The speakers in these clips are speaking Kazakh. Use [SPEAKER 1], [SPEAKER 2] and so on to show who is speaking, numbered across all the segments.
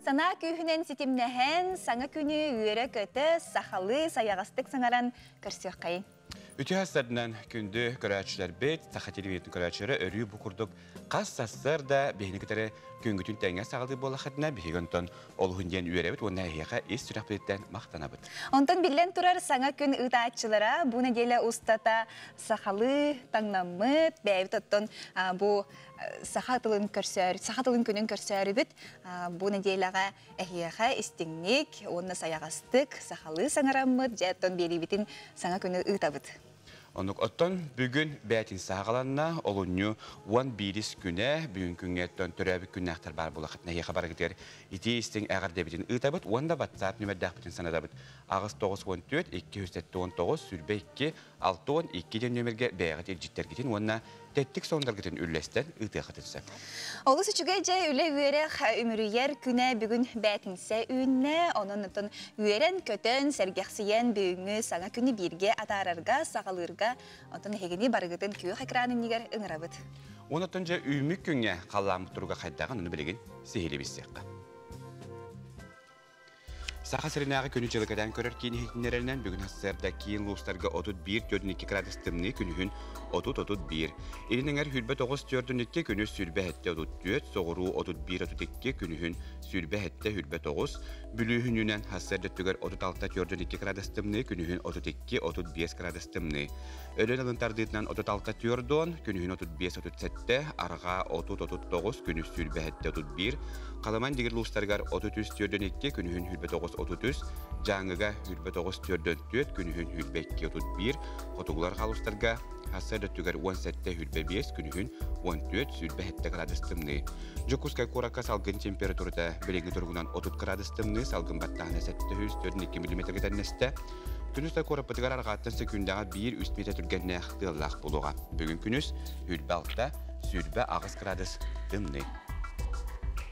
[SPEAKER 1] Sana kühünen sitimnehen, sana günü üyere kötü, sahalı, sayağıstık sangaran kırsıyor kayın.
[SPEAKER 2] Ütü haslarından kündü görəçlər bet, saha televiziyon görəçləri örüyü bu kurduk. Qas sassar da behnikləri güngütün təngə sağladı bolaqatına behigönton olğun diyen üyerebit, onu əhiyaqa es sürəqbetdən maqtanabıd.
[SPEAKER 1] Ondan bilen turar sana gün ıdaççılara bu nedele ustata sahalı, tangnamıt, bəyvit otton bu sahatılın günün körsörü bit, bu nedeleğe əhiyaqa istinlik, onunla sayağıstık, sahalı sangaramıd, jatton beribitin sana günü ıdabıd.
[SPEAKER 2] Onluk otton bugün bətin sağalanına olunyu 11 güne bugün güngetten törəbik günnəxtar bar bolaqatına əhiyaqa baragıdır. İti istin əğər debitin ıdabıd, onda WhatsApp nömerdaq bitin sanadabıd. Ağız 914 219 sürbe 2 612 den nömerge bəğət elcitler gitin, onunla tettik sonlar gitin ülləsten ıtığa tutsa.
[SPEAKER 1] Olus üçügece üle üyerek ümürüyer güne bugün bətinse ünne, onun için üyeren kötön sergeksiyen büyüğünü sana günü birge atararga, sağalırga, onun hegini barıgıdın köyük ekranın niger ıngırabıd.
[SPEAKER 2] Onun önce üymük günge qallamı turuga qaydağın onu bilegin sehili bizsekka. Saha sırınağı günü çılıqadan körər kini hitinlerelenen bugün hasarda kiyin lustarga 31-42 gradus tımni günühün 30-31. İlineğer hülbet 9-42 günü sülbe hette 34, soğuru 31-32 günühün sülbe hette hülbet 9. Bülühününen hasarda tüger 36-42 gradus tımni günühün 32-35 gradus tımni. Ölen alıntardıdından 36-42 günühün 35-37, arga 30-39 günü sülbe hette 31. Kalaman digir lustargar 33-42 günühün hülbet 9-33, Cangıga hülbe 9-34 günühün hülbe 2-31, Kotugular kalustarga hasarda tüger 17 hülbe 5 günühün 14 sülbe hette gradus tımni. Jokuskay koraka salgın temperaturda bilegi durgunan 30 gradus tımni, salgın battağına 742 mm gidenneste. Günüzde korapıtıgar arğattan sekündağa 1 üst metre türgen näxtığılaq buluğa. Bugün günüz hülbe altta sülbe ağız gradus tımni.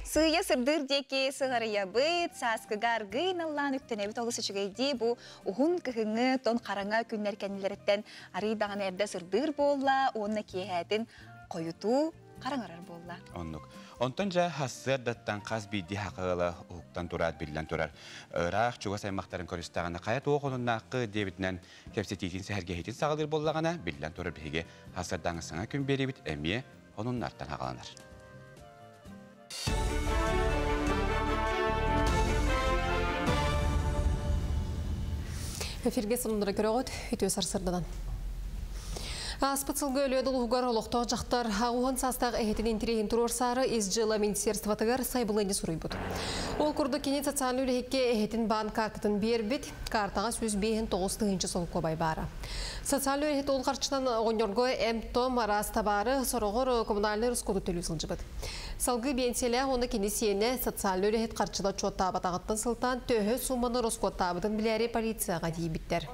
[SPEAKER 1] Sığya sırdır deki sığarıya bıt, saskıgar gıyın Allah'ın üktönebit olası çügeydi bu uğun kıhını ton karanga günler kendileritten arıydağın erde sırdır bolla, onunla kiyhetin koyutu karangarar bolla.
[SPEAKER 2] Onluk. Ontonca hasır dattan qaz bidi haqıqla uqtan turar, billan turar. Iraq çuga saymaqtарын körüstağına qayat oğunun naqı debitinden kepsetitin sehergehitin sağılır bollağına billan turar bihige hasırdan sana gün beribit emiye onun narttan haqalanır.
[SPEAKER 3] Efirge sınırlara göre oğut, ütüye sarsırdıdan. Аспыцылғы өледі ұлғығар олықтау жақтар ағуын састағы әйетін интерейін тұрор сары изжыла министерстватығар сайбылыны сұрый бұд. Ол күрді кенет социалы өлігекке әйетін бан картытын бербет, картаға сөз бейін 9-ғы сол көбай бары. Социалы өлігет ол қарчынан оңырғы әмтом арас табары сұрығыр коммунальный рұскоды төлі сылжы бұд. Салғы бейінселі оны кенесиені социалы өлігет қарчыда чотта батағыттың сылтан төхі суманы рұскот табыдың біләрі полицияға дейбіттер.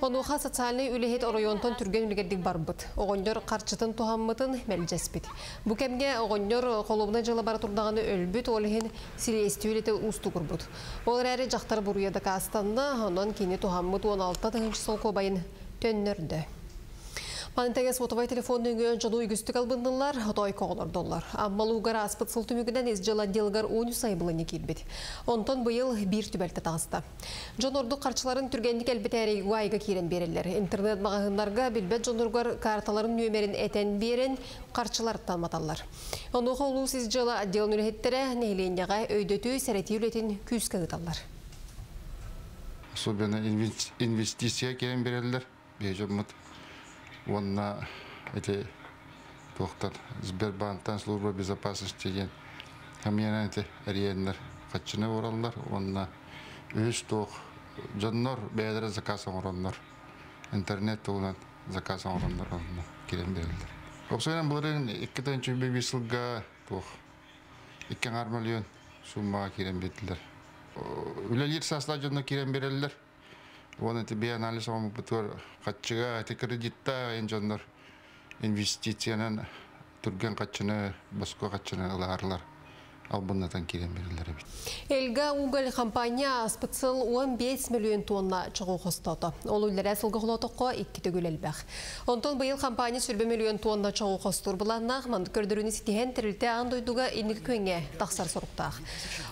[SPEAKER 3] Онуға социальный өлігет орайонтон түрген өлігердік барбыд. Оғындар қарчытын туғаммытын мәлжәспет. Бұ кәмге оғындар қолуына жылы бара тұрдағаны өлбіт олығын сиресті өлеті ұсты күрбід. Олар әрі жақтар бұруяды қастанды, онан кені туғаммыт 16-ғы сол көбайын төннерді. Манытаға сотовай телефонның жолу үгістік албындылар, отой $10. Аммалуғар аспыт сылтымүгінен езжала делгар 10 сайбылыны келбет. Онтон бұйыл бір түбәлті тағысты. Жон орду қарчыларын түргендік әлбет әрі ғайға керен берелер. Интернет мағағындарға білбет жон орғар карталарын нөмерін әтен берен қарчыларыттан маталар. Онуға олу езжала отдел нүреттері нәйленеға өйдөті сәреті үлетін күз кағыталар.
[SPEAKER 4] Особенно инвестиция керен берелер. Онна эти доктор Сбербанктан служба безопасности деген хамиян эти ариеннер качыны ораллар. Онна өз тох жоннор бедер заказ ороннор. Интернет толан заказ ороннор онна керен берилер. Оксойнан буларын 2-5 жылга тох 2 миллион сумма керен берилер. Үлелер сасла жонно керен берилер. Оны тебе анализ олмы бұтыр қатшыға, әті кредитта енжонлар инвестицияның түрген қатшыны, басқа қатшыны ұлағарлар. албыннатан кирен берилер бит.
[SPEAKER 3] Элга угол компания специл 15 миллион тонна чыгуу костото. Ол үлләре сылгы холотокко 2 төгүлелбәк. Онтон быйыл компания сүрбе миллион тонна чыгуу костур буланнак манд көрдөрүнү ситен тирилте андойдуга инник көңе таксар соруктак.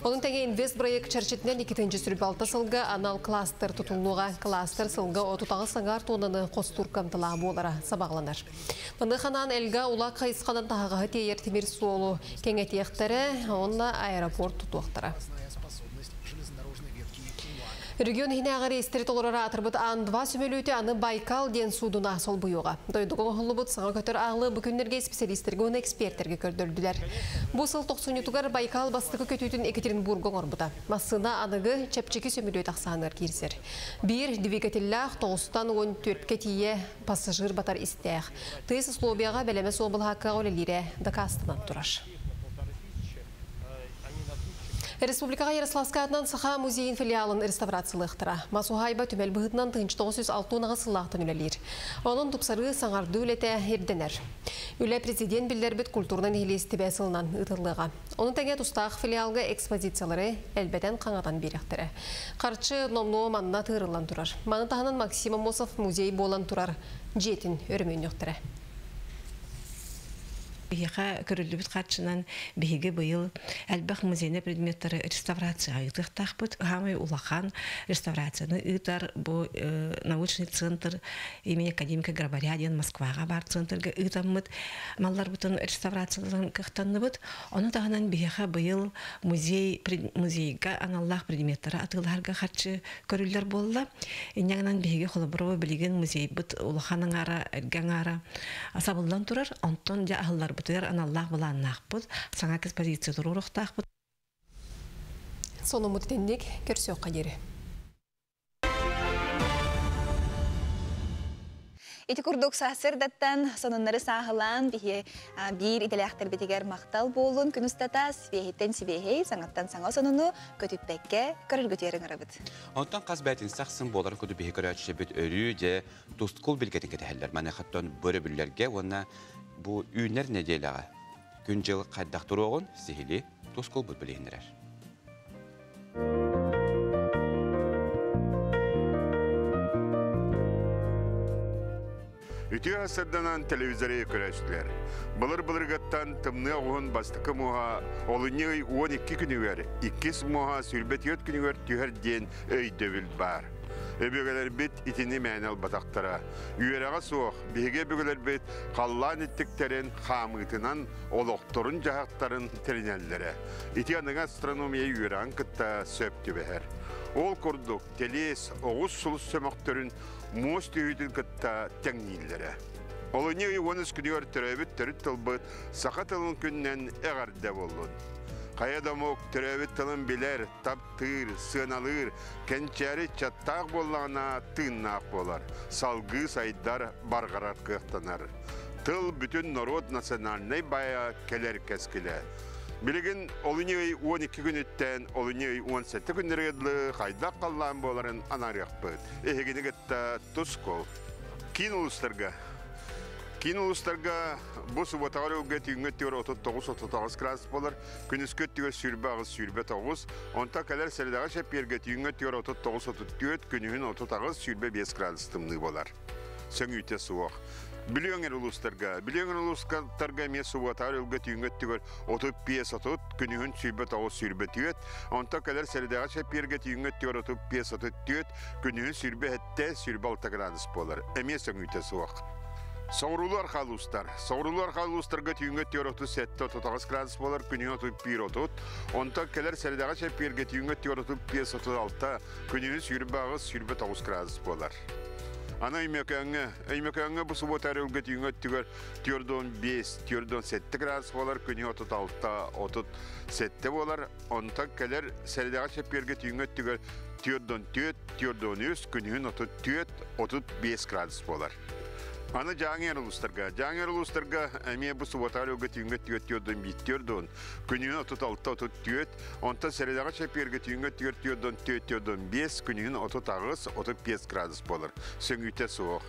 [SPEAKER 3] Onun tenge invest проект чарчетинен 2-нче сүрбе алты сылга анал кластер тутулуга кластер сылга отутагы саңар тоннаны костур камтыла болара сабагланар. Мында ханан элга ула кайысканын тагы тейер темир суолу кеңетиектери онна аэропорт тутуактара. Регион хинеға рейстері толырара атырбыт ан-2 сөмелөте аны Байкал ден судуна сол бұйуға. Дойдығы ғылыбыт саңа көтір аңлы бүкіндерге специалистерге оны эксперттерге көрдірділер. Бұл сыл 90-тұғар Байкал бастығы көтөйтін Екатеринбургың орбыда. Масына анығы чәпчекі сөмелөте ақсаңыр керсер. Bir двигателлах 9-тан 14-ке тие пассажир батар істеғ. Тыйс условияға бәлеме собыл хаққа олелері дакастынан тұраш. Республикаға Ярославска атынан Саха музейін филиалын реставрациялықтыра. Масухайба түмел бұғытынан 1906-ға сылақтын үлелер. Оның тұпсары саңарды үлеті ерденер. Үлі президент білдер біт культурнан елесті бәсілінен ұтылыға. Оның тәңе тұстақ филиалға экспозициялары әлбәтен қаңадан беректірі. Қарчы номну манына тұғырылан тұрар. Маны тағынан Максим Амосов музей болан тұрар. Жетін өрімен өқтірі.
[SPEAKER 5] Бияқа көрілібіт қатшынан бейге бұйыл әлбәқ музейне предметтары реставрация ұйтықтақ бұд. Ғамай улақан реставрацияны ұйтар бұл научный центр имени академика Грабаряден Москваға бар центрға ұйтамыд. Маллар бұтын реставрацияларын қықтанны бұд. Оны тағынан бияқа бұйыл музейға аналлақ предметтары атыларға қатшы көрілдер болды. Инягынан бейге қолыбыры білеген музей бұд улақаның ара, әрген ара асабылдан тұрар. Онтон жа ағылар бұтыр аналлах бұланнақ бұд, саңа экспозиция тұрурықтақ бұд.
[SPEAKER 3] Соны мұттендік көрсеу қадері.
[SPEAKER 1] Ити курдук сасырдаттан сонуннары сағылан бир иделяқтар бетегер мақтал болын күністатас вейхеттен сибейхей саңаттан саңа сонуну көтіппекке көрілгөтерің арабыд.
[SPEAKER 2] Онтан қаз бәтін сақсын боларын көді бейхі көрәтші бүт өрі де тұстқол білгетін кетәлер. Мәне қаттан бөрі бүлерге оны bu ünler nedelağı gün jıl qaddaqtır oğun sihili toskol bud bileyindirer.
[SPEAKER 6] Ütü asırdanan televizörü körəşdilər. Bılır-bılırgattan tımnı oğun bastıqı muha olunyu 12 günü ver. 2 muha sülbet 4 günü ver tüher den öy dövül bar. Öbügeler bit itini mənal bataqtara. Üyerağa soğuk, bihege bügeler bit qallan ettiklerin xamıtınan oloqtorun jahaqtarın terinellere. İti anıga astronomiya üyeran kıtta söptü beher. Ol kurduk, telis, oğuz sulus sömöktörün most üyüdün kıtta tengnillere. Olunyu 13 günü töröbüt törüt tılbıt, saqatılın künnen eğarda bolun. Kayadamok töröbüt tılın biler, taptır, sığınalır, kençeri çattaq bollağına tığınnaq bolar. Salgı saydar bargarar kıqtanar. Tıl bütün narod nasyonalnay baya keler keskile. Bilgin olunyu 12 günütten olunyu 17 günlergedli haydaq qallan boların anarıqpıt. Ehegini gıtta Tuskol. Kin uluslarga bu subatağır ülget yüngöttüyor 39-39 gradus bolar. Günüz göttüyor sürbe 9. Onta kadar seridağı şep yerget yüngöttüyor 39-34. Günühün 39 sürbe 5 gradus tımlı bolar. Sen üte soğuk. Biliyoner uluslarga me subatağır ülget yüngöttüyor 35-30. Günühün sürbe 9 sürbe 4. Onta kadar seridağı şep yerget yüngöttüyor 35-34. Günühün sürbe 6 gradus bolar. Eme sen üte soğuk. Soğrular xalustarga tüyünget yorotu 7-30 gradus bolar, günü 31-30. Onta keler seridağı şep yerget tüyünget yorotu 5-36, günü sürbe 9 gradus bolar. Ana öymekönge bu subotar ülget tüyünget tüyordon 5, tüyordon 7 gradus bolar, günü 36-37 bolar. Onta keler seridağı şep yerget tüyünget tüyordon 4, tüyordon 100, günü 34-35 gradus bolar. Аны жаңер улустарга эме бу субатарыга түйүнгө түйөттөрдөн биттөрдөн күнүнө отут алты отут түйөт онта середага чеперге түйүнгө түйөттөрдөн түйөттөрдөн 5 күнүнө отут агыс отут 5 градус болор сөңүтө суук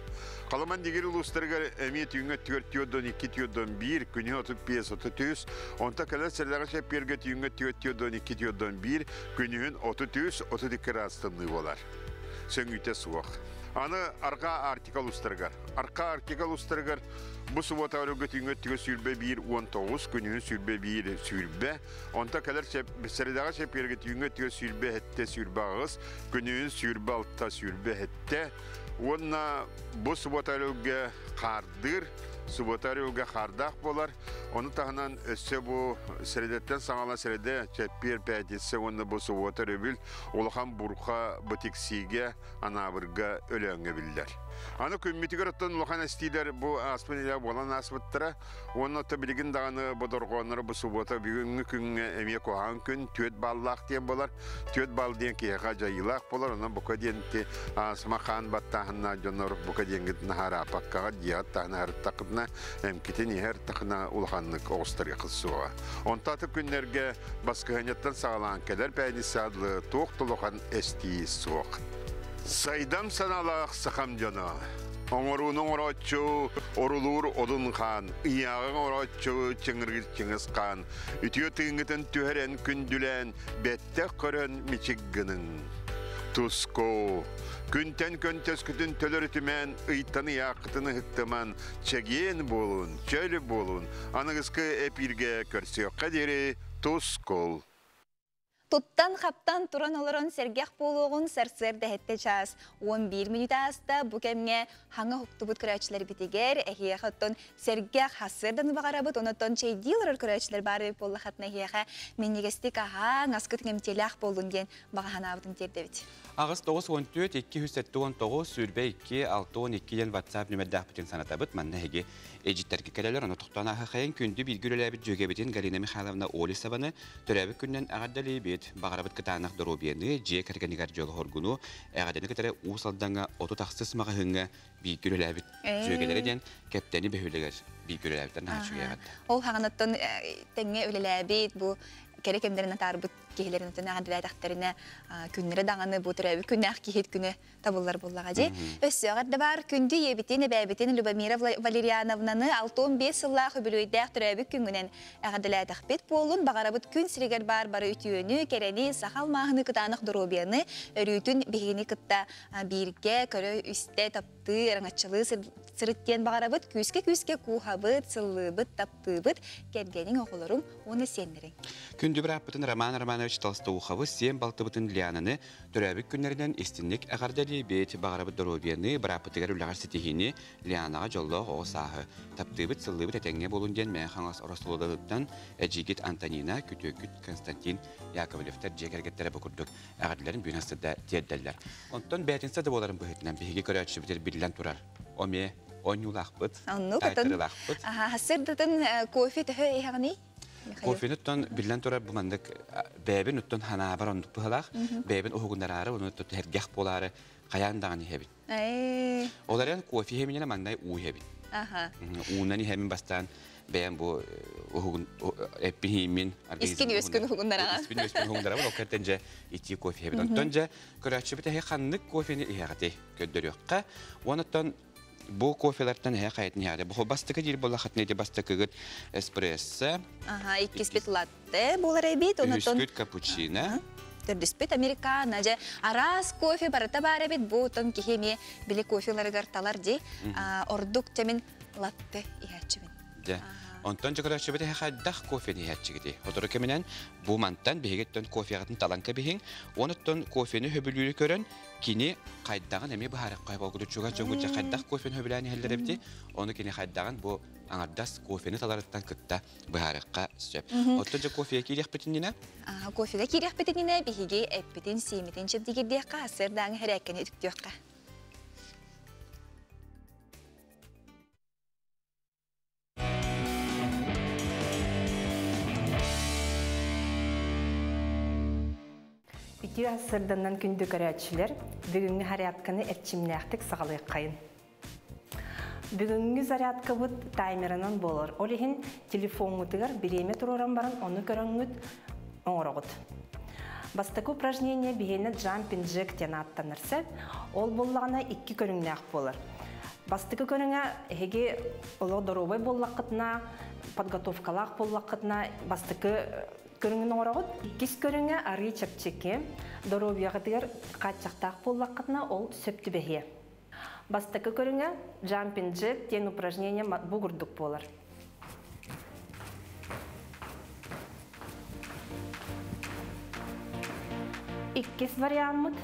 [SPEAKER 6] каламан дигер улустарга эме түйүнгө түйөттөрдөн 2 түйөттөрдөн 1 күнүнө отут 5 отут 3 онта кала середага чеперге түйүнгө түйөттөрдөн 2 түйөттөрдөн 1 күнүнө отут 3 отут 2 градустан болор сөңүтө суук Аны арка артикал устаргар bu subota örgü tüngö tügö sürbe 1-19 günü sürbe 1 sürbe onta kadar seridaga şeperge tüngö tügö sürbe hette sürbe ağız günü sürbe altta sürbe hette onna bu subota örgü kardır Subotaryoga kardak bolar. Onu tahnan össe bu seridetten sağalan seride çeper pəhdisi onu bu subotaryobil olğan burqa butiksiga anabırga ölöngə biller. Anı kümmitigar ottan olğan estiler bu asmanıyla bolan asbıttıra. Onu da bilgin dağını bodorğonları bu subota bugünkü günge emye koğan gün tüet ballaq diyen bolar. Tüet bal diyen ki yağa jayılaq bolar. Ondan buka diyen ki asma xan battağına jonor buka diyen git nahara apakkağa diyat tahna harıttaqıdna emkitini her taqına ulğanlık oğustarga qılsuğa. Ontatı günlerge baskıhanyattan sağlanan keler pəynisi adlı toğtuluğan esti soğuk. Saydam sanalaq saxam jana. Oңоруның орочу, орулур одун хан, ияғың орочу, чыңыргыз чыңыз хан, үтіо тыңғытын түхерен күндүлен, бәтті көрін мичиггінің. Туско, күнтен көнтес күтін төлөр түмен, ыйтаны яқытыны хықтыман, чәген болун, чөлі болун, аныңызқы әпирге көрсеу қадері Тускол.
[SPEAKER 1] Туттан қаптан туран олырын сергеқ болуғын сәрсер дәхетті час. 11 минут аста бұл кәмге хаңа хуқтыбыт көрәчілер бітігер, әхияқ оттон сергеқ хасырдан бағарабыт, оныттон чейдилер көрәчілер бары болы қатына әхияқа меннегестік аға ғасқыт кемтеліқ болуын ген бағахана абытын тердебіт.
[SPEAKER 2] Ağız 9-14-2-7-19 sürbe 2-6-12 WhatsApp nömerdaq bütün sanatабыт manna hege ejitterki keleler onu tuqtan ağı xayın kündü bilgülelebit jögebitin Galina Mikhailovna Olisavаны törəbik gündən ağaddalibit bağarabıt kıtanaq dorobiyeni je karganigar jolu horgunu ağadını kıtara usaldanğa otu taqsız mağahınga bilgülelebit jögeleriden kaptani behüleger bilgülelebitten haçu yağadı.
[SPEAKER 1] Ol hağanattan tenge ölelebit bu kerek emderinden tarbıt kehlerin tane adilay günleri dağını bu türevi künnah kihet günü tabullar bullağa je. Össüğat da var kündü yebitini bäbitini Lubomira Valerianovna'nı 6-15 yılla hübülüydäq türevi küngünen adilay taqbet bolun bağarabıt gün siriger bar ütüyönü kereni saxal mahını kıtanıq durobiyani örütün bihini kıtta birge körö üste taptı rangatçılığı sırıttien bağarabıt küske kuhabıt sıllıbıt taptıbıt kergenin oğulurun onu senlerin.
[SPEAKER 2] Kündü bırakbıtın Roman Romanovich Tolstoy'u sen baltıbıtın liyanını törəbik günlerinden istinlik ağardali beyt bağarabıt dorobiyani bırakbıtıgar ulagar sitihini liyanağa jolloğ o sahı. Taptıbıt sıllıbıt etenge bolunjen məxanğas orasılıdalıktan Ejigit Antonina Kütöküt Konstantin Yakovlevter jekergettere bokurduk. Ağardilerin büyünası da tiyeddeller. Ondan beytinse de boların bu hetinden bihigi körəçi bitir billen turar. Ome, onyulaqbıt, taytırılaqbıt.
[SPEAKER 1] Hasırdıtın kofi tühü eyhağını?
[SPEAKER 2] Kofinutton billen turar bu mandık bäbin utton hanabar onduk buhalaq, bäbin ohugundarары, onu tuttu hergah boları qayandağını hebin. Olaran kofi heminene manday u hebin. Uunani hemin bastan bäm bu ohugun epihimin
[SPEAKER 1] İskini öskün ohugundarara.
[SPEAKER 2] İskini öskün ohugundarara, o kertence iti kofi hebin. Ontonca körəçi bite xanlık kofini ihaqati köddürüqqa. Onutton bu kofelerden he qayetni hade. Bu bastıkı değil bolla xatne de bastıkı espresso.
[SPEAKER 1] Aha, 2 spit latte bolar ebit, onutton.
[SPEAKER 2] 3 cappuccino.
[SPEAKER 1] 4 spit americana, je aras kofe barata bare bit bu ton kihemi bile kofeler gartalar di orduk temin latte ihachibin.
[SPEAKER 2] De. Ondan körəçi bite he qaydaq kofini ihachigidi. Otoru keminen bu mantan behigetton kofiyatın talanka bihin, onutton kofini höbülülü körən kini qaydağın emi baharaq qaybolgudu çuga çonguca qaydaq kofini höbülani hellerebdi. Onu kini qaydağın bu anardas kofini talarıttan kıtta baharaqqa söp. Otonca kofiye kiriyaq bitinine?
[SPEAKER 1] Kofiye kiriyaq bitinine bihigi epitin simitin çepdigirdiqqa asırdan herekkeni ütüktüqqa.
[SPEAKER 7] Ütü asırdan kündü görəçilər bugünkü hərəkkəni etçimnəxtik sağlıq qayın. Бүгүнгү зарядка бут таймерынан болор. Олихин телефонутыгар биреме туроран баран оны көрөңүт оңорогут. Бастакы упражнение бигене jumping jack тен аттанырса, ол боллагана 2 көрүңнәк болор. Бастакы көрүңә эге оло доробой боллакытна, подготовкалак боллакытна бастакы көрүңнән оңорогут. 2 көрүңә ары чепчеке, доробиягытыгар качактак боллакытна ол сөптүбехе. Бастакы көрүңә jumping jack тен упражнение бугурдук болор. Иккис вариант.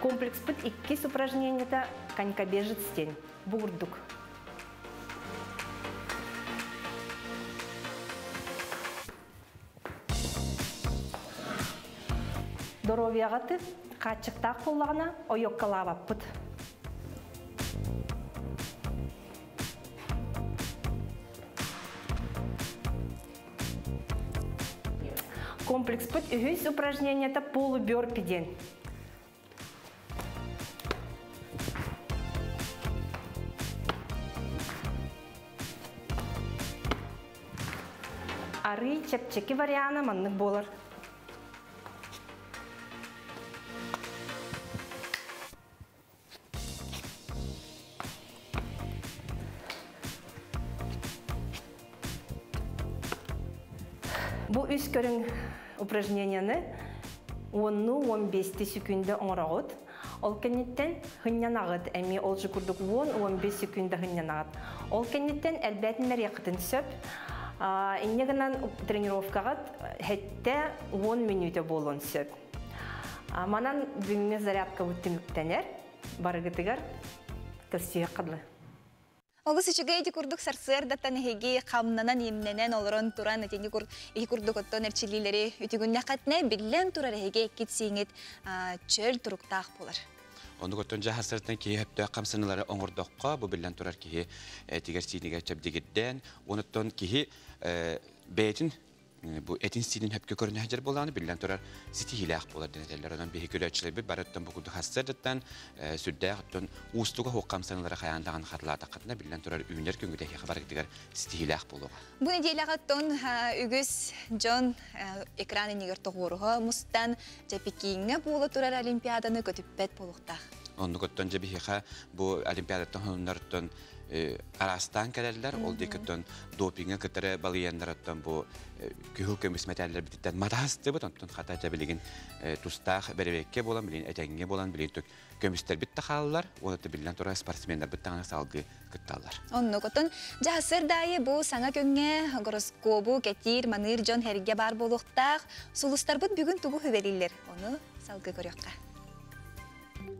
[SPEAKER 7] Комплекс пыт иккис упражненията конькобежец тен бугурдук. Доровиягаты качыктак боллагана ойоккалабаппыт. Комплекс пыт үгіз упражненията полуберпиден. Ары чепчеки варианы маннык болар. Бу үс көрүң упражненияны 10-15 секунда оңорогут. Ол кенеттен хыннанагыт, эми ол жукурдук 10-15 секунда хыннанагыт. Ол кенеттен әлбәтин мәрияқытын сөп, иннегінен тренировкагат хетте 10 минута болон сөп. Манан бүгінгі зарядка өттіміктенер, барыгытыгар тәсфие қыдлы.
[SPEAKER 1] Олыс үчіге еті күрдік сарсырдаттан еге қамнанан емненен олырын туран әтенге күрдік оттон әрчелілері үтігінне қатына білен турар еге кетсеңет чөл тұрықтақ болар.
[SPEAKER 2] Onu götün jahasırdan ki hep de kamsınları oңордоққа bu billen turar ki tiger siniga çabdigidden onutton ki beytin bu etin sinin hep görünü hacer bolanı billen turar siti hilaq bolar deneler ondan bir hikayetçiler bir barattan bu kudu hasırdan süddəqton ustuğa ho kamsınları xayandağın xatlarda qatına billen turar üner köngüde xabar gidigar siti hilaq boluğa.
[SPEAKER 1] Bu nedelaqatton ügüs John ekranı niger toğuruğa mustan japikinga bolu turar olimpiadanı kötüppet boluqtaq.
[SPEAKER 2] Onu götün jabihiqa bu olimpiadattan honlardan arastan gelirler, oldu ki dopinge kadar balayanlardan bu kühük mesmetler bititten madastı bu tonton hatta jabiligin tustaq berevekke bolan bilin etenge bolan bilin tök kömüster bitti xallar, onu da bilin tora sportsmenler bittan salgı kıttallar.
[SPEAKER 1] Onu götün jahsır dayı bu sana könge goroskobu ketir manır John herge bar boluqtaq sulustar bud bugün tugu hüveliller. Onu salgı görüqqa.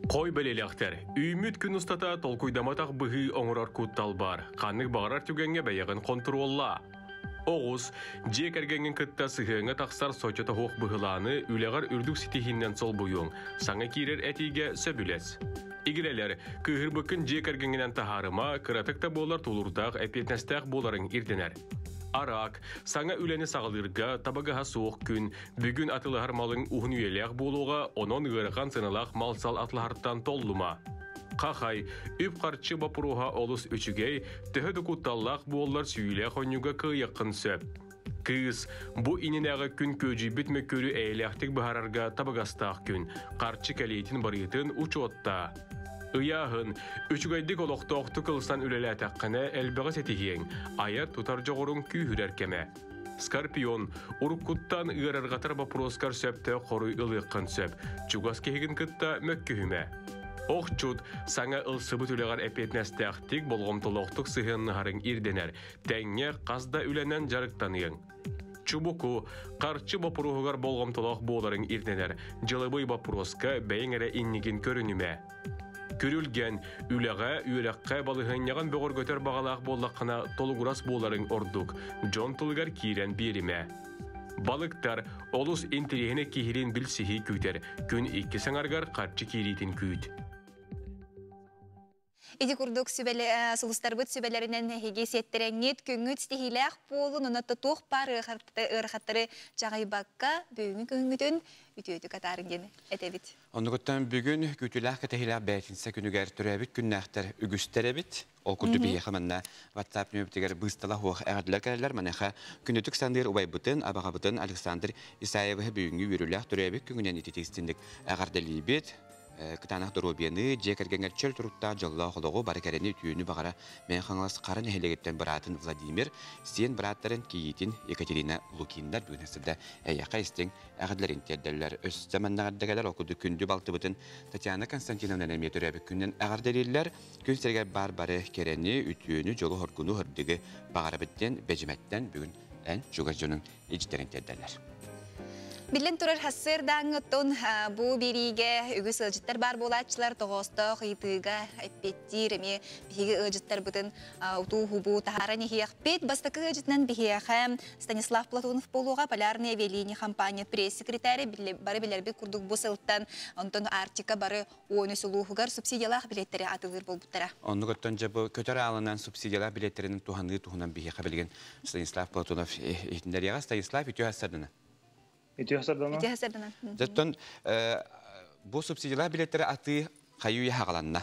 [SPEAKER 8] Қой бәлелектер, үймет күн ұстата толкуйдаматақ бұғы оңырар күттал бар. Қанық бағарар түгенге бәйіғін контролла. Оғыз, жек әргенген күтті сығыңа тақсар сочета хоқ бұғыланы үлеғар үрдік сетихіннен сол бұйың. Саңа кейрер әтиге сөбілес. Игірелер, күхір бүкін жек әргенген тахарыма, кыратықта болар толырдақ әпетнәстәқ боларын ирденер. Арақ, саңа үләні сағылырға, табағаға соқ күн, бүгін атылығар малың ұғын үйелек болуға, онын ғырған сынылақ малсал атлығарттан толлыма. Қақай, үп қарчы бапыруға олыс өчігей, түхі күтталлақ болар сүйілек онюға күйеқін сөп. Кыз, бұ иненәғы күн көжі бітмі көрі әйләқтік бұхарарға табағастақ күн, қарчы кәлейтін барытын ұчуатта. Ыяғын, үчігайдік олоқты қылсан үлелі әтәққіне әлбіғі сетігең, айар тұтар жоғырын күйір әркеме. Скорпион, ұрыққыттан ұғарарғатар бапыроскар сөпті қоры ұлыққын сөп, чуғас кегін күтті мөккіхіме. Оқчуд, саңа ұлсыбы түлеғар әпетнәстәқтік болғымтылықтық сығынығарын ирденер, тәңе қазда үленен жарықтанығын. Чубуку, қарчы бапыруғығар болғымтылық боларын ирденер, жылыбый бапыроска бәйіңірі иннеген көрініме. Көрілген, үліға, үйеліққа балығынняған бөғір көтер бағалақ боллаққына толығырас боларын ордық, Джон тұлғар кейрен беріме. Балықтар, олыс интерегіне кейрен білсіхи күйтер, күн 2 саңарғар қарчы кейрейтін күйт.
[SPEAKER 1] Иди курдук сулустарбыт сүбелеринен хеге сеттереңет күңүт стихилях болун онотто тух бар ырхаттары жагайбакка бүгүн күңүтүн үтүөтү катарын ген этебит.
[SPEAKER 2] Оннугуттан бүгүн күтүлах катахилах бәйтинсе күнүгер төрөбүт күннахтар үгүстеребит. Ол күрдү бие хаманна WhatsApp нөбүтегер быстала хуах әгәдләр кәләр манеха күнүтүк сандыр убайбытын абагабытын Александр Исаевы бүгүнгү бүрүләх төрөбүт күңүнен итетистиндик әгәрдәлибет. Кытанах дорубияны жекергенгер чөл турутта жалла холого барекерени түйүнү багара мен хаңлас карын эхелегеттен братын Владимир, сен браттарын киитин Екатерина Лукиндар бүгүнсүдө эяка истең агыдларын терделер өс заманнагадагалар окуду күндү балтыбытын Татьяна Константиновна неметөрөбү күннен агардалиллер күнсерге бар-бары керени үтүүнү жолу хоркуну хырдыгы багара биттен бежиметтен бүгүн эн жугажонун ижтерин терделер.
[SPEAKER 1] Билен турар хассыр даңыттон бу бириге үгүс ылжыттар бар болачылар тоғосто хыйтыга эппеттир эме биһиги ылжыттар бытын утуу хубу тахарани хиякпет бастакы ылжытынан биһияха Станислав Платонов болуга полярные авиалинии компания пресс-секретари бары билерби курдук бу сылттан онтон Арктика бары оны сулуугар субсидиялах билеттери атылыр болбуттара.
[SPEAKER 2] Оннуготтон жабы көтөр алынан субсидиялах билеттеринин туханынан биһияха билген Станислав Платонов этиндерияга Станислав үтүһассадына. Заттон бу субсидиялар билеттери аты кайуу хагаланна.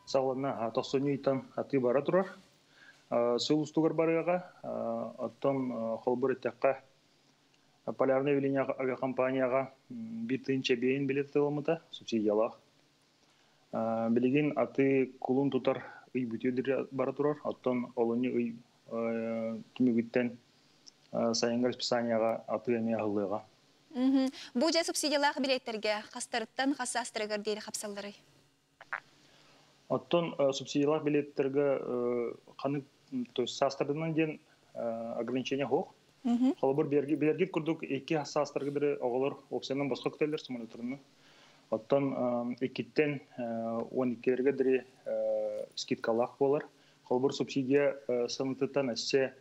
[SPEAKER 9] Сагаланна тосонуйтан аты бара турар. Сулустугар барыга оттон холбор этекка полярный авиалиния авиакомпанияга бир тыйынча бейин билет тыгылмыта субсидиялар. Билеген аты кулун тутар ый бүтөдүр бара турар. Оттон олону ый түмүгүттен сайынга расписанияга аты эме агылыга.
[SPEAKER 1] Бу жа субсидиялах билеттерге кастарыттан кассастырыгар дейли капсалдары.
[SPEAKER 9] Оттон субсидиялах билеттерге каны то есть састырынан ден ограничение хок. Холбор берги курдук эки састыргы бири оголор опсиондан башка көтөлөр самолеттерин. Оттон экиттен 12-лерге дири скидкалах болар. Холбор субсидия санытыттан эссе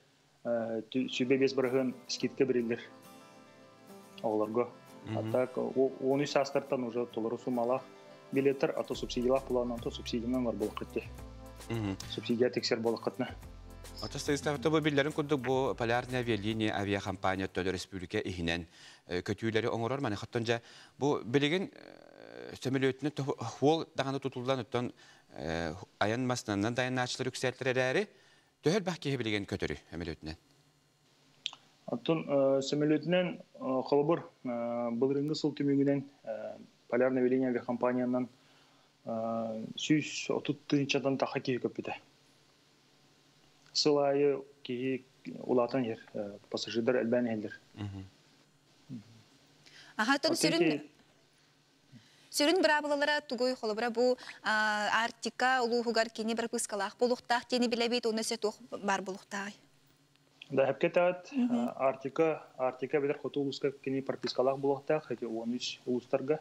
[SPEAKER 9] сүбе без бұрығын скидке берілдер оғыларға. Аттак, оны састыртан уже толыры сумалақ билеттер, аты субсидиялақ бұланан то субсидиянан бар болық кетті. Субсидия тексер болық кетті.
[SPEAKER 2] Ата Станиславта бұл биллерін күндік бұл полярный авиалиния авиакомпания төлі республика ихінен көтүйлері оңырар маны қаттан жа бұл білеген сөмелөтіні ол дағаны тұтылдан өттен аян масынанан дайынашылар үксәлтірер әрі Төхел бәккеге білеген көтөрі әмелетінен?
[SPEAKER 9] Аттон сөмелетінен қолыбыр бұлырыңғы сыл түмігінен полярный авиалиния авиакомпанияның 130-тыңчадан тақа кейі көппеті. Сыл айы кейі улатан ер, пассажирдар әлбән елдер.
[SPEAKER 1] Ағатын Сүрін бірабылалара тугой холобра бу Арктика улуғығар кені бір пыскалақ болуқтақ, тені білебейт, оны сөт бар болуқтақ.
[SPEAKER 9] Да, әпке тағат, Арктика бедер қоты улуска кені парпискалақ болуқтақ, 13 улустарға.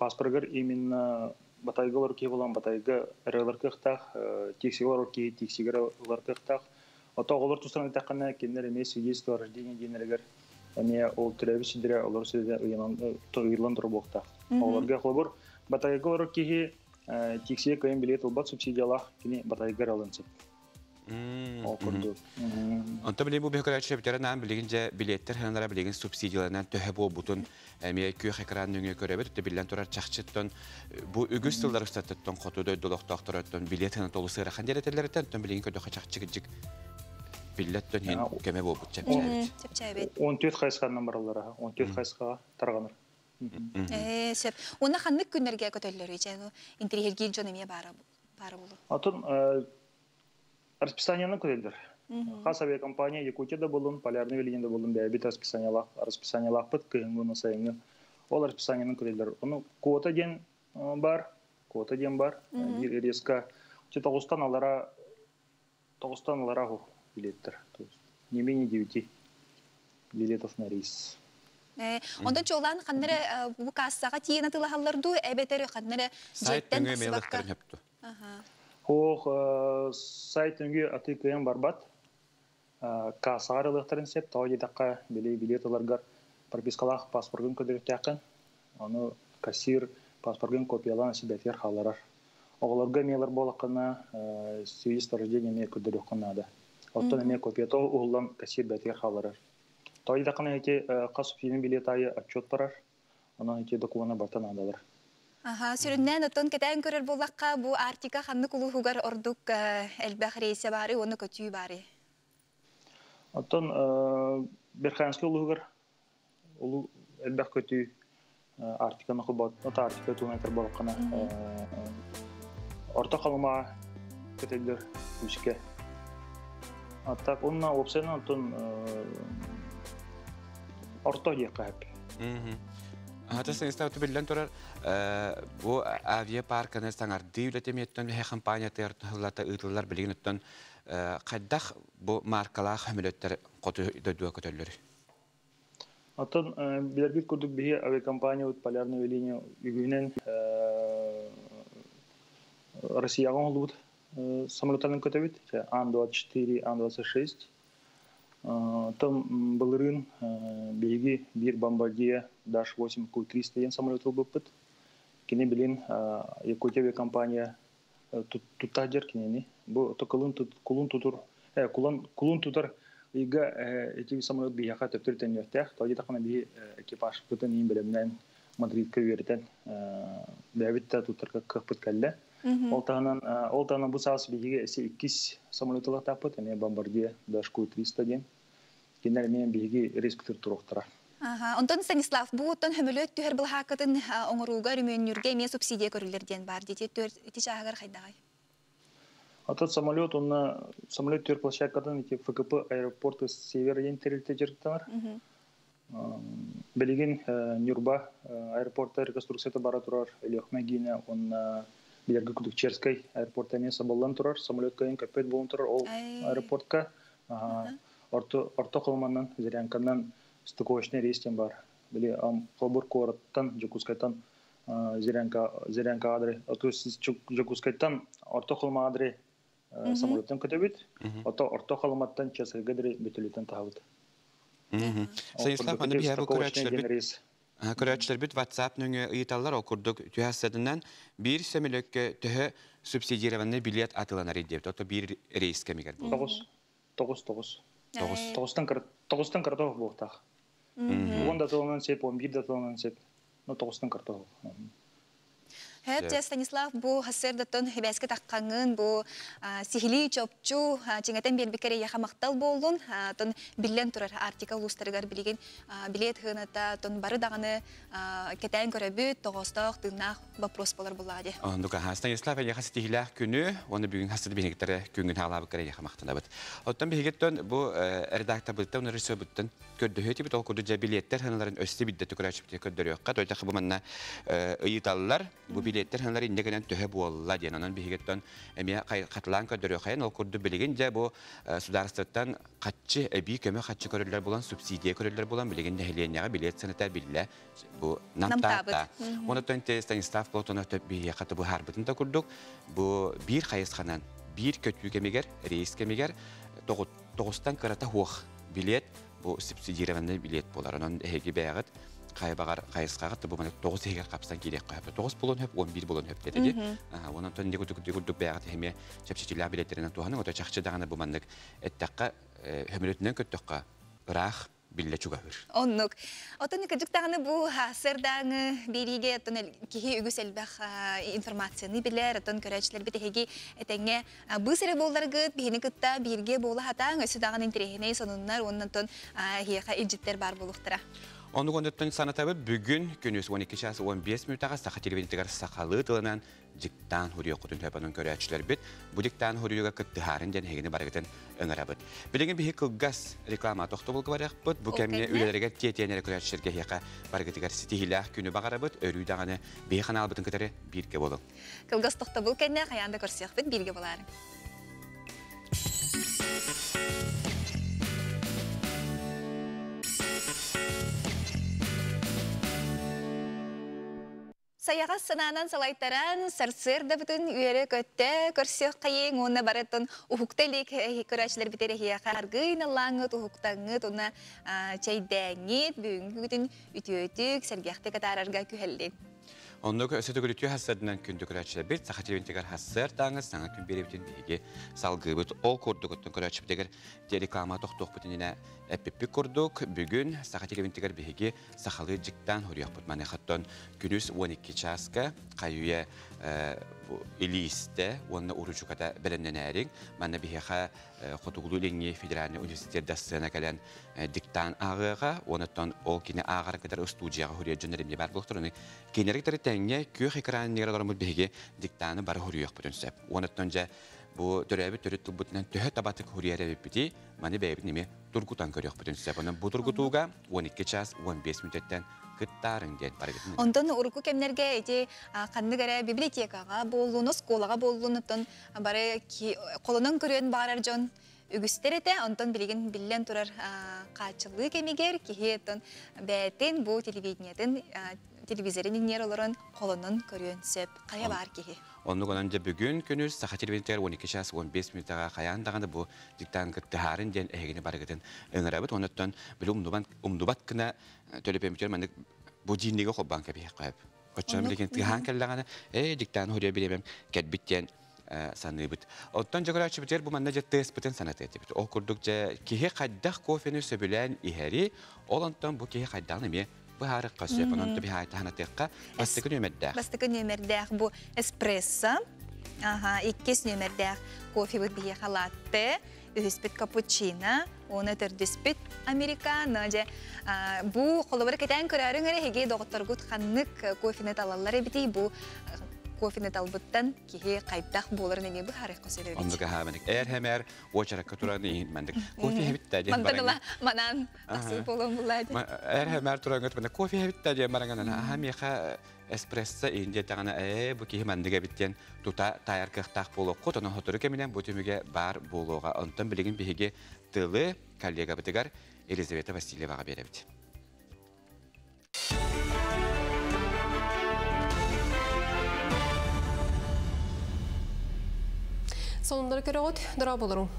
[SPEAKER 9] Паспоргар именно батайғалар кей болан батайға әрілер кіқтақ, тексигалар кей тексигалар кіқтақ. Ота оғылар тұстан айтаққана кендер емес свидетельство о рождении дейінерігер. Әне ол түрәбі сидірі олар сөйді ұйырлан тұрып оқтақ. Оларға қолбыр батайғалар кейі тексия көйін билет олбат субсидиялақ кені батайғар алынсып.
[SPEAKER 2] Онта білейін бұл бекарачы бітерінен білігінже билеттер ханлара білеген субсидияларынан төһі бұл бұтын әмейкі қақыран нүңе көребір, білен тұрар чақчыттан бұл үгіз сылдар ұстаттыттан қотуды долықтақтыраттан билет ханы толы сыра қандеретелерден білеген көді қачақчы Биллеттен хин кеме болуп чепчәбет.
[SPEAKER 9] 14 қайсқаннан баралары, 14 қайсқаға тарғаныр.
[SPEAKER 1] Сеп. Оны ханнык күннерге көтөллөр ичен, интерьерге жонеме бары болу.
[SPEAKER 9] Атын расписанияны көтөлдөр. Хас авиакомпания Якутияда болун, полярный авиалинияда болун, бәйбит расписаниялақ бит кыйынгы сайынгы. Ол расписанияны көтөлдөр. Оны квота ден бар. Резко Тоғыстан алара билеттер. Не менее 9 билетов на рейс.
[SPEAKER 1] Ондан чолан қаннары бұл кассаға тиен атылағаларду, әбетері қаннары жеттен қысыбаққа.
[SPEAKER 9] Сайт өңге аты көйен барбат. Кассаға рылықтарын сеп, тау едаққа билет оларғар пропискалақ паспоргын көдіріп тәқін. Оны кассир паспоргын копиялан себетер қаларар. оголорга мелар болакана свидетельство о рождении ме көдөрөк надо. Оттон ме копията уллан кассир бетер халарар. Тойда кана эти касып фильм билетай отчет барар. Она эти документы бартан надалар.
[SPEAKER 1] Ага, сүрүннән отон кетен көрөр боллакка бу Артика ханны кулугар ордук элбах рейсе бары, оны көтүү бары.
[SPEAKER 9] Оттон Берханский улугар улу элбах көтүү Артика нахылбат, ота Артика туунайтар болаккана орто калыма кетелдер үске. Аттак онна опсена оттон орто жекап.
[SPEAKER 2] Hata sen sta utbillen torar bu avia parkana sangardi üretemiyetten he kampanya terthlata ıtıllar bilginetten qaddaq bu markalar hamilotlar qotu dödüä kötölleri.
[SPEAKER 9] Atan bilergit kurduk bir aviakampanya ut полярную линию югүнен Россияга oldu самолетларын көтөбүт Ан-24, Ан-26. Там балырын беги bir бомбардия Dash-8 Q-300 деген самолет болбыт. Кене билен Якутия авиакомпания туттажер кенени. Бу кулун тутар ига эти самолет бияка төптөртен йөртәк. Тоҗи такына би экипаж бүтән ин белемнән Мадридка йөртән. Бәбиттә тутарга кыпыт калла. Ол тагынан бу саас биге 2 самолетлар тапты, эме бомбардия Dash-Q-300 деген. Кинер мен биги рисктер туруктара.
[SPEAKER 1] Ага, онтон Станислав, бу оттон хөмөлөт түһөр был хакытын оңоруга рүмөннүргө мен субсидия көрүлөрден бар дите ити чагар кайдагай.
[SPEAKER 9] Атат самолет төр площадкадан ити ФКП аэропорты северден терилте жерталар. Белеген Нюрба аэропорты реконструкцияда бара турар, Элехмагина, он билерге кудук Черской аэропорты эмес боллан турар, самолет кайын көпөт болун турар ол аэропортка. Орто кылмандан, Зырянкандан стыковочный рейстен бар. Били Холбур Короттан, Жакускайтан Зырянка адры. То есть Жакускайтан Орто кылма адры самолеттен көтөбүт. Орто кылматтан Чесайга адры бүтүлүтен табыт.
[SPEAKER 2] Станислав, аны бия бу көрөчтөр бүт WhatsApp нөңө ыйталлар окурдук түһәссәденнән бир семилөккө төһө субсидированы билет атыланар дип. Ото бир рейскә мигәр бу.
[SPEAKER 9] 9 картоф болтақ. Онда тонын сеп, 11 тонын сеп. Но 9 картоф.
[SPEAKER 1] Хөп Станислав бу хасырдатын хебеске таккаңын бу сихили чопчу чиңетен бербикере яхамактал болдун. Тон биллен турар Артика улустарыгар билеген билет хыната тон бары даганы кетен көрөбүт тогосток тыгнак вопрос болар булады.
[SPEAKER 2] Ондука Станислав яхасы тихилах күнү, оны бүгүн хасыды бенектере күнгүн халабы кере яхамактанда бит. Оттан бигеттен бу редактор биттен ресо биттен көддөһөти бит окуду билеттер ханаларын өстө биддети көрөчүп көддөрөкка тойта бу манна ыйталлар бу билеттер ханалары индегенен төһө болла ден анан бигеттен эме катылан көддөрөккайын окурду билеген же бу сударствоттан катчы эби көмө катчы көрөлөр булан субсидия көрөлөр булан билеген дехленяга билет саната билле бу намтата. Онотон Станислав Платонов төбби каты бу харбытын да курдук. Бу бир кайысканан бир көтүгемегер рейскемегер 9тан карата хух билет бу субсидированный билет болар. Анан эги бягат кайбагар кайыскагат бу мына 9 эгер капсан керек кайып. 9 болон хөп 11 болон хөп деди. Онотон дегүтүк бягат эме чепчичилер билеттеринен туханы ото чакчы даганы бу мандык эттакка хөмөлөтүнөн көттөккө рах билле чугавыр.
[SPEAKER 1] Оннук. Отон кыжыктаганы бу хасырдаңы бириге отон кихи үгүселбах информацияны билер, отон көрөчлөр битеги этеңе бысыры болдаргыт бихини кытта бирге бола хатаң өсүдаган интерехине сонуннар оннан хияка илжиттер бар болуктара.
[SPEAKER 2] Onu konuştuğun sanatı bugün günüz 12:15 minutaga saha televizyon sakalı tılından diktan huriyo kutun tabanın görüşçüler bit. Bu diktan huriyoga kıttıharın den hegini baragıtın önerabıt. Bilgin bir hikılgaz reklama toxtubul kıvaraqbıt. Bu kemine üyelerge tiyetenere görüşçülerge hiyaka baragıtıgar sitihilah günü bağarabıt. Örüy dağını bir kanal bıtın kıtarı birge bolun.
[SPEAKER 1] Kılgaz toxtubul kenne kayanda görsüyakbıt birge bolarım. Саяға сынанан салайтаран сарсыр да бүтін үйері көтті көрсек қайын, оны барытын ұхуқталик көрәшілер бітере хияқа арғын алаңыт, ұхуқтаңыт, оны чайдәңет, бүгінгі бүтін үті-өтік, сәргяқты қатарарға күйелден.
[SPEAKER 2] Ondan ösete gülütüyor hassadından kündü kıraçla bir sakat evintegar hassar tağız sana gün berebitin bihige salgıbıt ol kurduk otun kıraçıp deger reklama tohtok bitinine epipik kurduk bugün sakat evintegar bihige sakalı ciktan huriyaq butmane hatton günüz 12 çaska kayuya bu eliste onun urucukada belennenerin manna bihiha Xotugulu Lengi Federal Üniversitesi dersine gelen diktan ağığa ondan o kine ağara kadar studiyaga huriya jönlerimde bar doktorunu generik tertenge köy ekran neralarımız bihige diktanı bar huriyaq butun sep ondan bu törebi törütü butun töhe tabatık huriyere bipiti mani bebi nimi durgutan görüyor butun sep onun bu durgutuga 12 ças 15 minutten kıttarın diye bar edin.
[SPEAKER 1] Ondan urku kemlerge eti kandı gara bibliotekaga bolluğunu skolaga bolluğundan bare ki kolunun körüyen bararjon ügüsterete ondan bilgin billen turar kaçılığı kemiger ki heton betin bu televizörün yer olaran kolunun körüyen sep kaya bar ki.
[SPEAKER 2] Ondan önce bugün günüz saat 12 ças 15 minutga kayan dağında bu diktan kıttarın diye ehgini bar edin. Önerabet ondan bilum umdubat kına tölepemçer mandık bu cinniga xoban kabi qayb. Qoçam lekin tihan kellagana diktan horiya bilemem ketbityen sanıbıt. Ondan jogaraçı biter bu manna jettes biten sanat etip. O kurdukça kihe qaddaq kofeni söbülen iheri olandan bu kihe qaddağını mi bu harıq qasıp ondan bir hayat hanatekka bastıkı nömerdağ.
[SPEAKER 1] Bastıkı nömerdağ bu espresso. Aha, ikkis nömerdağ kofi bu bihe latte. Üspet cappuccino, ona terdispet americano. Bu kolaborar keten kararın öyle hege doktor gut kanık kofine talalları biti bu kofine talbuttan ki kayıttak bolar nemi bu harika söyledi.
[SPEAKER 2] Onda hamenik eğer hemer oçarak katuran iyi mendik. Kofi hebitta diye
[SPEAKER 1] barang. Manan nasıl bolon bulay.
[SPEAKER 2] Eğer hemer turan götmende kofi hebitta diye barangana hamiha espresso ince tağına bu ki mendige bitten tuta tayar kıhtak bolu kotona hotoru keminen bu tümüge bar boluğa ondan bilgin bihige tılı kollega bitigar Elizaveta Vasilyeva'ga beribdi.
[SPEAKER 3] Sonundara köröğüt, dura bolurum.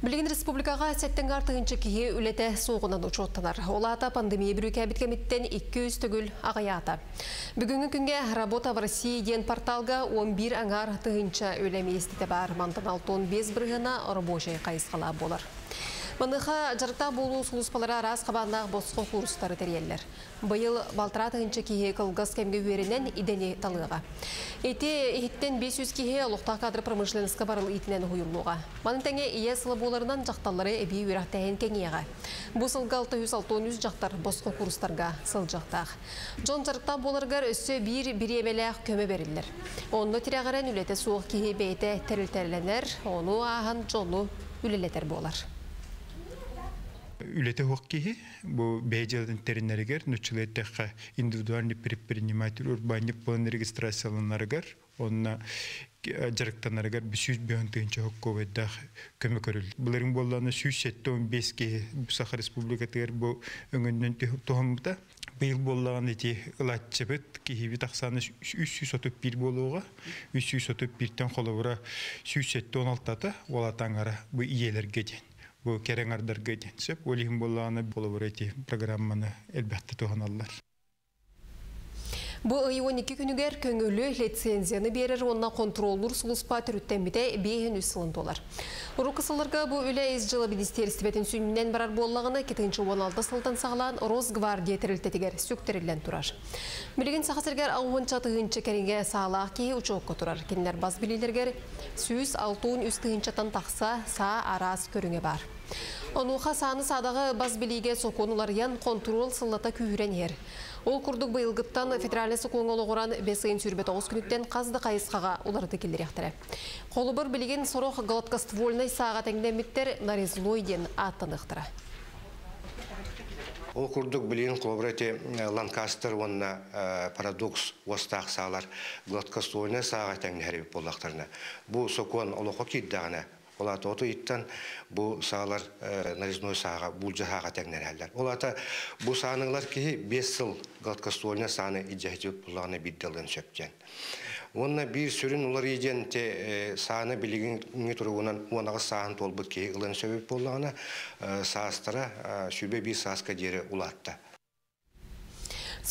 [SPEAKER 3] Bilgin Respublikaga setten artığınca kihi ülete soğunan uçottanar. Olata pandemiya bir ülke bitkemitten 200 tügül ağayata. Bugünkü günge Rabota в России den portalga 11 angar tığınca ölemi istite bar mantan altın 5 bırgına röboşay kayısqala bolar. Manıqa jarta bolu suluspalara aras qabanlaq bosqo kursları teriyeller. Bayıl baltara tığınca kihi kılgaz kemge üyerinden ideni talığa. Eti ehitten 500 kihi oluqta kadr pромышленска barıl itinen huyumluğa. Manıntenge iya sılı bolarından jaqtalları ebi üyrahtayın kengiyağa. Bu sılga 600-600 jaqtar bosqo kurslarga sıljaqtaq. Jon jarta bolargar össö bir yemelaq köme beriller. Onu tiragaren ülete soğuk kihi beyte terilterlenler, onu ahan jonu üleleter bolar.
[SPEAKER 10] Ülete hokkihi bu beyceldin terinleriger nüçületekka individualni предприниматель урбанник план регистрацияланарыгар онна жарыктанарыгар 500 бионтынча хокковайдах көмө көрүл. Буларың болланы 175 ке Саха Республикатыгар бу өңөндөн тохомда быйыл боллаган эти ылатчыбыт кихиби таксаны 331 болууга 331тен холобура 116 олатаңара бу иелерге ден. Bu kerengardarga densep, olihim bollağına bolaboreti programmаны elbette tohanallar.
[SPEAKER 3] Bu 12 günüger köngülü lisenziyanı berer, onunla kontrollur suluspa türüttenbide beyin üsılın dolar. Uru kısılırga bu üle izcılı ministerstvetin sününden barar bollağına 2016 sıldan sağlan Rosgvardiya teriltetiger söktirilen turar. Bilgin sağasırgar ağın çatığınca kerenge sağlaq ki uçoqqa turar. Kenler baz bilirler süz altın üstüğünçatan taqsa sağ araz körüne bar. Onuqa sağını sağdağı baz biliге sokonular yan kontrol sılata kühüren yer. Ol kurduk bayılgıttan federalne sokoğulu oğuran 5 ayın sürbet 9 günütten qazdı qayısqağa ulardı keller yaxtara. Qolubur bilgen soroq Galatkastvolnay sağa tengdemitter Narezloyden attanıqtıra.
[SPEAKER 11] Ol kurduk bilgen qolubur Lancaster onna paradoks ostaq sağlar Galatkastvolnay sağa tengdemitter bollaqtarına. Bu sokon oloqo kiddağına. Olata otu itten bu sağlar Nareznoy sağa bulca hağa tengnerler. Olata bu sağınlar ki 5 yıl Galatkastvolna sağını icahcılık bulağına bir dalın söpten. Onunla bir sürün ular yiyeceğin sağını bilgin turuğundan onağı sağın tolbut ki ılın söpüp bulağına sağıstıra şübe bir sağıska deri ulattı.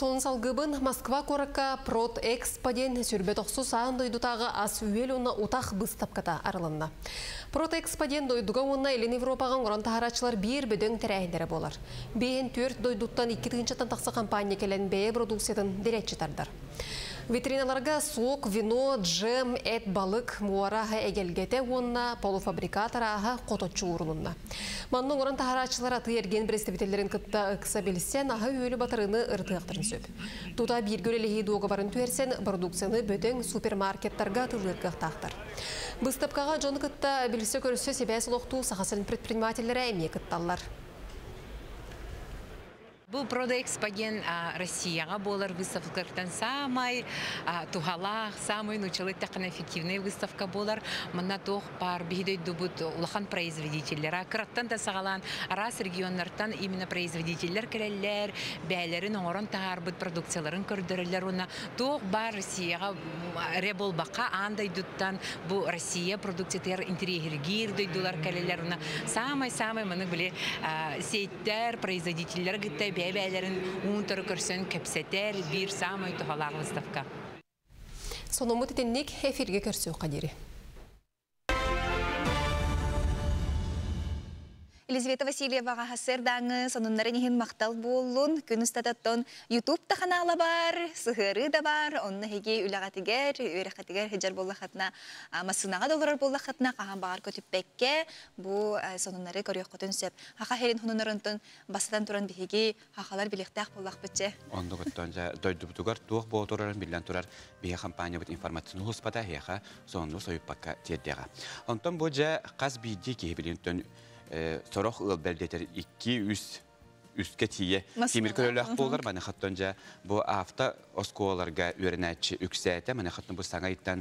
[SPEAKER 3] Солын салгыбын Москва коракка Прот Эксподен сүрбет оқсу сағын дойдутағы ас үйел оны утақ бұстапката арылынна. Прот Эксподен дойдуға онына елін Европаға ғыран тахарачылар бір бөдің тәрәйіндері болар. Бейін 4 дойдуттан 2-тығыншаттан тақсы компания келен бәйе продукциятын дәрәтші тардар. Ветериналарға суық, вино, джем, эт, балық, муараға әгелгеті онына полуфабрикатараға қототчу урынына. Манның орын тахарачылар аты ерген представителерін күтті ұқса білсен, аға өйлі батырыны ұртығықтырын сөп. Тута бір көрелігі доғы барын төрсен, продукцияны бөтің супермаркеттарға тылырғық тақтыр. Бұстапқаға жоны күтті білсе көрісі себәсі лоқту сақасын предпринимательері әме күтталар.
[SPEAKER 12] Бұл Продэкспоген Россияға болар выставкалардан самай туғалақ, самай нучалы тақын эффективный выставка болар. Мұнна тоқ бар бейдей дұбыт ұлақан производителлер. Қыраттан да сағалан арас регионлардан именно производителлер кірелер, бәлерін оңырын тағарбыт продукцияларын көрдірілер. Оны тоқ бар Россияға ребол бақа андай дүттан бұл Россия продукциялар интерьергер дөйдулар кәлелер. Самай-самай мұны біле сейттер, производителлер гітті бәлерін ұнтыры көрсін көпсетер бір самай тұғалар выставка.
[SPEAKER 3] Соны мұтетеннік эфирге көрсі қадері.
[SPEAKER 1] Елизавета Васильеваға хасырдаңы сонунларын ехін мақтал болуын, күн ұстататтон YouTube-та қаналы бар, сығыры да бар, онны хеге үліғатігер, өріғатігер хеджар болақатына, масынаға доллар болақатына қаған бағар көтіппекке, бұл сонунлары көрек қотын сөп. Хақа херін хонунарынтын басыдан тұран бігеге хақалар біліктәқ болақ бітче.
[SPEAKER 2] Онды көттен дойдубутугар туық болтурарын билен турар бие компания бұт информацияны ғұспада хеға сонны сойып баққа тердеға. Онтан бұл жа қаз бейді кейбілінтін Сорох ылбелдетер 2-3 тие темир көрөлөк болар. Мана хаттонжа бу авто осколарга үйренәтчи үксәтә. Мана хаттон бу саңайттан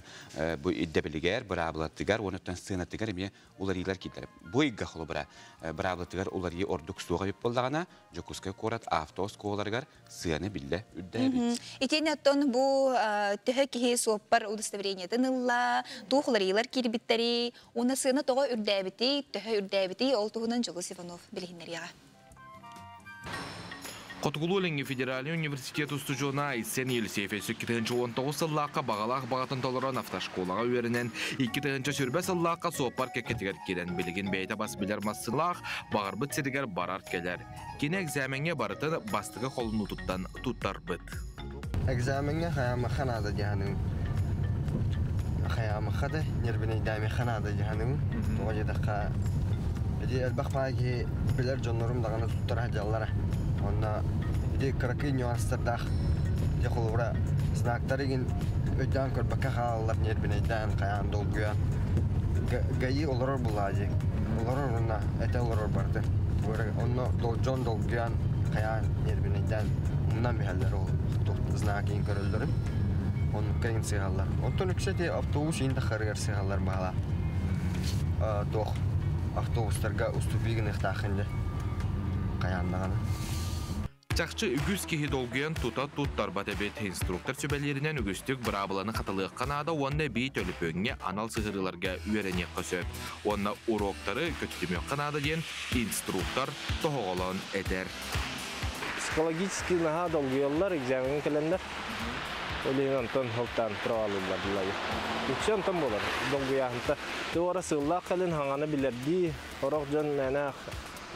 [SPEAKER 2] бу иддебилигер, браблаттыгар, онуттан сынаттыгар эме улар илар китлер. Бу игга холу бра браблаттыгар улар и ордук суга бип болдагана, жокускай корат авто осколарга сыны билле үддәбит.
[SPEAKER 1] Итенеттон бу төһәкеһе соппар удостоверение тынылла, тухлар илар кирбиттери, уна сыны тога үрдәбити, төһә үрдәбити, ол туһунан Жолос Иванов билгеннәргә.
[SPEAKER 13] Котгулуленги Федеральный университет устужуна Исен Елисеевесі 2019 сыллаққа бағалақ бағатын толыран автошколаға өрінен 2020 сүрбе сыллаққа соопар кекетігер келен білген бейті бас білер массылақ бағарбыт седігер барар келер. Кені экзаменге барытын бастығы қолын ұтыттан тұттар бұд.
[SPEAKER 14] Экзаменге қаямы қанады жағаным. Қаямы қады, нербіне дәме қанады жағаным. Тоға жедаққа әлбақ бағи білер жонларым дағаны тұттар жаллара. Онна иди кракы нюанстардах жакулура знактарыгин өйдан көрбакка халлар нербинейдан каян долгуян гаи олорор булажы олорор онна эте олорор барды онно жон долгуян каян нербинейдан ундан бихаллар ол знакин көрөлдөрүн он кайын сыгаллар онтон үксети автобус инде харгар сыгаллар бала тох автобустарга уступигин ихтахынды каяннаганы
[SPEAKER 13] Чақчы үгіз кехи долгуян тута туттар батабет инструктор сөбәлерінен үгістік бұрабыланы қатылығы қанада онна бейт өліп өңіне анал сығырыларға үйерене қөсөп. Онна уроктары көттімек қанада ден инструктор тоғылын әдер.
[SPEAKER 15] Психологически наға долгуялар экзаменге келендер. Олейін антон холтан тұралылар бұлайы. Үкші антон болар долгуяғынта. Туғара сыллақ қалын хаңаны білерді. Орақ жон мәні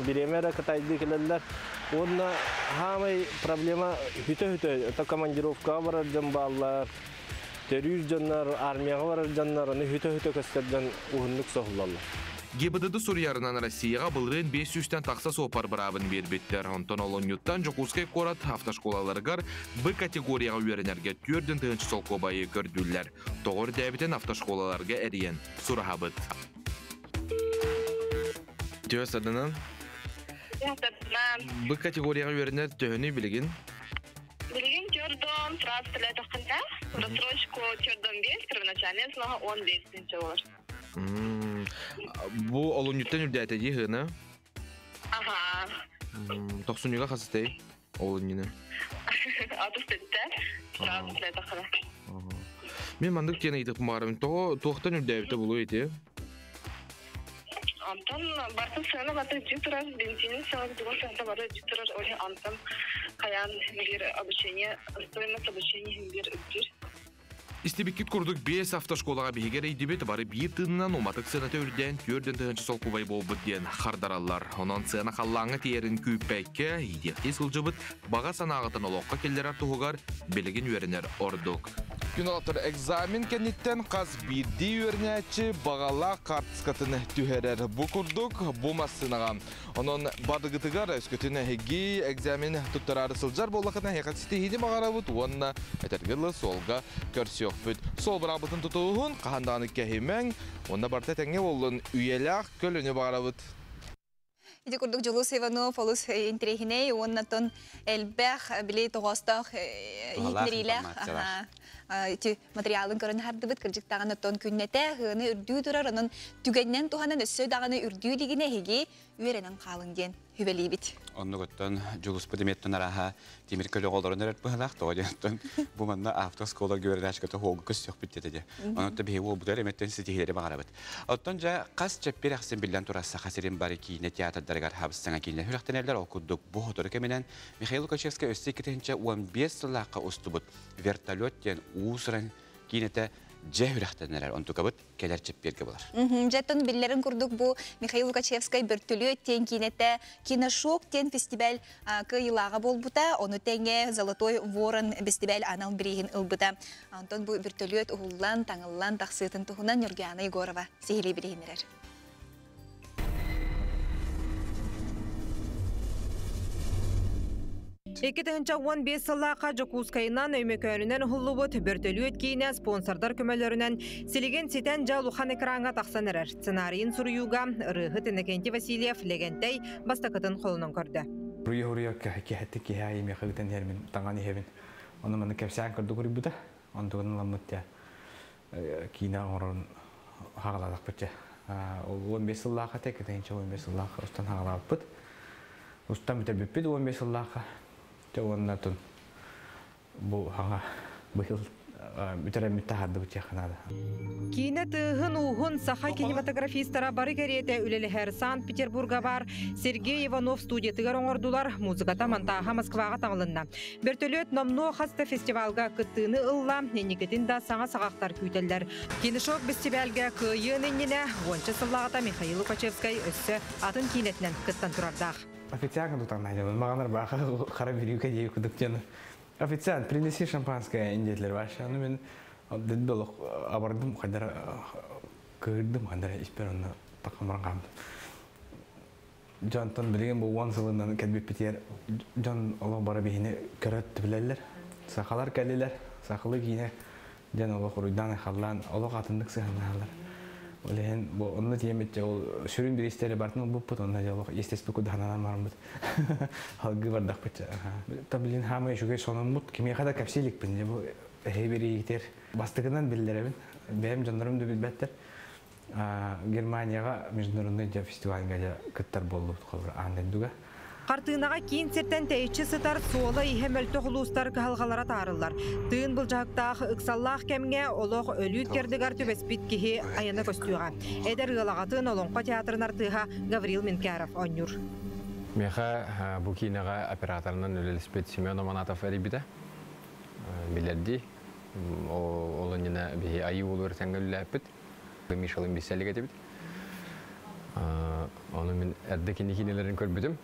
[SPEAKER 15] биремер катайды келелер. Онна хамай проблема хүтө-хүтө. Это командировка барар жан баллар. Террор жаннар, армияга барар жаннар, аны хүтө-хүтө көстөрдөн угунлук соғулалар.
[SPEAKER 13] ГИБДД Сурьярынан Россияға бұлырын 500-тен тақса сопар бұрабын бербеттер. Онтон олонюттан Жокускай корат автошколаларғар Б категорияға үйерінерге түрден тығыншы солқо байы көрділер. Тоғыр дәбітен автошколаларға әріен сұрағабыд. Төс адынан? Б категорияға үйерінер төхіні білген?
[SPEAKER 16] Білген түрден Франс тілі тақында. Рассрочку түрден 5, первоначальный сынағы 15 олар.
[SPEAKER 13] Бу олонюттан үрдәті дейгіні?
[SPEAKER 16] Ага.
[SPEAKER 13] Тоқсынуға қасыстай олонюны?
[SPEAKER 16] Атыстетті. Франс тілі тақында.
[SPEAKER 13] Мен мандық тені етіп мағарым. Тоқтан үрдәбіті болу еті?
[SPEAKER 16] Антон барты сыны баты тюторар, бензин сыны дуган сыны бары тюторар, олен Антон каян бир обучение, стоимость обучения бир үтір.
[SPEAKER 13] Истебиккит курдук 5 автошколага бигер идибет бары бир тыннан уматык сынаты үрден түрден тыгынчы сол кубай болбут ден хардараллар. Онон сына халлаңы терин күппекке идекти сылжыбыт бага санагытын олокка келлер артугар белеген үйренер ордук. Күналтыр экзамен кенниттен қаз бидди өрнәчі бағала картскатын түхерер. Бұ күрдік бұма сынаға. Онын бадығытығар өскөтін әйгі экзамен тұттарары сылжар болақына хеқатсеті хейді мағара бұд, онына әтергілі солға көрсек бұд. Сол бірабытын тұтуғын қағандағаны кәхемен, онына барта тәңе олын үйеләқ көліні бағара бұд.
[SPEAKER 1] Иди курдук Жулус Иванов, олус интерехиней, оннатон элбэх, билей тоғастақ, итнерилэх, материалын көрін хардыбыт, кіржіктағаны тон күннете, ғыны үрдүү тұрар, оның түгеннен туғанын өссөй дағаны үрдүү дегіне хеге үйеренен қалың ден хүбелей бит.
[SPEAKER 2] Онны көттен Жулус Падеметтен араға темір көлі қолдарын әріп бұғалақ, тоғаден бұл манна автосколар көрін әшкөті хоғы көссек біттеді. Онытты бейі ол бұдар еметтен сетихелері бағара бұд. Оттан жа қас чәппер әқсен білден тұрасы қасерен бары кейіне театрдарығар хабыстаңа кейіне хүрәқтенерлер оқыдық бұл отыры кеменен Михаил Лукачевский өсте кетенше 15 сылаққа ұсты бұд вертолеттен уысырын кейінеті жә хүрәқтенерлер онтуға бұд келер чәпперге болар.
[SPEAKER 1] Жаттон биллерін күрдік бұл Михаил Лукачевский бір түлі өттен кейінеті киношок тен фестиваль кыйлаға бол бұта, оны тәңе Золотой Ворон фестиваль анал бірейін ұлбыта. Антон бұл бір түлі өт ұғылан, таңылан, тақсытын тұғынан Нұргияна Егорова сейлей бірейінерер.
[SPEAKER 17] Екетінші 15 сыллақа Жокускайынан өймекөнінен ұллыбыт бөртөлі өткейіне спонсордар көмөлерінен селеген сетен жалухан экранға тақсан әрір. Сценарийін сұруюға Рыхы Тенекенти Васильев легентай бастақытын қолынан көрді.
[SPEAKER 18] Рүйі кәхетті кеге айме қығытын ермін таңған ехебін. Оны мұны кәпсән көрді көрі бұда. Ондығын ламыт кейіне оңырын хағаладық бұд. 15 сыллақа тек, 15 сыллақа ұстан хағалап бұд. Ұстан бітер бүппеді 15 сыллақа. Онна тун бұл хаңа бұхыл үтірәмітті харды бұт яқынады.
[SPEAKER 17] Кейіне тұғын ұғын саха кинематографистара бары кәреті үлелі Санкт-Петербурга бар Сергей Иванов студиятығар оңырдулар музыката мантаға Москваға таңылынна. Бертөлет номно қасты фестивалға күттіні ұлла, ненекетін да саңа сағақтар күйтелдер. Кинешок фестивалға күйін еніне, ончы сыллағата Михаил Лукачевский өссі атын кейнетінен күттан тұрардақ.
[SPEAKER 18] Официант тутан найдем. Маганар баха харабирю кадею кудуктен. Официант, принеси шампанское индетлер ваши. Ну мен дедбел абардым кадар кырдым кадар исперон такамрангам. Жантан билген бу ван сылынан кадбип битер. Жан Аллах бара бихине көрөт билелер. Сахалар келелер. Сахалы кийне жан Аллах руйдан халлан Аллах атындык сыгыналар. Олен бу онны тиемет ол шүрүн бир истери бартын бу потонда жолок естеспе куданан мармыт. Халгы бардак бача. Таблин хамы шугай сономут кимия када капсилик бин бу хебери итер. Бастыгынан билдеребин. Бем жандарым да билбеттер. Германияга международный фестивальга кыттар болду калыр андендуга.
[SPEAKER 17] Қартынаға кейін сертен тәйчі сытар суолы ихемел тоғылуыстар кағалғалара тарылар. Тыын бұл жақтағы ұқсаллақ кәмге олық өлі үткердігар төбеспит кеге аяны көстуға. Әдер ғылағатын олонқа театрын артыға Гаврил Минкяров онюр.
[SPEAKER 19] Меха бұл кейінаға операторынан өлеліспет Семен Аманатов әребіді. Білерді. Олын ена бейі айы олы өртәңгі үләппіт. Мишалын бейсәлігі әдебіт. Оны мен әрді кенекенелерін көрбідім.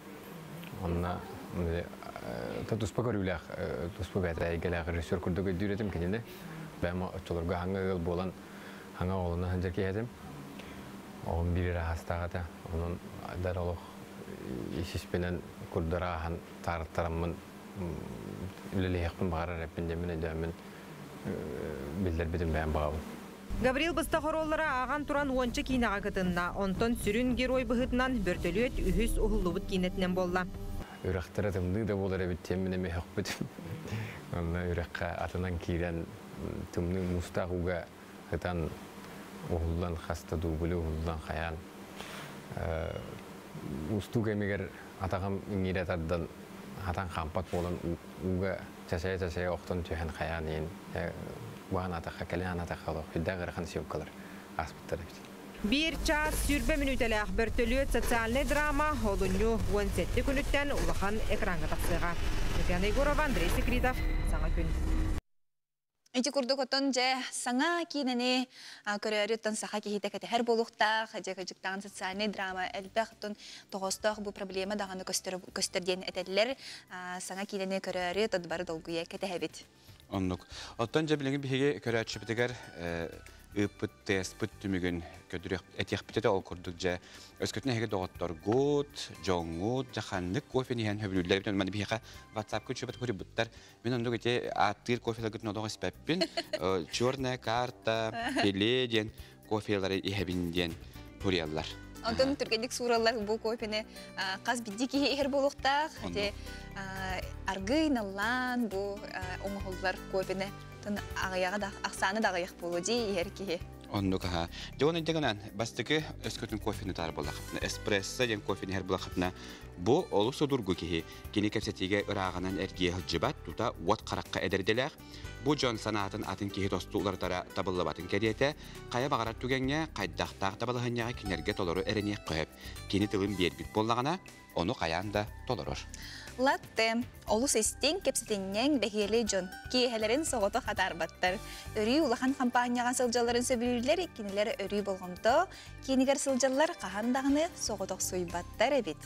[SPEAKER 19] Онна туспа көрүләк, туспа бәтәй гәләк режиссер күрдөгө дүретим кенене. Бәм очолорга хаңга гыл болан хаңга олына ханжар киһәдем. Огын бири рахастагата, онун даралык ишиспенен курдарахан тартарамын үлелехпин багара рәппинде менә дәмен билдер битим бәм багы.
[SPEAKER 17] Гаврил Бастахороллара аған туран уончы кейнаға кытынна, онтон сүрін герой бұғытынан бөртөлөт үхіс ұғылыбыт кейнетінен болла.
[SPEAKER 19] Үрәқтірі тымды да болар әбіт теміне мехақ бітім. Онна үрәққа атынан кейден тымны мұстағуға ғытан ұғылдан қаста дуғылы ұғылдан қаян. Ұсту кәмегер атағам үңгере тардан атан қампат болан ұға часая оқтан түйен қаян ең. Бұған атақа, кәлен атақа олық, хүдді ғырған сеуқалар аспыттары бейді.
[SPEAKER 17] Bir час сүрбе минутеләк бөртөлүөт социальный драма олуню 17 күнүттен улахан экранга тапсыга. Татьяна Егорова, Андрей Секритов, Саңа күн.
[SPEAKER 1] Эти курдукотон же саңа кинени көрөрүттөн саха кихите катер болуктак же кыжыктан социальный драма элбектон тогосток бу проблема даганы көстөрден этелер саңа кинени көрөрүт адбары долгуя кетебит.
[SPEAKER 2] Оннук. Оттон же билген биге көрөчүбүтегер ыппыт теспыт түмүгүн көдүрөк этехпитете ол курдук же өскөтүнө хеге доготтор гут, жоңгут, жаханнык кофени хан хөбүлүлөр бүтөн мани биха WhatsApp көчүбөт көрүбүттөр. Мен ондук эте аттыр кофелер гытын одого спеппин, чёрная карта, пеледен кофелары ихебинден пурияллар.
[SPEAKER 1] Антон түргендик суралар бу кофени каз биддики эхер болуктак, же аргыйналлан бу оңголлар кофени тон агаяга да аксаны да аяк болу же эрки.
[SPEAKER 2] Оннук ха. Жона дегенен бастыки өскөтүн кофени тар болакытна, эспрессо ден кофени хер болакытна. Бу олу содургу кихи кини кепсетиге ыраагынан эргие хылжыбат тута вот каракка эдерделер. Бу жон санатын атын кихи тостуулар тара табыллабатын кедете кая багарат түгенге кайдактак табылганяга кинерге толору эрене көп. Кини тылын бербит боллагана ону каянда толорор.
[SPEAKER 1] Латте олус истен кепсетеннен бехеле жон киехелерин согото хатарбаттар. Өрүй улахан компанияга сылжаларын сөбүлүлөр кинилер өрүй болгондо кинигер сылжалар кахандагыны соготок суйбаттар эбит.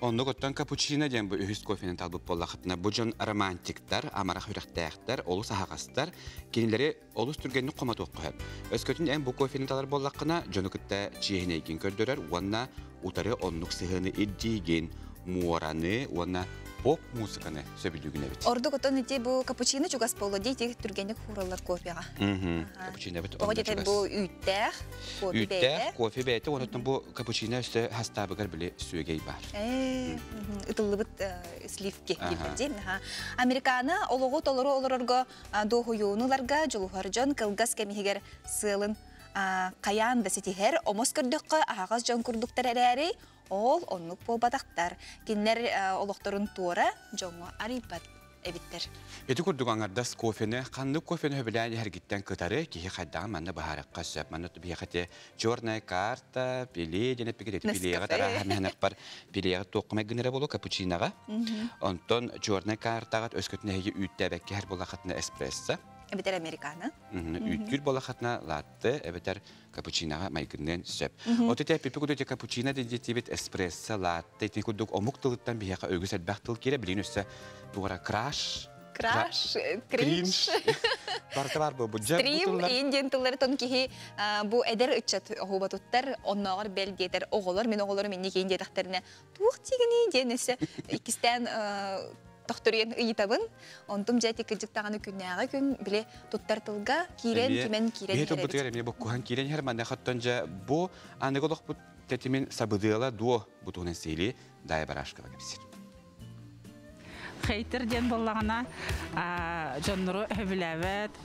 [SPEAKER 2] Онда готтан капучино ден бу үһүс кофенин талбып боллакытына бу жон романтиктар, амара хүрәктәктәр, олус агастар, кинилери олус түргенни коматук коеп. Өскөтүн эн бу кофенин талар боллакына жону кытта чиехинеген көрдөрөр, уанна утары оннук сыгыны иддиген, муараны, уанна поп музыканы сөбүлүгүнө бит.
[SPEAKER 1] Орду готон эти бу капучино чугас болду дейти түргенник хураллар кофега.
[SPEAKER 2] Капучино бит.
[SPEAKER 1] Огете бу үттер, кофе бете.
[SPEAKER 2] Кофе бете, онотон бу капучино өстө хастабыгар биле сүйгей бар.
[SPEAKER 1] Ытылыбыт сливки кирден. Американы ологу толору олорорго дохуюнуларга жолухаржон кылгас кемигер сылын каян да сетихер омос көрдөккө агас жон курдуктар эрери ол оннук болбатактар. Кинлер олокторун туора жоңго арипат эбиттер.
[SPEAKER 2] Эти курдук аңардас кофени, канды кофени хөбүләни хәргиттен кытары кихи хайдагы манна бахаракка сөп. Манна бихате черная карта, пиле дене пигети пилега тара хәмәнәк бар. Пилега токмай генере болу капучинага. Онтон черная картага өскөтүнө хеге үттәбәкке һәр булакытны эспрессо.
[SPEAKER 1] Эбитер американы.
[SPEAKER 2] Үттүр булакытна латте, эбитер капучинага майгыннан сөп. Отете пипикудо те капучино дендетибит эспрессо, латте, тикудук омуктылыктан бияка өгүсәт бактыл кире билинүсө бугара краш, кринж. Барта бар бу жак
[SPEAKER 1] стрим индиен тыллары тон кихи бу эдер ычат хубатуттар онногор бел детер оголор мен оголор мен некен детактерине тук тигини денесе икистен Докторен ыйтабын, онтум жайты кыжыктаганы күннәгы күн биле туттар тылга кирен кимен кирен.
[SPEAKER 2] Бето бутер эмне бу кухан кирен хер манда хаттанжа бу анеголок бу тетимин сабыдыла дуо бутунен сели дай барашкага кепсир.
[SPEAKER 20] Хейтер ден боллагана жоннору хөбүләбет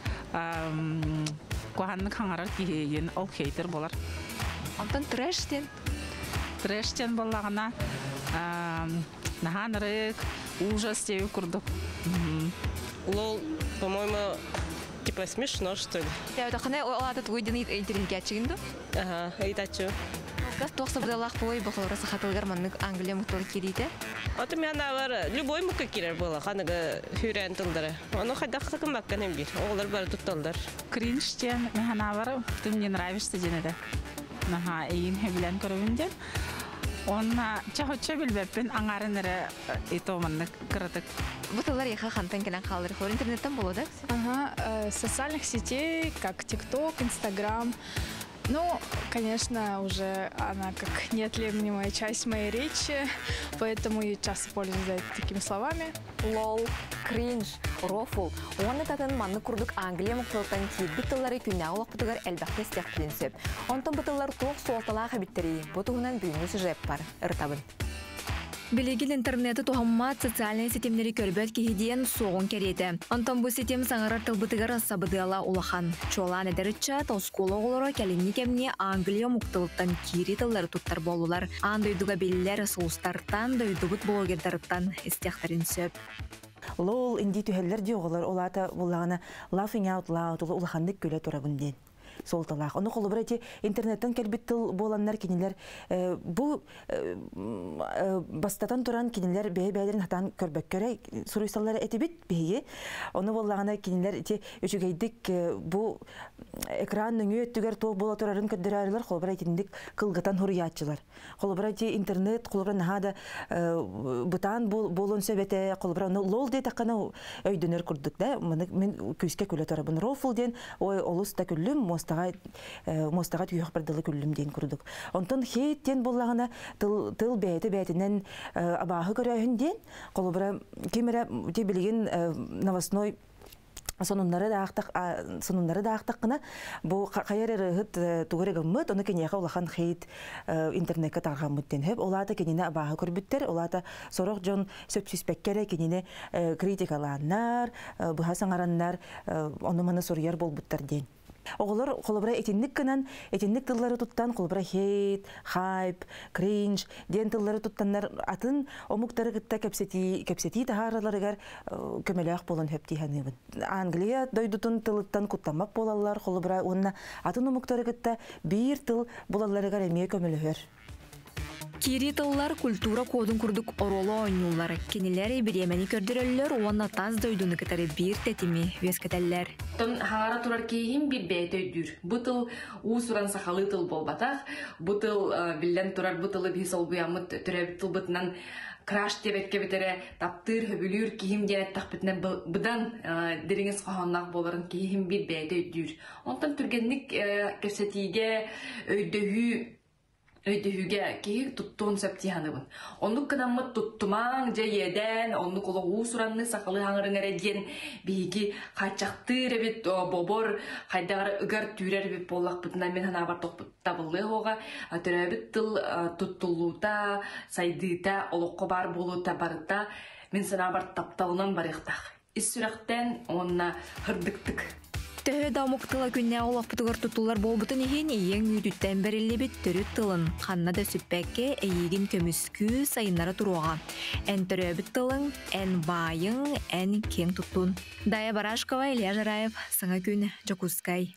[SPEAKER 20] куханны хаңарар киген ол хейтер болар.
[SPEAKER 1] Антон трэштен
[SPEAKER 20] боллагана наханрык ужас тебе курдук.
[SPEAKER 21] Лол, по-моему, типа смешно, что ли?
[SPEAKER 1] Я вот хана олата твойден интернетчигинду.
[SPEAKER 21] Ага, айтачу.
[SPEAKER 1] Кас тохса бдалах бой бахора сахатылгар маннык Англия мутор кирите.
[SPEAKER 21] Вот у меня навар любой мука кирер было, ханага хүрен тылдары. Оно хадах такым бакканем бир. Олар бар тутталдар.
[SPEAKER 20] Кринштен механавар, ты мне нравишься денеде. Наха, иин хебилен көрөбүнден. Онна чахоча билбеппин аңарыныры итоманны кырытык.
[SPEAKER 1] Бутылар яха хантан келен қалдыр. Хор интернеттен болу да?
[SPEAKER 22] Социальных сетей, как TikTok, Instagram. Ну, конечно, уже она как неотъемлемая часть моей речи, поэтому я часто пользуюсь такими словами.
[SPEAKER 23] Лол, кринж, рофл. Он это манны курдук Англия мукталтан кирбит тыллары күнә олақ бутыгар әлбәкте стяқтылын сөп. Онтан бутылар тоқ суалталаға биттері. Бутығынан бүйіні сүжеп бар. Ыртабын.
[SPEAKER 24] Билегил интернеты тухаммат социальные сетемнери көрбөт кихидиен соғын кереті. Антон бұл сетем саңарар тылбытыгар сабыдыала улахан. Чолан эдерітча толскулы оғылары кәлінні кемне Англия мұқтылыттан кири тыллары туттар болулар. Андойдуға белілер соустартан, дойдубыт блогердарыттан істяқтарын сөп.
[SPEAKER 25] Лол инди түхеллер де оғылар олата болағына laughing out loud улахандық көлі тұра бүнден.
[SPEAKER 4] солталақ. Оны қолы бір әте интернеттен кәлбет тыл боланнар кенелер. Бұл бастатан тұран кенелер бәйбәйлерін хатан көрбәккөрі сұруйсалары әте бет бейі. Оны болағына кенелер әте өшігейдік бұл экранның өттігер тоқ бола тұрарын көддері арылар қолы бір әтіндік қылғытан хұрыятчылар. Қолы бір әте интернет, қолы бір нағада бұтан болын сөбеті, қолы бір лол дей таққана өйдінер күрдік да. Мен көзге көлі тұры. Бұны рофул ден, ой, олыс да күлім, мостаға түйіқ бірділі күлім ден күрдік. Онтан хейттен болағына тыл бәйтінен абағы көрәйін ден, қолы бір кемері де білген новостной сонуннары да ақтаққына бұл қайыр рығыт туғырығы мұт, оны кенеға олақан хейт интернетке тарған мұттен хеп. Олады кенені абағы көрбіттер, олады сорақ жон сөпсіспеккері кенені критикаланар, бұға саңараннар, оны мұны сұрияр бол бұттар ден. Оғылар қолыбыра етінлік кінан, етінлік тыллары тұттан қолыбыра хейт, хайп, кринж, ден тыллары тұттанлар атын омуктары кітта кәпсеті тағараларығар көмелі ақ болын хөпті ханыбын. Англия дойдутын тылыттан құттамақ болалар, қолыбыра онына атын омуктары кітта бір тыл болаларығар әмей көмелігер.
[SPEAKER 24] Кири тыллар культура кодын күрдік оролы ойнулар. Кенелер биремени көрдірілер, оңна таз дойдуны кітары бір тәтіме вескетәлләр.
[SPEAKER 5] Тон хағара турар кейхин бір бәйт өйдір. Бұтыл ұсыран сақалы тыл болбатақ, бұтыл білден турар бұтылы бейсол бұямыт түрәбіт тыл бұтынан краш тебетке бітері таптыр, хөбілір кейхим денеттақ бітінен бұдан деріңіз қоғаннақ боларын кейхин бір бәйт өйдір. Онтан түргенлік кәпсетиге өйдіхіге кейі тұттуын сөпті ханыбын. Онық қынамыт тұттымаң жа еден, онық олы ұсыранны сақалы хаңырын әрәден бейгі қачақтыр әбет бобор қайдағары үгар түйрер әбет болақ бұтына мен хана бар табылы оға түрі әбет тыл тұттылуыта, сайдыта, олыққы бар болуыта барыта мен сана бар тапталынан барықтақ. Ис сүрәқтен онына хырдықтық.
[SPEAKER 24] Төхі даумуқтыла күнне олақ бұтығыр тұтулар болбытын еген ең үйдіттен бәрілі біт түрі тылын. Қанна да сүппәкке әйеген көміскü сайынлары тұруға. Ән түрі біт тылын, ән байың, ән кен тұттун. Дая Барашкова, Илья Жараев, Саңа күн, Жокускай.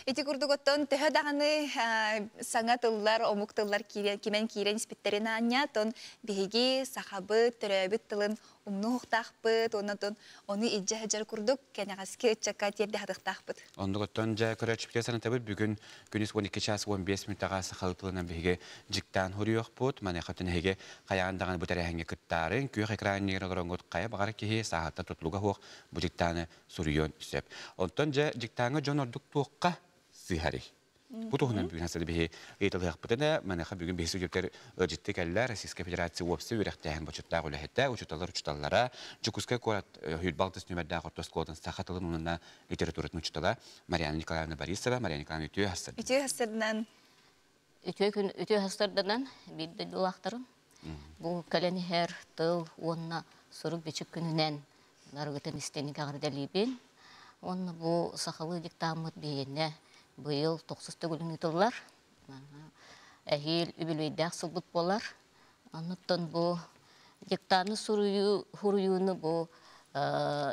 [SPEAKER 1] Эти курдуготтон төһө даганы саңа тыллар, омук тыллар кимен кирен спиттерин аннятон биһиги сахабы төрөбүт тылын умну хуктахпыт, онотон оны ижжа хаджар курдук кенегаске чакка терде хадыктахпыт.
[SPEAKER 2] Ондуготтон жа көрөчүптер санатабыт бүгүн күнүс 12 час 15 минуттага сахалы тылынан биһиги жиктан хуруйокпут, манехатын хеге каягандаган бутараханге кыттарын күйөк экраннер оронгот кая багар кихи саатта тутлуга хук бу жиктаны суруйон түсөп. Онтон жа жиктаңы жонордук туукка сыхари. Бутуһунан бүгүн хасады биһи ыйтылык бутана манеха бүгүн биһи сүҗөптер ыҗитте каллар Российская Федерация вопсы үрәхтәһән бочуттагы ләһәттә учуталлар Жукуская корат Хюльбалтыс нөмердә кортос кодын сахатылын унна литературатын учутала Марьяна Николаевна Борисова, Марьяна Николаевна Үтү хасады.
[SPEAKER 6] Үтү хасардан бидде дулактырым. Бу каленихер тыл онна сорук бичик күнүнән нарыгытын истеник агырдалибин. Онна бу сахалы диктамыт бейне быйыл 90 гүлін итылар. Әхил үбілвейдәк сылбыт болар. Аныттан бұл диктаны хуруюны бұл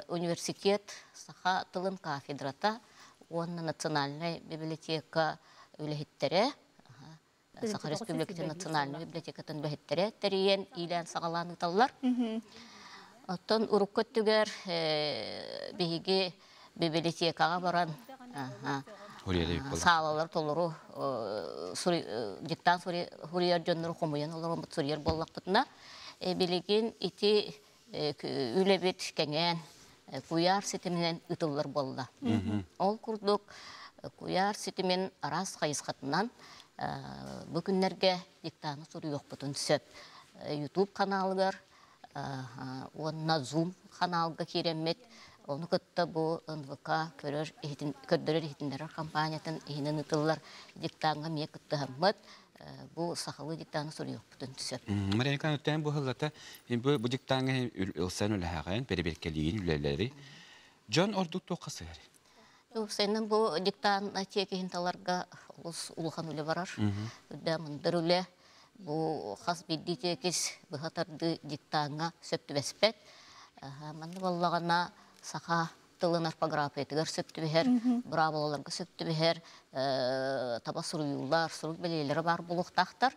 [SPEAKER 6] университет саха тылын кафедрата, онна национальная библиотека үліхеттері, Саха Республикасы национальная библиотекатын үліхеттері, тәрейен илән сағаланы талар. Оттан уруккот түгер бейге библиотекаға баран сағалалар толыру диктан хурияр жонныру қомуян олар омбыт сурияр боллақ бұтына білеген ити үлебет кәнген куяр сетіменен ұтылар болла. Ол күрдік куяр сетімен арас қайысқатынан бүкінлерге диктаны сурияқ бұтын сөп. YouTube каналығар, онына Zoom каналға керемет. Onu kıtta bu NVK kördürür ehitinler kampanyadan ehinin ıtıllar diktanğa miye kıtta hammat bu sahalı diktanı soruyor bütün tüsöp.
[SPEAKER 2] Mariyana kanıttan bu hılata bu diktanğa ılsan ülhağın berberkeliğin üleleri. John orduk toqası gari?
[SPEAKER 6] Senin bu diktanğa tiyek ehintalarga uluhan üle varar. Ödemındır üle bu khas bildi tiyekis bıhatardı diktanğa söptü vespet. Mandı vallağına Saha тылын орфография тигер сөптү бихер, браволаларга сөптү бихер, таба суруюлар, сурук белелери бар булуктактар.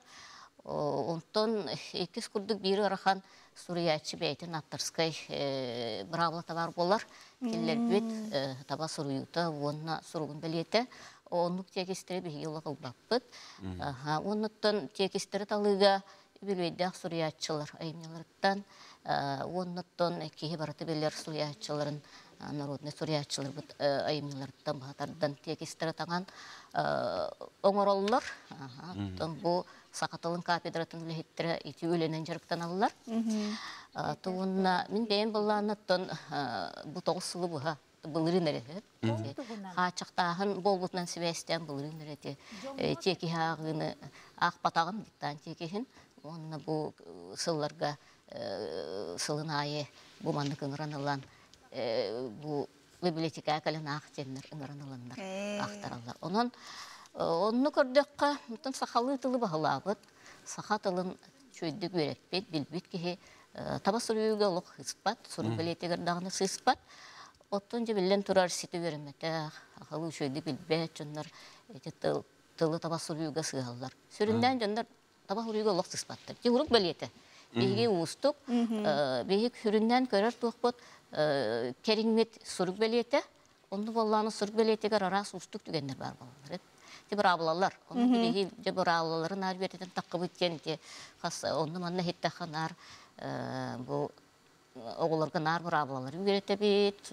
[SPEAKER 6] Онтон экис курдук бири арахан суруячы бейтин Апторской браволата бар болар. Келлер бит таба суруюта, онна суругун белете. Оннук текистери биги ылы кылбаппыт. Оннуттан текистери талыга билбейдах суруячылар айымняларыттан. Оннуттан кихи бараты белер суруячыларын, народный суруячылар бут айымняларыттан бахатардан текистери таңан оңороллар. Бу Сақатылын кафедратын үлехеттері ити өленен жарықтан алылар. Туғынна, мен бейін боллағынаттан бұ тоғыз сылы бұға бұлырын әрі. Қачықтағын бол бұтынан сібәстен бұлырын әрі. Теки ағыны ақ батағын диктан текихін. Онына бұ сылларға сылын айы бұ мандық ұңыран алан бұ библиотека әкәлін ақ тенлер ұңыран аланлар ақтаралар. Онны көрдіққа мұтын сақалы тылы бағылағыд, сақа тылын чөйдік өреппет, білбет кеге таба сұруыға олық ұспат, сұруы білетегірдағыны сыспат. Оттын же білен тұрар сеті өріметі, ақылы чөйдік білбет, жондар тылы таба сұруыға сығалар. Сүрінден жондар таба сұруыға олық сыспаттыр. Жығырық білеті. Беге ұстық, беге хүрінден көрер тұқпыт, керіңмет сұруық білеті, онды болланы сұруық білетегер арас ұстық түгендер бар болар. Бір абылалар. Оны білеге бір абылаларын әрбетеден таққы бүткен. Оны манна хеттақанар, оғыларға нар бір абылалар үйреті бет,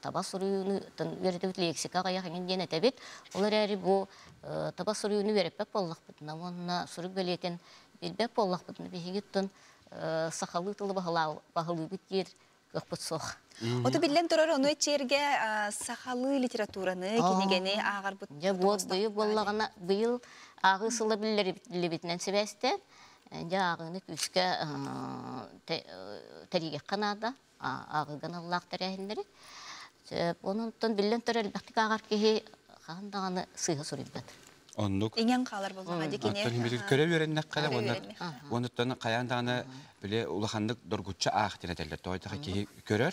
[SPEAKER 6] таба сұруыны үйреті бет, лексикаға яқынген ден әті бет. Олар әрі бұл таба сұруыны вереппек боллақ бұтына, онына сұруық бәлетін белбек боллақ бұтына бейгеттін сақалы тылы бағылы бүттер көкпіт соқ.
[SPEAKER 1] Оты билен турар оны черге сахалы литератураны кенегени агар бут.
[SPEAKER 6] Я вот быйыл боллагана быйыл агы сылы билебитинен себесте. Я агыны күскә тариге канада агыган Аллах тарихиндери. Онунтан билен турар бактык агар кеги хандаганы сыйга сурибет.
[SPEAKER 2] Оннук.
[SPEAKER 1] Иңен калар болган адекене.
[SPEAKER 2] Аттан көрө береннек кала онуттан каяндаганы биле улахандык доргучча аахтина теллер тойта ки көрөр.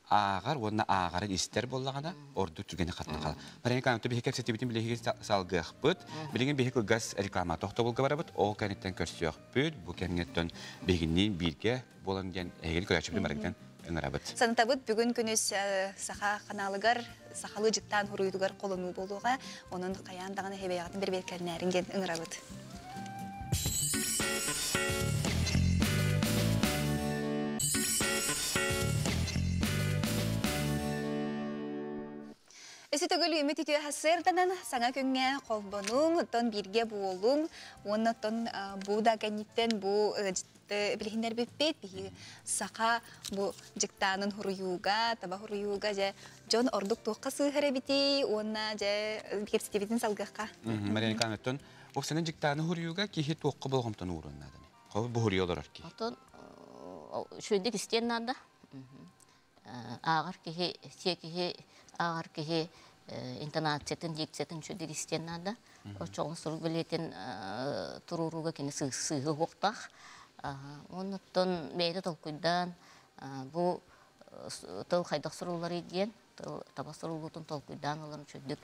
[SPEAKER 2] Агар онна агары истер боллагана орду түргене катна кала. Барен канты бихек сетибитин билеги салгых бут. Билеген бихек газ реклама тохто болга барабыт. Ол канеттен көрсөк бүт бу кемнеттен бегинин бирге болан ден эгел көрөчү билмерден ыңырабыт.
[SPEAKER 1] Сантабыт бүгүн күнүс саха каналыгар сахалы жыктан хуруйдугар колону болууга онун каяндаганы хебеягатын берберкернеринген ыңырабыт. Өсітігіл үміт етуі хасырданан саңа күнге қолбануң, ұттан бірге болуң, оны ұттан бұда кәнеттен бұл білігіндер беппет, бігі сақа бұл жықтанын хуруюға, таба хуруюға жа жон ордық туққа сығыры біті, оны жа бекепсетебетін салғыққа.
[SPEAKER 2] Мариян Канеттон, оқсанын жықтанын хуруюға кейхе туққа болғымтан ұғырынадың. Қол бұл хуруй олар арки?
[SPEAKER 6] Отын шөйдік істен нада. Ағар кейхе, секейхе, ағар кейхе интонациятын, дикциятын шөйдік істен нада. Очоғын сұруқ білетін тұруруға кені сығы оқтақ. Оныттын бейді толкуйдан бұл тыл қайдақ сұруылар еден, таба сұруылғытын толкуйдан оларын шөйдік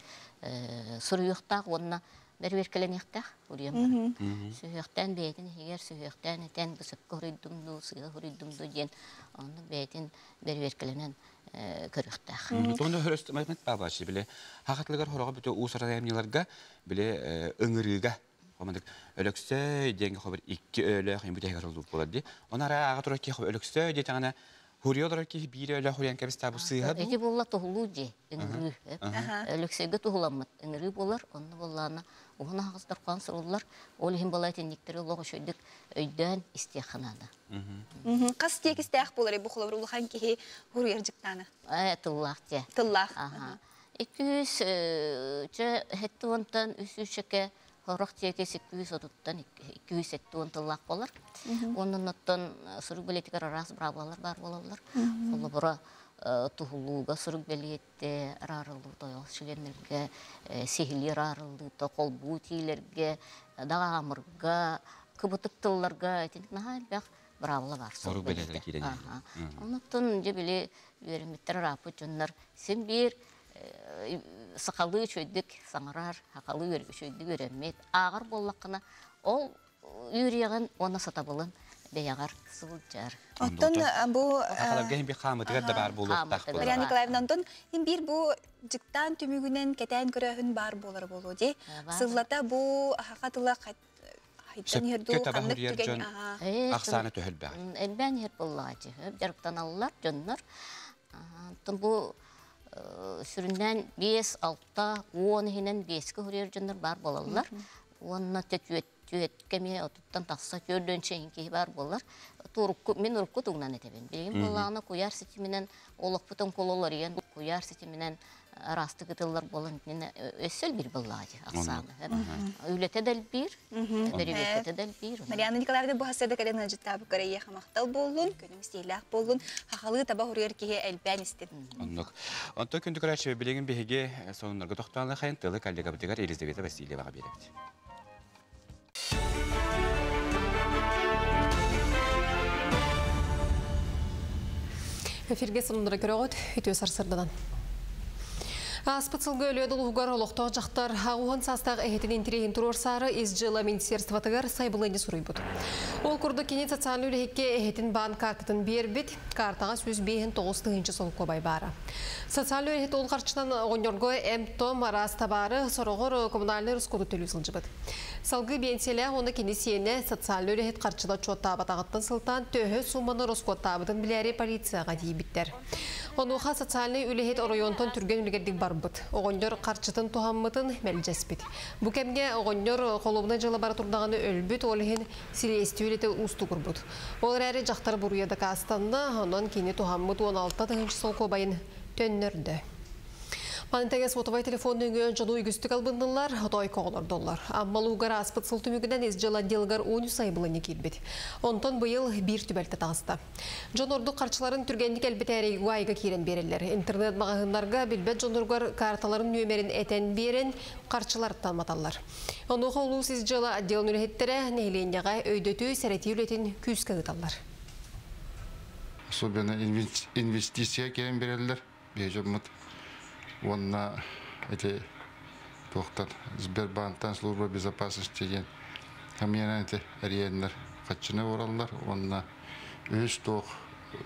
[SPEAKER 6] сұруйықтақ, онына бәрберкелен ектақ, ұриян бар. Сүйіқтен бейдін, егер сүйіқтен етен бұсыпқа хүрейдімді, сыға хүрейдімді ден, оны бейдін бәрберкеленен көріқтақ.
[SPEAKER 2] Тоғында хүресті мәймет бабашы, біле, хақатлығар қораға бүті ұсырада әмнелерге, біле, ұңырыға, өлөксөй денге хобер 2 өлө хем бүтэ гарылып болады. Онара ага турак ки өлөксөй де тагына хуриодор ки бир өлө хурян кебис табы сыйга.
[SPEAKER 6] Эти болла тухулу же, ингры. Өлөксөйгө тухуламат. Ингры болар, онны боллана. Уна хагыздар кан суруллар, ол хем балайтын никтери лого шөйдүк өйдөн истеханада.
[SPEAKER 1] Кас тек истех болар бу хулабрулу хан ки хурьер жыктаны.
[SPEAKER 6] Тыллах те.
[SPEAKER 1] Тыллах.
[SPEAKER 6] 200 же хеттонтан үсүшөкө Хорох теке 200 оттан 200 тыллақ болар. Onun оттан сұрық білетігер арас бравалар бар болалар. Олы бұра тухулуға сұрық білетті рарылды тойғыз шыленлерге, сехілі рарылды, қолбу тейлерге, дағамырға, күбітік тылларға, бравла бар.
[SPEAKER 2] Ору белелер килен.
[SPEAKER 6] Онуттан же биле вермиттер рапы жоннар. Сен бир сакалы чөйдүк саңарар, хакалы чөйдүк веремет. Агыр боллакына ол үйреген оны сатабылын беягар сылжар.
[SPEAKER 1] Оттон бу
[SPEAKER 2] Ахаларга хим би хамытыгар да бар болуктак.
[SPEAKER 1] Мария Николаевна онтон бир бу жыктан түмүгүнен кетен көрөһүн бар болор болу ди. Сыллата бу хакатыла хайттан ерду кандык түген.
[SPEAKER 2] Аксаны төһөлбәг.
[SPEAKER 6] Элбән ер боллачы. Жарыктан аллар жоннор. Тон бу сүрүндән 5, 6, 10 хинен 5 көрөр жоннор бар болалар. Онна түйет кеме отуттан тақса көрдөн чейинки бар болар. Мен урукку тугнан этебин. Бегин болланы куяр сетименен олоқпутон кололар еген куяр сетименен расты кытылар болын. Өссел бир боллачы аксаны. Үлете дел бир, беребете дел бир.
[SPEAKER 1] Марияна Николаевна бу хасырда каден жыттабы көрөйе хамактал болун, көнүң стейлак болун, хахалы таба хурер киге элбән истедин.
[SPEAKER 2] Онто күндү көрәче билеген беге сонунарга токтоалы хайынтылы коллега битегар Елизавета Васильевага беребит.
[SPEAKER 3] Эфирге сонундара көрөгөт үтө сарсырдан. Аспыцылғы өлі ұлғығар олықтау жақтар ағуын састағы әйетін интереген тұрорсары изжыла министерстватығар сайбылыны сұрый бұд. Ол күрді кенет социалы өлігекке әйетін банк картытын бербет, картаға сөз бейін 9-ғы сол көбай бары. Социалы өлігет ол қарчынан оңырғы әмтом арастабары сұрығыр коммунальный рұскоды төлі сылжы бұд. Салғы бенселі оны кенесиені социалы өлігет қарчыда чотта батағыттың сылтан төхі суманы рұскоттабыдың біләрі полицияға дейбіттер. Онуға социальный үлігет орайонтан түрген үлігердік бар бұд. Оғындар қарчытын туғаммытын мәлжәспет. Бұ кәмге оғындар қолуына жылы бары тұрдағаны өлбіт олығын сиресті өлеті ұсты күрбіт. Олар әрі жақтар бұруяды қастанды, онан кені туғаммыт 16-ғы сол көбайын төннірді. Манытәгес отовай телефонның өн жаду үгістік албындылар, отой $10. Аммалуғар аспыт сылтымүгіден езжіл отделгар 10 сайбылыны келбет. Онтон бұйыл бір түбәлті тағысты. Жон орду қарчыларын түргендік әлбет әрегі айға керен берелер. Интернет мағағынларға білбет жонорғар карталарын нөмерін әтен берен қарчыларыттан маталар. Онуға ұлыс езжіл отдел нүлеттері нәйленеға өйдөті сәреті үлетін күз кағыталар.
[SPEAKER 7] Особенно инвестиция керен берелер. Онна эти тохтар Сбербанктан служба безопасности деген хамияна эти ариеннер качыны ораллар. Онна өз тох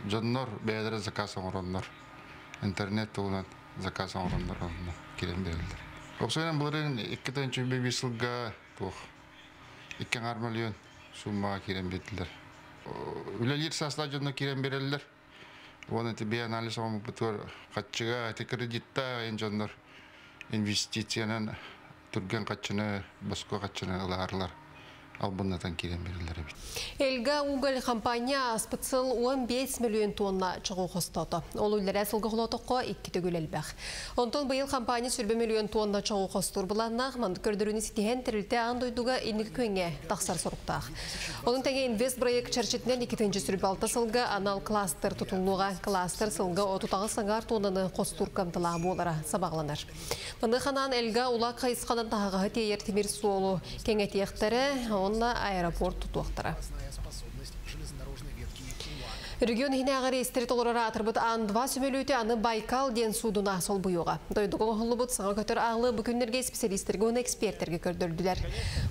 [SPEAKER 7] жоннор бәдер заказ оңроннор. Интернет толан заказ оңроннор онна керен берилер. Оксойнан буларын 2-5 жылга тох 2 миллион сумма керен берилер. Үлелер сасла жоннор керен берилер. Оны тебе анализ олмы бұтыр қатшыға, әті кредитта енжонлар инвестициянан түрген қатшыны, басқа қатшыны ұлағарлар. Ал бұннатан керен берілер.
[SPEAKER 3] Элга Угол компания аспыцыл 15 миллион тонна чығу қостауды. Ол үлдері әсілгі құлатыққа 2 түгіл әлбәқ. Онтон бұйыл компания сүрбе миллион тонна чығу қостур бұланнақ, манды көрдіріні сетеген тірілті аңдойдуға енік көңе тақсар сұрықтақ. Оның тәңе инвест проект чәрчетінен 2-ші сүрбе алты сылғы анал кластер тұтылуға, кластер сылғы отутағы саңар тоннаны қостур камтыла болара сабағланар. Манды қанан Элга Улақ қайысқанан тағығы тейер темір суолу кеңетектері, онна аэропорт тұтуақтары. Регион хинеғар естері толырара атырбыт ан-2 сөмелөте аны Байкал ден судуна сол бұйуға. Дойдығы ғылы бұд саңа көтір ағылы бүкіндерге специалистерге оны эксперттерге көрдірділер.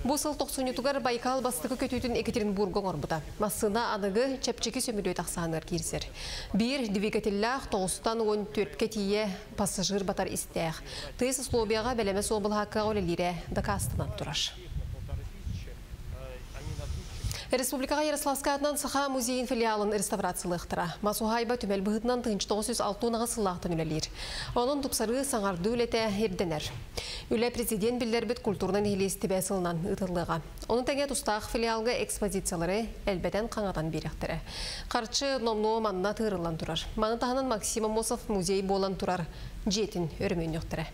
[SPEAKER 3] Бұл сыл 90-тұғар Байкал бастығы көтетін Екатеринбургың орбыда. Масына анығы чәпчекі сөмелөте ақсаңыр керсер. Бір двигателлах 9-14 тие пассажир батар істеғ. Тыз слобияға бәлеме собыл хаққа олелері дақастынан тұраш. Республикаға Ярославска атынан Саха музейін филиалын реставрациялықтыра. Масухайба түмел бұғытынан 1906 сылақтын үлелер. Оның тұпсары саңарды үлеті ерденер. Үлі президент білдербіт культурнан елесті бәсілінен ұтылыға. Оның тәңе тұстағы филиалға экспозициялары әлбәден қаңадан беректірі. Қарчы номнуы манына тығырылан тұрар. Маны тағынан Максим Амосов музей болан тұрар. Жетін өрмен өқтірі.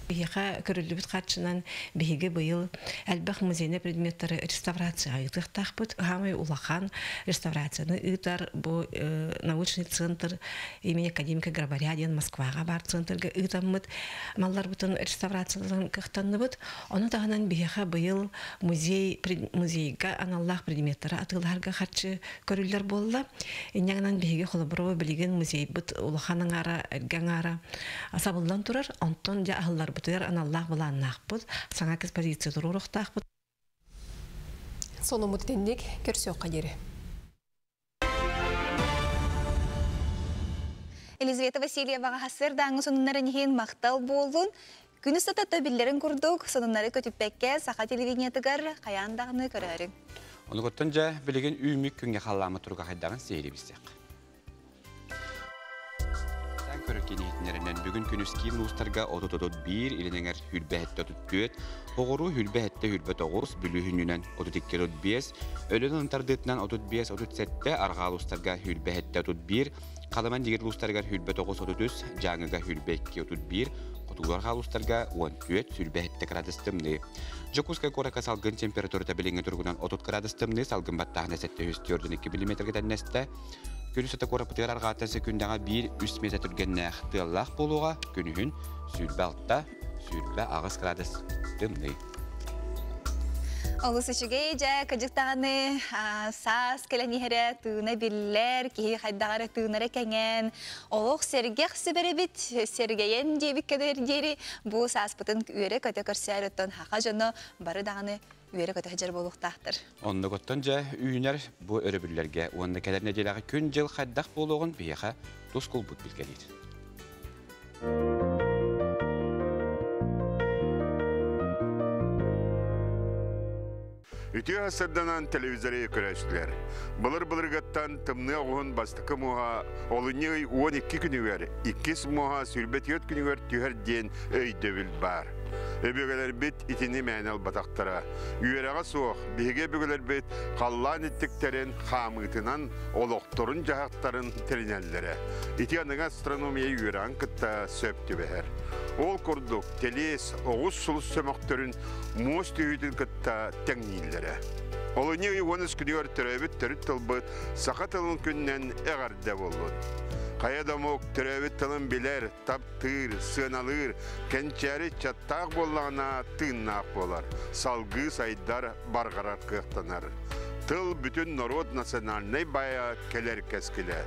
[SPEAKER 8] Бияха көрүлүбүт катчынан биһиге быйыл Элбах музейне предметтары реставрация ыйтыктахпыт. Хамай улахан реставрацияны ыйтар бу научный центр имени академика Грабарядин Москвага бар центрга ыйтаммыт. Маллар бутун реставрацияларын кыктанныбыт. Оны тагынан бияха быйыл музейга аналлах предметтары атыларга катчы көрүллөр болла. Инягынан биһиге холобро билген музей бут улаханың ара эрген ара асабылдан турар. Онтон жа ахыллар бутер аналлах буланнахпыт. Саңа экспозиция турурухтахпыт.
[SPEAKER 3] Соны муттенник көрсөк кадери.
[SPEAKER 1] Елизавета Васильеваға хасырда аңы сонуннарын ең мақтал болуын. Күні сата төбілерін күрдік, сонуннары көтіппәкке сақа телевидениятығар қаяндағыны көрәрін.
[SPEAKER 2] Оны көттін жа білеген үймік күнге қаламы тұрға қайдағын сейлі бізсек. Тән көріркен етінерінен бүгін күніскен ұстарға 30-1 илінеңер хүлбәхетті 34, оғыру хүлбәхетті хүлбә 9, бүліхінінен 32-5, өлін ұнтардытынан 35-37, арғал ұстарға хүлбәхетті 31, қаламан дегер ұстарға хүлбә 9-33, жаңыға хүлбә 2-31, құтығылар қалыстарға 14 сүлбәхетті градыстымны. Жокускай қораққа салғын температурата біліңі тұрғынан 30 градыстымны, салғын баттағына 742 мм тәннесті. Күрісіті қорапытығар арғаттан секундаға 1-3 метр түргенне ақтығалақ болуға күнігін сүлбәлтта сүлбә ағыз градыстымны.
[SPEAKER 1] Олысы шүгей жа көжіктағаны сас кәләнігері тұғына білілер, кейі қайдағары тұғынары кәңен. Олық сергек сөбірі біт, сергейен дейбік кәдердері бұл сас бұтын үйері көте көрсер өттін хақа жоны бары дағаны үйері көте жер болуқтақтыр.
[SPEAKER 2] Онды көттін жа үйінер бұл өрі бүлерге, онды кәдеріне делағы күн жыл қайдақ болуғын бейеға тұс қол бұт білгелейді.
[SPEAKER 9] Үті ғасырданан телевизоры көрәшілер. Бұлыр-бұлырғаттан тымны оғын бастықы мұға олыны 12 күнігер, 2 мұға сүрбет 4 күнігер түйер ден өйдөбіл бар. Өбөгелер бет итini мәнел батақтара. Үйераға соқ, беге бөгелер бет қаллан еттіктерін қамытынан олықтырын жағақтарын теринелдері. Ити аныңа астрономия үйеран кітта сөпті бәхер. Ол күрдік, телес, оғыз сұлыс сөмақтырын мұз түйетін кітта тәңнейлері. Олыны 13 күнігер түрәбіт түріт тылбыт, сақа тылын күннен әғарда болуд. Қаядамок түрәбіт тылын білер, таптыр, сыналыр, кәнчәрі чаттақ болағына тыңнақ болар. Салғы сайдар барғарар қықтанар. Тыл бүтін народ национальный бая келер кәскілі.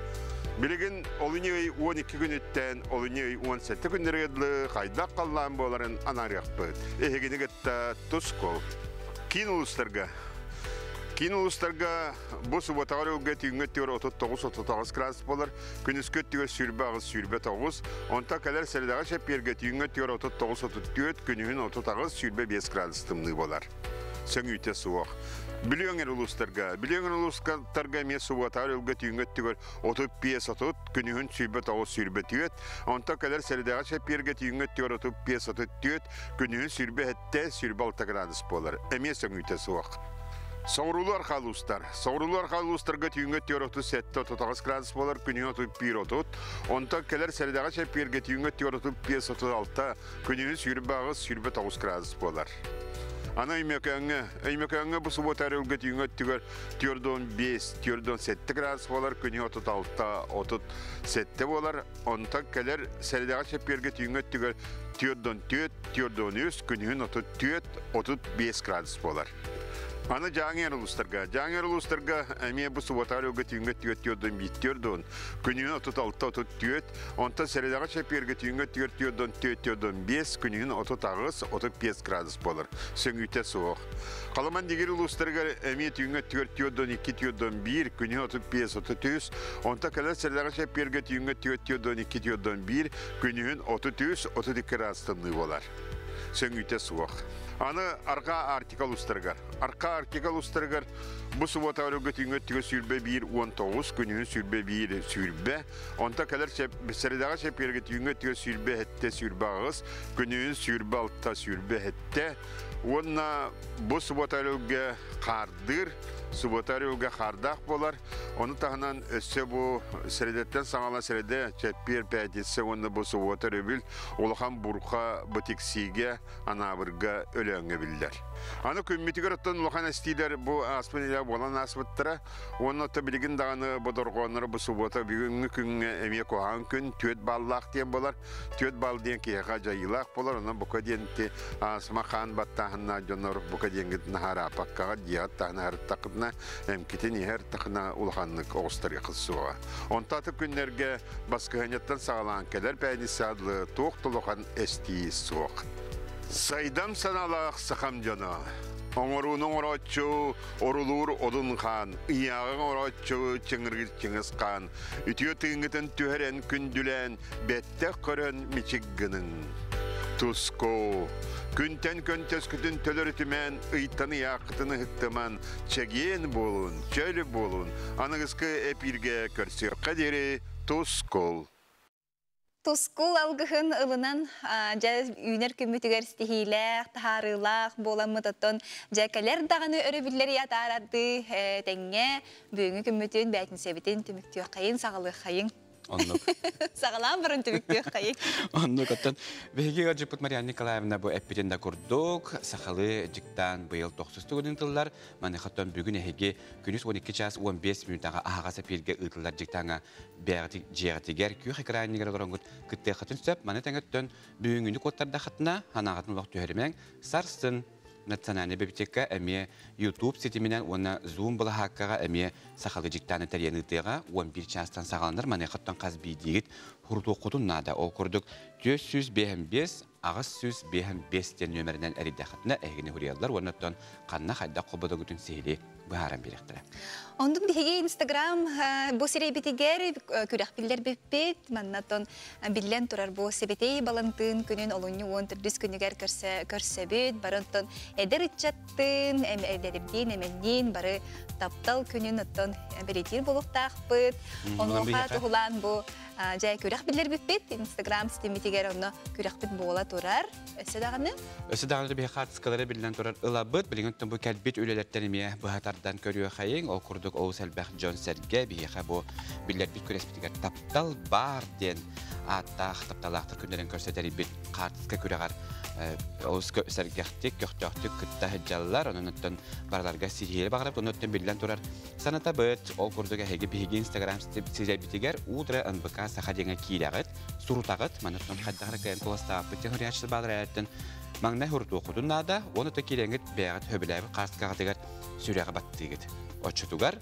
[SPEAKER 9] Білігін олыны 12 күн өттен, олыны 17 күндер еділі қайдақ қаллан боларын анарық бұд. Ехегені кітті тұс қол. Кейін ұлыстарға. Кейін ұлыстарға бұл сұбатағар өлге түйінгі түйір 39-39 градус болар, күніскі түйір сүрбе ағыз сүрбе 9, онта кәлер сәлідағы шәперге түйінгі түйір 39-34, күнігін 30 сүрбе 5 градус тымны болар. Сөң үйте суық. Біліңер ұлыстарға ме сұбатағар өлге түйінгі түйір 35-30, күнігін сүрбе 9 сүрбе 4, онта кәлер сәлідағы шәперге түйінгі түйір 35-34, күнігін сүрбе 7 6 градус болар. Әме сөң үйте суық. Саурулар қалустарға түйінгі түйір 37-30 градус болар, күнігін 31-30, онта кәлер сәлідағы шәперге түйінгі түйір 35-36, күнігін сүрбе ағыз сүрбе 9 градус болар. Ана үймекәңі бұл сұботар өлге түйінгі түйірден 5-7 градус болар, күнігін 36-37 болар, онта кәлер сәлідағы шәперге түйінгі түйірден 4-3, күнігін 34-35 градус болар. Аны жаңер ұлыстарға әме бұл сұбатар өлге түйінгі түйірден 5-4, күнігін 36-34, онта сәлідағы шәперге түйінгі түйірден 4-5, күнігін 30-35 градус болар. Сөң үйте суық. Қаламан дегер ұлыстарға әме түйінгі түйірден 2-1, күнігін 35-33, онта кәлі сәлідағы шәперге түйінгі түйірден 2-1, күнігін 33-32 градус тымны болар. сөңгүйте суақ. Аны арқа артикал ұстырғар. Арқа артикал ұстырғар bu subota örgüt üngötüge sürbe 1-19 gününün sürbe 1 sürbe. Onta kadar serdağa şepirgit üngötüge sürbe hette sürbe ağız. Gününün sürbe altta sürbe hette. Onna bu subota örgüt kardır. Subota örgüt kardak bolar. Onu tahınan össe bu seredetten sağala serede çepir peytetse onna bu subota örgüt olahan burka butiksige anabırga ölöngü biller. Anı kümmetiger ottan olahan estiler bu asmanıyla bolan asbıttıra. Onun otta bilgin dağını bodorgonları bu subota bugünkü gün emye kohan gün tüet ballak diyen bolar. Tüet bal diyen ki yaka jayılak bolar. Ona buka diyen ki asma khan battahına jonor buka diyen ki nahara apakkaga diyat tahına her takına hem kitin her takına ulhanlık oğustar yakılsuğa. Ontatı günlerge baskı hanyattan sağlanan keler peynisi adlı tuğtulukan esti soğuk. Saydam sanalaq sakam jana. Oңорунун орочу орулур Одун хан, ияғын орочу Чыңыргыз Чыңыз хан, үтіе тыңғытын түхерен күндүлен, бетте көрін мичиггінің. Туско, күнтен көнтес күтін төлөр үтімен, ыйтаны яқытыны хыттыман, чеген болун, чөлі болун, анығызқы эпирге көрсер қадері Тускол.
[SPEAKER 1] Тускул алгыхын ылынан жа үйнер күммүтігер стихилек, тахарылақ, боламыдаттон жакалер дағаны өрөбіллер ятарады тәңе бүйіңі күммүтін бәйтін себетін түміктіе қайын, сағылы қайын. Сағылан бұрын түміктіе қайын.
[SPEAKER 2] Онны көттен. Беге ғаджипыт Мария Николаевна бұл әппетенді күрдік, сақалы жіктан бұйыл 90 күнін тылдар, маны қаттан бүгін әйге күніс 12 час 15 минутаға ағасы перге ұтылдар жіктаңа бәғді жеғатигер күй қекіранегер оларыңғыт күтті қатын сөп, маны тәңіттен бүгінгіні көттарда қатына, ханағатын ұлақ түйерімен сарсын национальный библиотека әме YouTube сетіменен оны Zoom бұла хаққаға әме сақалы жіктаны тәренітіға 11 частан сағаланыр маны қаттан қазбей дегіт құрду құтын нада. Ол күрдік 455 ағыз 455 ден нөмірінен әріде қатына әйгіні хүрiyadlar. Оныттан қанна қайда қобыда күтін сейлі бұхаран беректірі.
[SPEAKER 1] Ондың бігі Instagram бұл серей бітігер күрек білдер біппет, маннатон білден тұрар бұл себетей балантын күнін олуны он түрдіс күнігер көрсебет, барынтон әдір үтчаттын, әдірден, әменден, бары таптал күнін ұттын беретер болуқтақ бұд. Оныңға тұғылан бұл жай күрек білдер біппет, Instagram сетеметігер оны күрек біт бола тұрар. Өсі дағаны?
[SPEAKER 2] Өсі дағаны бі қатысқалары білден тұрар ұлабыд, білгінттің бұл кәлбет өлелерттеніме бұхатардан көріе қайын, ол күрдік Оğuz Elbək John Serge biyə bu billər bir küresbitigar taptal bar den attaq taptalaqtır günlərin göstəri bir qartıska күрәгәр Oğuz Serge'tik göhtəxtik küttä həcəllər onundan barlarga sihiri bağırıb onundan bilən turar sanata bit o kurduga hege bigi Instagram sizə bitigar udra NBK saxadəngə kiləgət surutağıt manatdan xəddəğə kən qosta bitin hüriyatçı bağırətdən Mağna hurdu oxudunada onu da kiləngət bəğət höbləbi qartıqa qədər sürəyə batdıgıt Oçutugar,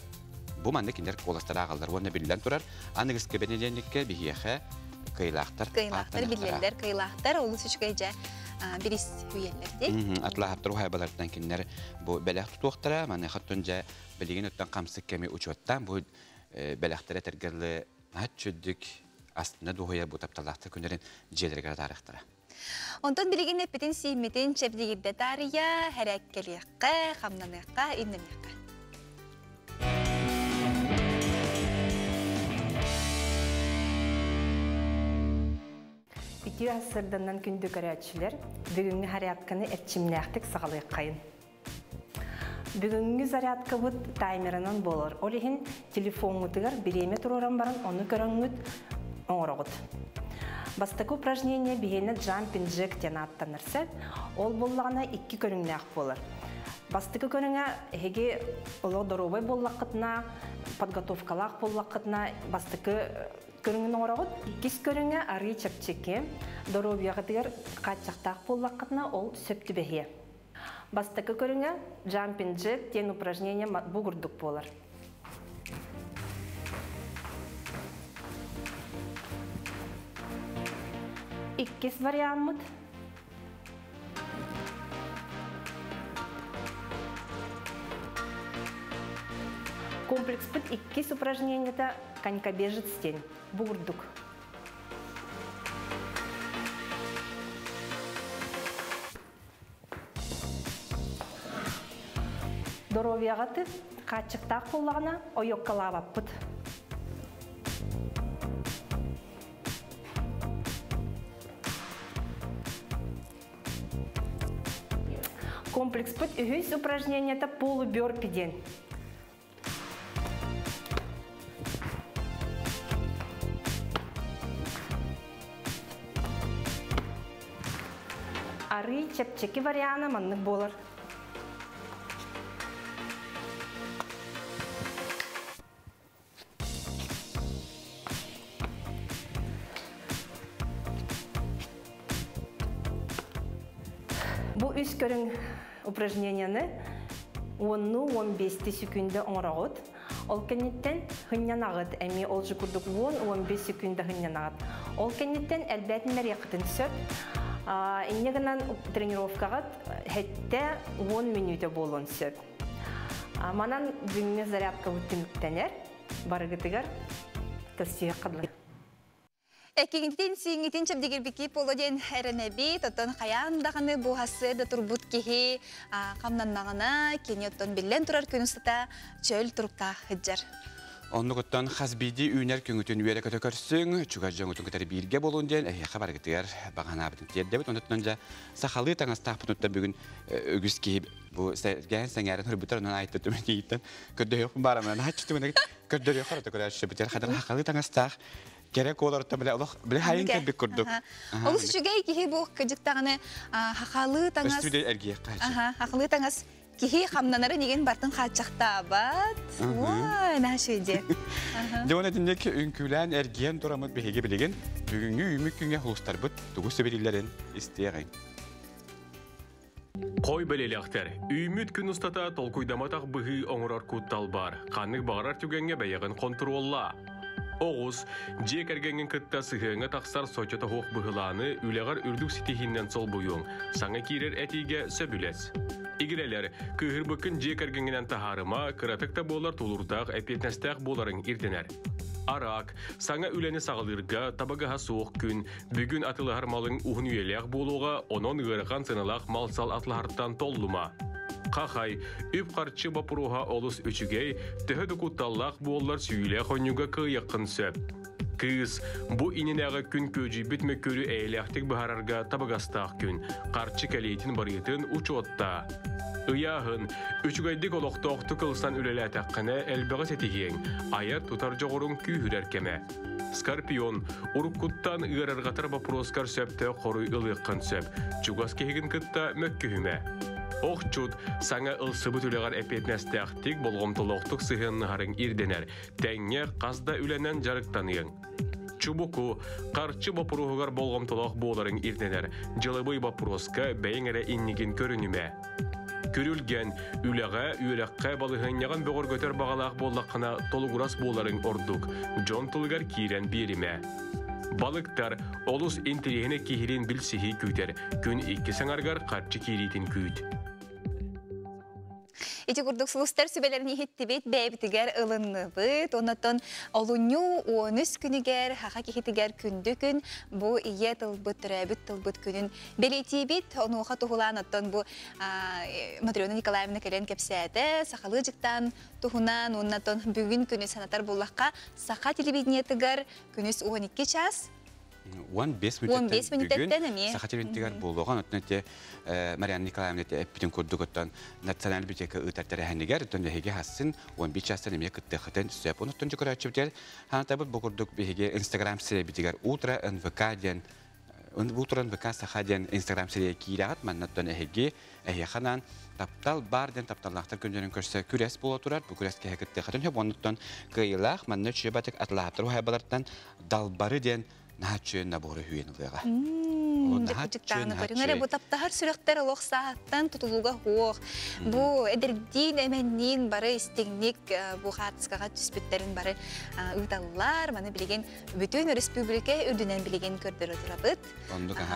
[SPEAKER 2] bu manda kinder kolastara ağallar, onu bilden turar. Anıgız kebenelenikke bihiyehe kıyılaqtar.
[SPEAKER 1] Kıyılaqtar, bilirler, kıyılaqtar. Olus üç gayca biris hüyellerdi.
[SPEAKER 2] Atla haptar uhayabalardan kinler bu belaq tutuqtara. Mani xattunca bilgin ötten qamsık kemi uçuattan bu belaqtara tergerli hat çöddük aslında duhuya bu taptalaqtar günlerin jelerger tarixtara.
[SPEAKER 1] Ondan bilgin epetin sihmetin çepdigirde tariya, herekkeliqqa, xamnanıqqa, innemiqqa.
[SPEAKER 10] Үтіе асырданнан күнді көрәтшілер бүгінгі зарядканы әтчімнәқтік сағалай қайын. Бүгінгі зарядка бұд таймерынан болыр. Олеген телефонғытығар біреме тұроран баран оны көріңгіт оңырығыт. Бастықы упражнение бігені jumping jack ден аттанырса, ол боллағына 2 көріңнәқ болыр. Бастықы көріңе әге олы дұробай боллақытына, подготовкалақ боллақытына бастықы көріңін оңырағыт. 2 көріңе ары чәпчеке, дұробияғытығар қатшақтақ боллақытына ол сөпті бәхе. Бастықы көріңе jumping jack ден упражнение бұғырдық болыр. İkis вариант. Комплекс под иккис упражнения-то конькобежец стень. Бурдук. здоровьяғаты қатшықтақ болағына ойыққалабаппыд. Комплекс пыт үхіз упражненията полуберпиден. Ары чепчеки варианы маннық болыр. Бұл үс көрің упражненияны 10-15 секунды оңырағыд. Ол кенеттен хыннан ағыд, әме ол жүкірдік 10-15 секунды хыннан ағыд. Ол кенеттен әлбәтінлер яқытын сөп. Иннегінен тренировкаға хәтті 10 минуты болуын сөп. Манан бүгінгі зарядка өттіміктенер, барығытығар тәсия қадылы.
[SPEAKER 1] Экигинтин сиңитин чөмдегер бики полоден әрінәбі, тоттон қаяндағаны бұғасы да тұрбут кехи қамнаннағына, кені оттон білен тұрар күністата чөл тұрықта хыджар.
[SPEAKER 2] Оннугуттан хазбиди үйнер көңүтүн үйері көтө көрсүң, чугар жоңутун көтәрі бирге болуын ден, әйеқа барғытығар бағана абытын тердебіт. Ондықтан жа сақалы таңастақ бұтынытта бүгін өгіз кейіп бұл сәрген сәңәрін үрбітер, онан айтты түмен дейіттен көдді еқпін барамын. Хачты көдді еқпін барамын көрәші бітер. Қадыр хақалы таңастақ керек оларытта біле хайын кәлбек күрдік.
[SPEAKER 1] Олысы жүгей кейі бұл көжіктағыны хақалы таңас...
[SPEAKER 2] Өстуде әргейек қайшы.
[SPEAKER 1] Хақалы таңас кейі қамнанары неген бартын қатшақта бат. Ой, нәшеде.
[SPEAKER 2] Деон әдіндек үнкілән әргейен тұрамыд бейге білеген бүгінгі үймік күнге құлыстар бұд тұғы сөбелілерін істейғайын.
[SPEAKER 11] Қой бәлеліқтер, үйміт күн ұстата толкуйдаматақ бұғы оңырар күттал бар. Қанық бағарар түгенге бәйіғін контролла. Оғыз, жек әргенген күтті сығыңы тақсар сочета хоқ бұғыланы үлеғар үрдік сетихиннен сол бұйың. Саңа кейрер әтиге сөбілес. Игілелер, күйір бүкін жек әргенген тахарыма, кыратықта болар толурдақ әпетнестәқ боларын ирденер. Арақ, саңа үләні сағылырға табағаға соқ күн, бүгін атылығар малың ұғын үйелек болуға, онын ғырған сынылақ малсал атлығарттан толлыма. Қақай, үп қарчы бапыруға олыс өчігей, түхі күтталлақ болар сүйіле қойнуға қияқын сөп. Кыз, бұ иненәғы күн көжі бітме көрі әйләқтік бұхарарға табағастақ күн, қарчы кәлейтін барытын ұчуатта. Ұяғын, үчігайдік олықтоқты қылсан үлелі әтәққіне әлбіғі сетігең, айыр тұтар жоғырын күйірер кеме. Скорпион, ұрыққыттан ұғырарғатар бапыроскар сөпті қоры ұлыққын сөп, чуғас кегін күтті мөккіхіме. Оқчуд, саңа ылсыбы түлеғар әпетнәстәқтік болғымтылықтық сығынығарын ирденер, тәңе қазда үленен жарықтанығын. Чубуку, қарчы бапыруғығар болғымтылық боларын ирденер, жылыбый бапыроска бәйіңірі иннеген көрініме. Көрілген, үліға, үйеліққа балығыняған бөғір көтер бағалақ болдаққына толығырас боларын ордық, жон тұлғар кейрен беріме. Балықтар, олыс интерегіне кейірен білсіхи күйтер, күн 2 саңарғар қарчы кейрейтін күйт.
[SPEAKER 1] Эти курдук сулустар сүбелерін ехеттебет бәйбітігер ылынны бұд, онаттан олуну 13 күнігер, хақа кехетігер күнді күн, бұ ие тылбыт, түрәбіт тылбыт күнін белетебет, оны оға тұғылан аттан бұ Матриона Николаевна кәлен кәпсәді, сақалы жықтан тұғынан, онаттан бүгін күні санатар болаққа сақа телевидениетігер күніс 12 час,
[SPEAKER 2] 15
[SPEAKER 1] минуттен әме.
[SPEAKER 2] Сақателентігер болуған, өтінетте Мариана Николаевна әппетін көрдік өттен национал бітекі ұтартары әнігер, өттен әйге хасын 15 жастан әме күтті қытын сөп. Оны өттен жүкір әтшіптер, ханатабыт бұқырдық бейге Instagram сіре бітігер Ultra NVK ден, Ultra NVK сақа ден Instagram сіре кейрағат, маннаттан әйге әйеқанан таптал бар ден тапталлақтар күндерін көрсе күрес бола тұрар, бұл күрес кәйе күтті қытын, оннаттан қиылақ, манны чөбәтік атлағаттыр ұхайбалардан далбары ден Нәтчен наборы хүйен ұлыға.
[SPEAKER 1] Жүктағыны көріңірі, бұл таптағар сүректер олық сағаттан тұтылуға хоқ. Бұл әдірден әмәннен бары істегнек бұл қатысқаға түспеттерін бары ұйталылар, маны білеген бүтін республика үрдінен білеген көрдір отырабыд.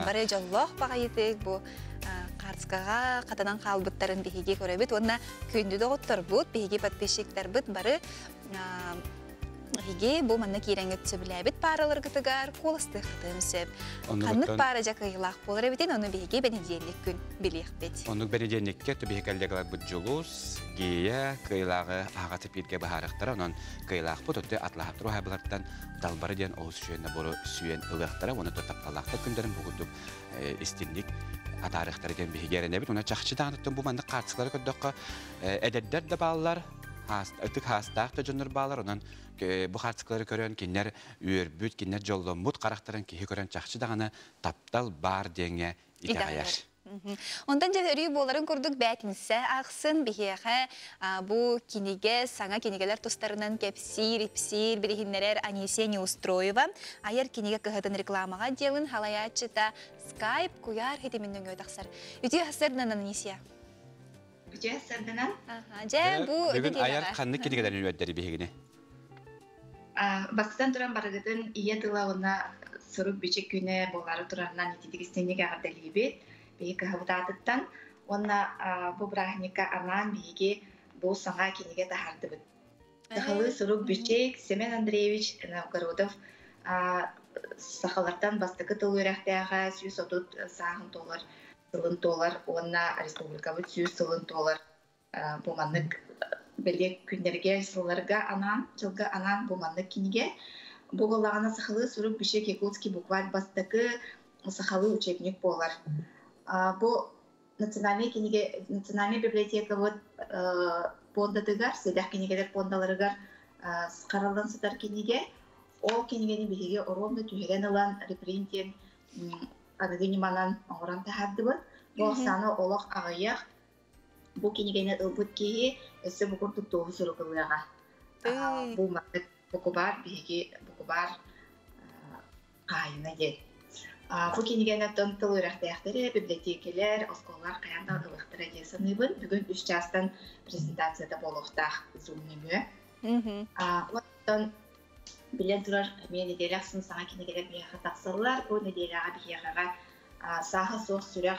[SPEAKER 1] Бары жоллоқ баға етік бұл қатысқаға қатанан қалбыттарын бейге көребіт. Онына көнді доғыттар бұд, бейге подписчиктар бұд бары Хиге бу манна киреңет сөбүләбит паралар гытыгар коластык кытым сөп. Каннык пара жакыйлак болар битен оны биге бенедиенлик күн билихбет.
[SPEAKER 2] Оны бенедиенлекке төбекелдегелер бу жулус, гия, кыйлагы агаты пирге бахарыктар, онон кыйлак бутутты атлахаптыру хабылардан далбары ден оғыз сүйенне бору сүйен ылықтара, оны тоттапталақта күндерін бұғындып истинlik атарықтары ден бігеріне бит. Оны чақчы дағыныттың бұл манды қартықлары көддіққа әдәддер де балалар, үтік хастақ да жоныр балалар, онын bu harçlıkları görən kinler üyerbüt, kinler jollanmut qaraqtaran kihi görən çaqçı dağını taptal bar denge itağayar.
[SPEAKER 1] Ondan jörü boların kurduk bətinsə ağsın biheğə bu kinige, sana kinigeler tostarından kepsir, ipsir, birihinneler Anisiya Neustroyeva. Ayar kinige kıhıdın reklamağa delin halayatçıda Skype kuyar hediminden öydaqsar. Ütüye hasardan Anisiya?
[SPEAKER 12] Ütüye hasardanan?
[SPEAKER 2] Bugün ayar kanlı kinigeden üyedleri bihegine.
[SPEAKER 12] Baksan turan baragıdın iya tılağına soruk biçik güne boğları turandan itidigisteni gağırdalibet. Bihi kıhıvdatıttan. Ona bu brahnika anan bihi bu sana kinige tahardıbıt. Tıhılı soruk biçik Semen Andreevich Novgorodov sahalardan bastıkı tıl öğreğdəğə 130 sağın dolar, sılın dolar. Ona Respublikavıt 100 sılın dolar. Bu manlık belek günlerge жылга анан буманны киниге буголлагана сахалы суруп бишек якутский букваль бастыкы сахалы учебник болар. Бу национальный библиотека вот пондадыгар, седах кинигелер пондаларыгар каралдан сатар киниге, ол кинигени биһиге оромда түһеген алан репринтен агыниманан оңоран тахардыбы. Бу саны олох агыяк bu kinigene ılbıt ki ese bu kurduk doğu sorukuluğa. Bu maket bukubar bihigi bukubar kayına gel. Bu kinigene tanıtılı öğretmenleri, bibliotekeler, okullar kayanda ılıqtıra gelsinibin. Bugün 3 çastan prezentasyada boluqtaq Zoom-nümü. Ondan bilen durar men nedelaksin sana kinigeler biyağa taqsallar. Bu nedelağa biyağa saha soğuk sürək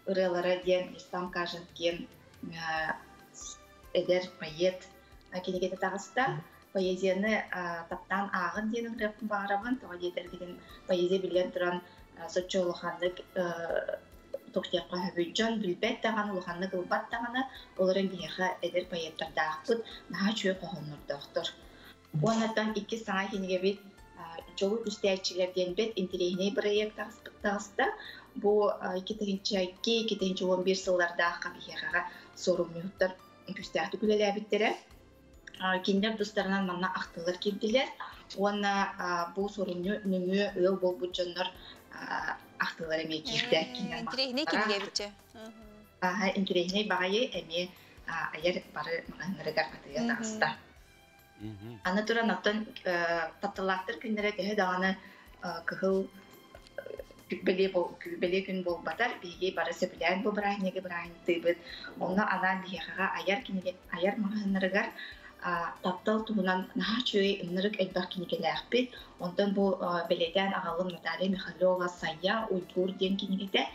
[SPEAKER 12] ırılara den İslam Kajentgen eder поэт кинегете тагыста поэзияны таптан агын денин репин багарабын тоодетер деген поэзия билен туран сочолухандык токтякка хөбүджөн билбет таганы улухандык ылбат таганы олорун бияха эдер поэттардаакпыт наха чөй кохоннор доктор онатан 2 саңа кинеге бит жолу үстәчилерден бет интерегне проект тагыста bu 2011 yıllarda kabiheraga sorumluluklar gösterdi gülebitlere. Kinder dostlarından bana aktılar girdiler. Ona bu sorumluluğu öyle bol bucanlar aktılar emeği girdi.
[SPEAKER 1] İnterehne kimge bitçe?
[SPEAKER 12] İnterehne bağıyı emeği ayar barı mağanları gargatıya dağısta. Anaturan atın tatlılaktır günlere tehe dağını kıhıl Beli gün bol batar, bihi barısı bilen bu brahniye brahniye Ona anan bihaga ayar mağanlarıgar taptal tuğunan naha çöğü ınırık elbaq kinigelerpit. Ondan bu beleden ağalım Natalya Mikhailova Sayya Uygur diyen kinigede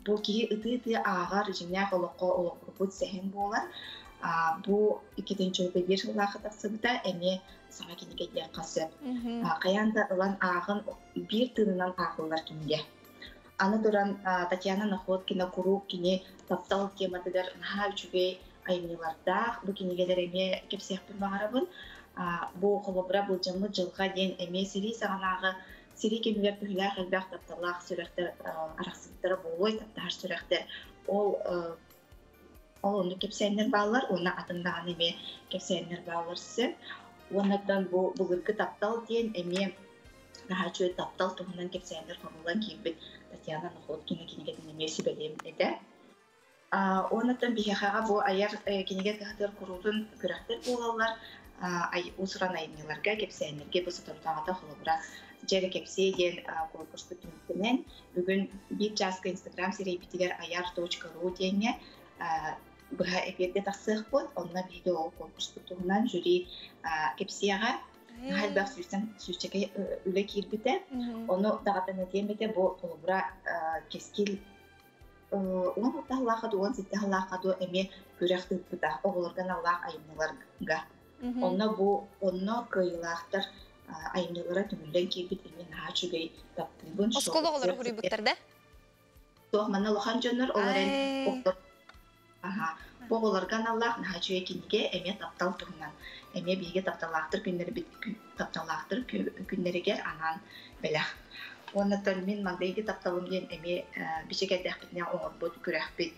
[SPEAKER 12] bu kihi ıtı ağar jinyak oluqut sehen bolar. Bu 2021 yıla qıtaqsıbıda eme sana kinigeler qasıp. Qayanda ılan ağın bir tığından ağıllar kinige. Ana duran Tatyana Nakhotkina kuru kini taptal temadıgar naha üçüge ayınılarda bu kinigeler eme kepsiyakpın bağırabın. Bu kolobra bu camı жылға den eme siri sağanağı siri kemiler tühüler qalbaq taptalaq sürekter araqsıqtara boluy taptar sürekter onu kepsiyenler bağlar, ona adındağın eme kepsiyenler bağlar size. Onlardan bu bulurgu taptal diyen eme naha çöy taptal tuğundan kepsiyenler konulan kibit Tatyana Nakhotkina kinigedin emesi belem ede. Onlardan bihağa bu ayar kinige kıhdır kurulun gürekler boğalar usuran ayınlarga kepsiyenlerge bu satortağıda holobra jere kepsiyen konkursu tümüktenen bugün bir jaska Instagram seri bitiler ayar.ru diyene Быха эфирде тақсық бот, онна видео конкурс тұтуғынан жүри кепсияға ғалбақ сүйсчеге үлі кирбіте. Оны дағатан әден бете бұл толыбыра кескил он ұттағылаға дуан зеттағылаға ду әме көрәқті бұта оғылырған Аллах айымыларға. Онна бұл кыйлақтар айнылара түмүллен кебит эми наха чүгей таптыбын.
[SPEAKER 1] Оскологолор хурибуттарда?
[SPEAKER 12] Тох мана лохан жоннор оларын боголорган Аллах наха чүгей киниге эме таптал тугунан. Эме биге тапталактыр күннери бит тапталактыр күннеригер анан беле. Оннан мен маңдайга тапталым ден эме бишегедек битне оңорбут күрәхбит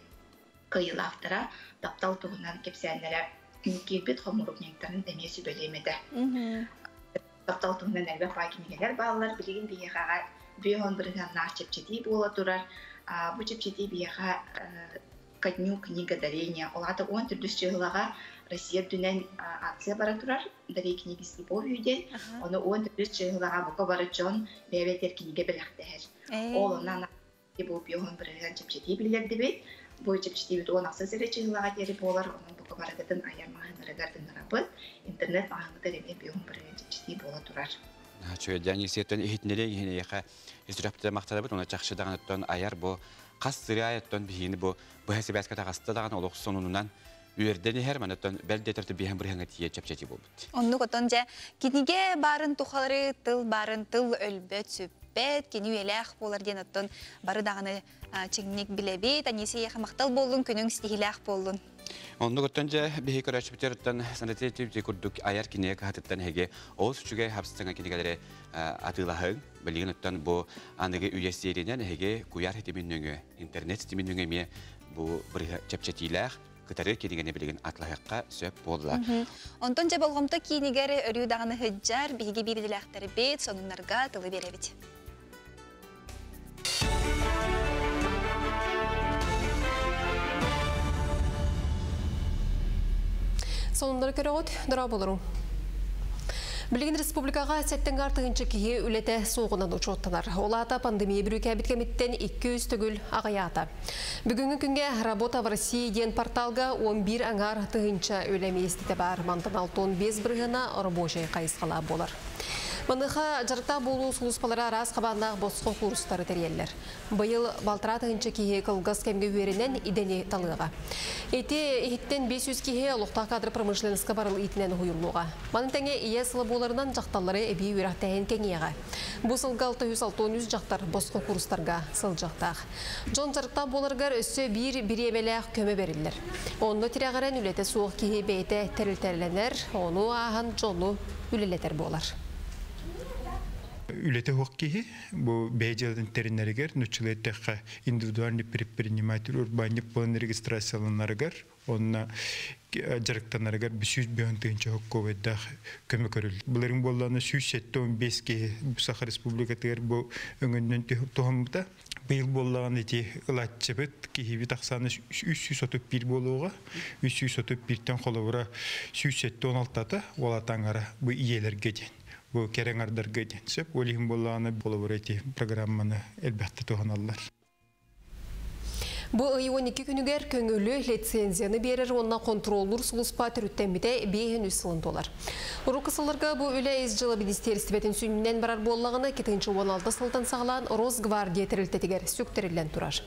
[SPEAKER 12] кыйылактыра таптал тугунан кепсәннәре кебит хомурук нектарын эме сүбелемеде. Таптал тугунан әлбә факимигелер балалар билеген биегага бион биргән начепчети була турар. Бу чепчети биега ко дню книга дарения. Олата он түрдүсчылыга Россия дүнен акция бара турар. Дарей книги с любовью ден. Оны он түрдүсчылыга бука барачон бебетер книга белектер. Олонан бу бион биргән чепчети билер дебет. Бу чепчети бит он акция серечилыга тери болар. Онун бука барадын аярмагындыргардын рабыт. Интернет магындыр эме бион биргән чепчети бола турар.
[SPEAKER 2] Чөйдән сетен ихнеле яха израпта мактабыт оны чакшыдаган аяр бу кастыраяттан бихини бу хәсәбәскә тагыстыдаган олук сонунан үрдәне һәрмәнәттән бәлдәтәртә биһәм бирәнгә тие чәпчәти булды.
[SPEAKER 1] Онны котонҗа киниге барын тухалары тыл барын тыл өлбәт сүппәт кини эләх булар дигән аттан бары даганы чигник билебет анисе яха мактал булдың күнең стихилах булдың.
[SPEAKER 2] Онны котонҗа бихи көрәчбетердән санатетив дикурдук аяр кине кахаттан һәге ос чүгә хабстыңа кинегәләре атылаһын белгән аттан бу аныгы үясеренән һәге куяр хитиминнәңгә интернет стиминнәңгә бу бер чәпчәтиләр кытары киригене билген атлахакка сөп болдылар.
[SPEAKER 1] Онтон же болгомто кинигер өрүдаганы хыджар биге бириләхтер бет сонуннарга тылы беребит.
[SPEAKER 3] Сонундар көрөгөт дара болору. Билген республикага сәттен артыгынчы кие үлете соғынан учоттанар. Олата пандемия бүрүкә биткәмиттен 200 түгүл агыята. Бүгүнкү күнгө работа в России ден порталга 11 аңар тыгынча үлеместите бар. Мантан 5 биргена рабочий кайыскала болар. Мыныха жарта болу сулуспалары арас қабандағы босқо курстары тереллер. Быйыл балтыра тыгынчы кие кылгас кемге веренен идени талыға. Эттен 500 кие луқта кадр промышленіскі барыл итінен хуюлуға. Манын тәңе ие сылы боларынан жақталары әбей өрақтайын кеңеға. Бұл сылға 600-600 жақтар босқо курстарға сыл жақтақ. Жон жарта боларғар өссі бір емеләқ көмі берілер. Оны тирағарен үлеті суық кие бейті тәрілтәрленер, оны ағын жону үлелетер болар.
[SPEAKER 13] Үлете хоккеги бу бейжелдин теринеригер нучулеттекка индивидуальный предприниматель урбанник план регистрацияланарыгар онна жарыктанарыгар 500 бионтынча хокковедда көмө көрүл. Буларын болланы 175 ке Саха Республикатыр бу өңүнөн тохомда быйыл боллаган эти ылатчыбыт киһиби таксаны 331 болууга 331тен холовура 116 олатаңара бу иелерге ден. Bu kereng ardarga jensep olihim bollana bolaborati programmаны elbette tohanallar.
[SPEAKER 3] Bu 12 күнігер көңілі лицензияны берер, онна контроллур сулуспа түріттенбіде бейін үсілін толар. Ұрықысыларға бұл өлі жылы министерстібетін сүнінен барар боллағына 2-16 сылтан сағылан Росгвардия тірілтетігер сөктірілен тұрар.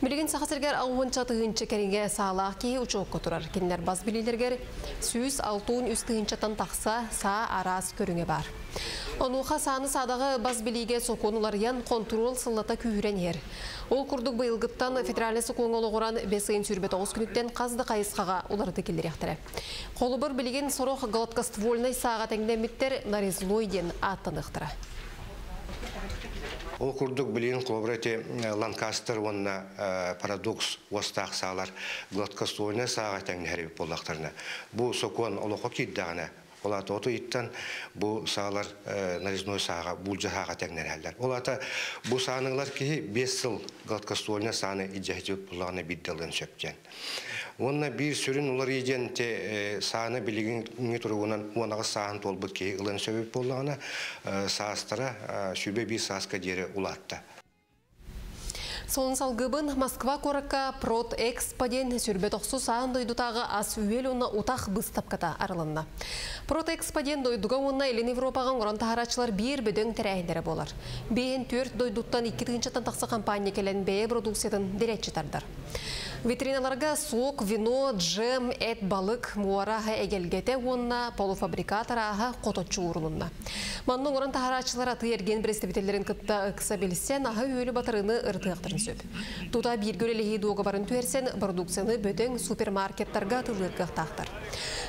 [SPEAKER 3] Білген сақасыргер ауын чатығынчы кәрінге сағалақ кейі ұчуыққа тұрар. Кенлер баз білелергер сүйіз алтуын үстігінчатан тақса са арас көріңе бар. Онуға саны садағы баз білеге соқонылар ян контрол сыллата күйірен ер. Ол күрдік бұйылғыттан федеральный соқоңылы ғоран 5 сүрбет 9 күніттен қазды қайысқаға оларды келдер яқтыры. Қолы бір білеген сороқ гладкоствольный саға тәңдеметтер нарезлойден аттанықтыры.
[SPEAKER 14] Ол күрдік білеген қолыбыреті Ланкастер онына парадокс остақ сағалар гладкоствольный саға тәңдері болақтарына. Бұл соқон олыққа кейддағына. Олата ото иттен бұл сағалар нарезной саға, бұл жағаға тәңнерәлдер. Олата бұл сағаныңлар кейі 5 сыл гладкоствольна сағаны иджахетіп бұлағына бидділден сөптен. Онына бір сүрін олар еден сағаны білеген тұрғынан оңағы сағын толбыт кейі ғылын сөбіп бұлағына сағыстара сүрбе бір сағысқа дері ұлатты.
[SPEAKER 3] Солын салгыбын Москва коракка Прот Эксподен сүрбет оқсу сағын дойдутағы ас үйел оны ұтақ бұстапқата арылынна. Прот Эксподен дойдуға онына елін Европаға оран тағарачылар бір бөдің тәрәйіндері болар. Бейін 4 дойдуттан 2-тігіншаттан тақсы компания келен бәйе продукциятын деретчі тардар. Витриналарга сук, вино, джем, эт, балык, муараха эгелгете онна полуфабрикатараха коточу урунунна. Манның орын тахарачылар аты ерген представительдерин кытта ыкса билсен, аха өйлі батырыны ыртыяқтырын сөп. Тута bir гөлелеги дуға барын туерсен, продукцияны бөтен супермаркеттарға тылырқықтақтар.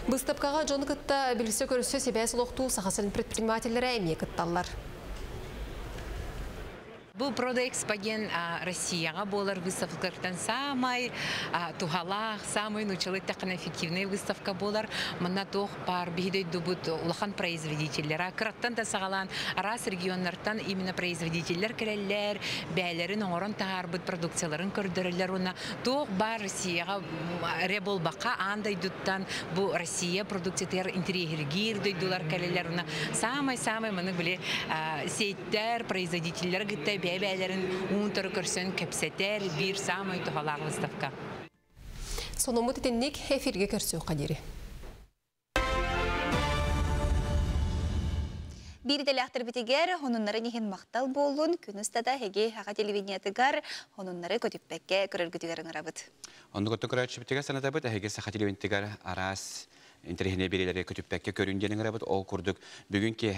[SPEAKER 3] Быстапкаға жоны кытта білсе көрісі себәс лоқту сақасын предпринимательлері әме кытталар.
[SPEAKER 15] Бұл Продэкспоген Россияға болар выставкалардан самай тухалақ, самай нучалы тақын эффективный выставка болар. Мына тоқ бар бейдей дубут улахан производителлер. Қыраттан да сағалан арас регионлардан именно производителлер кірелер, бәлерін оңырын тағар бұд продукцияларын көрдірілер. Оны тоқ бар Россияға ребол бақа андай дуттан бұл Россия продукциялар интерьергер дойдулар кәлелер. Самай-самай мұны біле сейттер, производителлер гітті бәлерін ұңтыры көрсін көпсетер бір самай тұғалар выставка.
[SPEAKER 3] Соны мұтетіннік эфирге көрсі қадері.
[SPEAKER 1] Bir delaktır bitiger, onunları nihin maqtal bolun, künüstada hege haqa televizyatыгар, onunları kötüppekke körülgütügerin arabıt.
[SPEAKER 2] Onu kötü bitiger sanata bit, hege haqa televizyatыгар aras interhine birileri kötüppekke körüngenin arabıt, ol kurduk. Bugünkü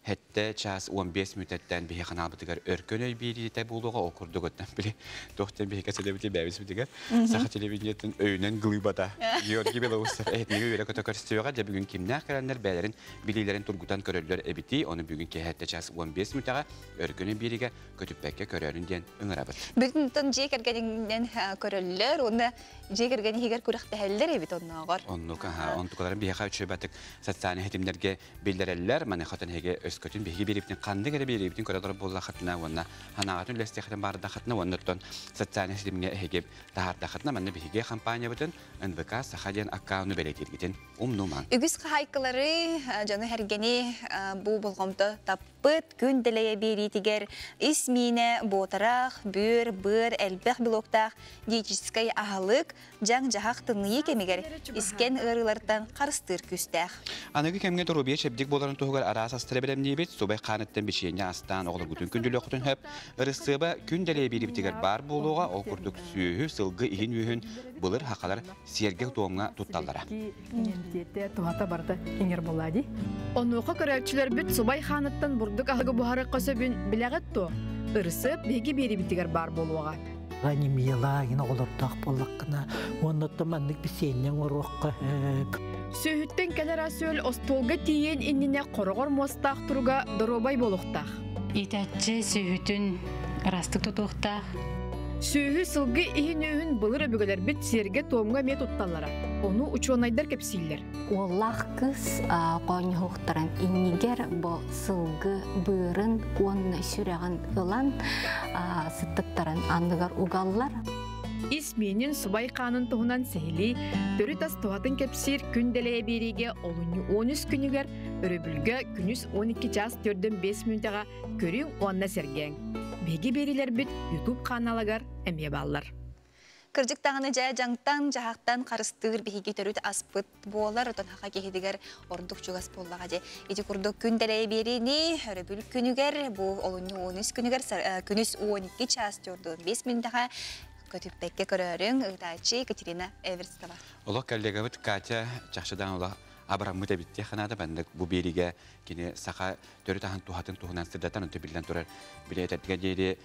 [SPEAKER 2] hette ças 15 müddetten bir kanal bitiger örkönöy birite buluğa ol kurduk ötten bile. Doktan bir hekasede biti bäbis bitiger. Haqa televizyatın öyünen gılybada. Georgi Belousov etnege öyle kötü körüstüyorlar. Ja bugün kimler kelenler bälerin bililerin turgutan köröller ebiti. Onu bugünkü hette ças 15 müddete örkönöy birige kötüppekke körörün diyen ıngırabıt.
[SPEAKER 1] Bütün ton jekergeninden köröller, onu jekergeni higer kurak teheller ebit onnagar.
[SPEAKER 2] Onluk ontukaların bir heka üçü batık satsani hetimlerge bildireller. Mane hatan hege özkötün bir biriptin kandı gere biriptin köröler bolla hatına ona hanağatın lestehten barda hatına onlardan satsani hetimine hege tahar da hatına mane bir hege kampanya bütün NVK sahadiyen akkağını belirtirgidin umnuman.
[SPEAKER 1] Ügüs haykaları canı hergeni bu bulgamda tapıt gündeleye biritiger ismine botarak bür elbek bloktaq diyetistkay ahalık can jahaq tınıyı kemiger isken ırılardan karıştır küstaq.
[SPEAKER 2] Anıgı kemge torubiye çepdik boların tohugar arası astırabilim niyebet sobay kanıttan bir şeyine astan oğlar bütün kündülü okutun hep ırısıba gündeleye biritiger bar buluğa okurduk sühü sılgı ihin yühün bulur hakalar sergek doğumuna tuttallara.
[SPEAKER 16] Tuhata barda inger boladi. Onuqa körelçiler bit subay xanattan burduk ahıgı buharı qasabın bilagat to. Irısıp begi beri bitiger bar boluğa.
[SPEAKER 18] Gani miyala yine olurtaq bollaqına. Onnatta mandık bir senden oruqqa.
[SPEAKER 16] Söhütten keler asöl ostolga tiyen innine qorogor mostaq turuga dorobay boluqtaq.
[SPEAKER 19] İtətçi söhütün rastık tutuqtaq.
[SPEAKER 16] Söhü sılgı ihin öhün bılır öbügeler bit serge toğumga met uttallara. Onu uçuanaydar kepsiller.
[SPEAKER 25] Ollaq kız qoynuqtaran inniger bu sılgı bırın onna sürəğin ılan sıttıqtaran andıgar ugallar.
[SPEAKER 16] İsminin subay qanın tohunan sehili, törü tas tohatın kepsir kündeleye berige olunyu 13 günüger, öröbülge günüs 12 jas 4-5 minutaga körün onna sergen. Begi beriler bit YouTube kanalagar emye ballar.
[SPEAKER 1] Kırcık dağını jaya jangtan jahaqtan karıştır bihigi törüt aspıt boğalar oton haqa kehidiger orduk çugas bollağa je. İti kurduk gündeleye berini öröbül günüger bu olunyu 13 günüger günüs 12 jas 4-5 minutaga kötüppekke körörün ıgdaçı Katerina Everstova.
[SPEAKER 2] Ola kallegavit Katya çaxşadan ola abramıda bitti xanada bendik bu berige kine saqa törüt ahan tuhatın tuhunan sırdatan ötü bilden turar bile etetiga jeri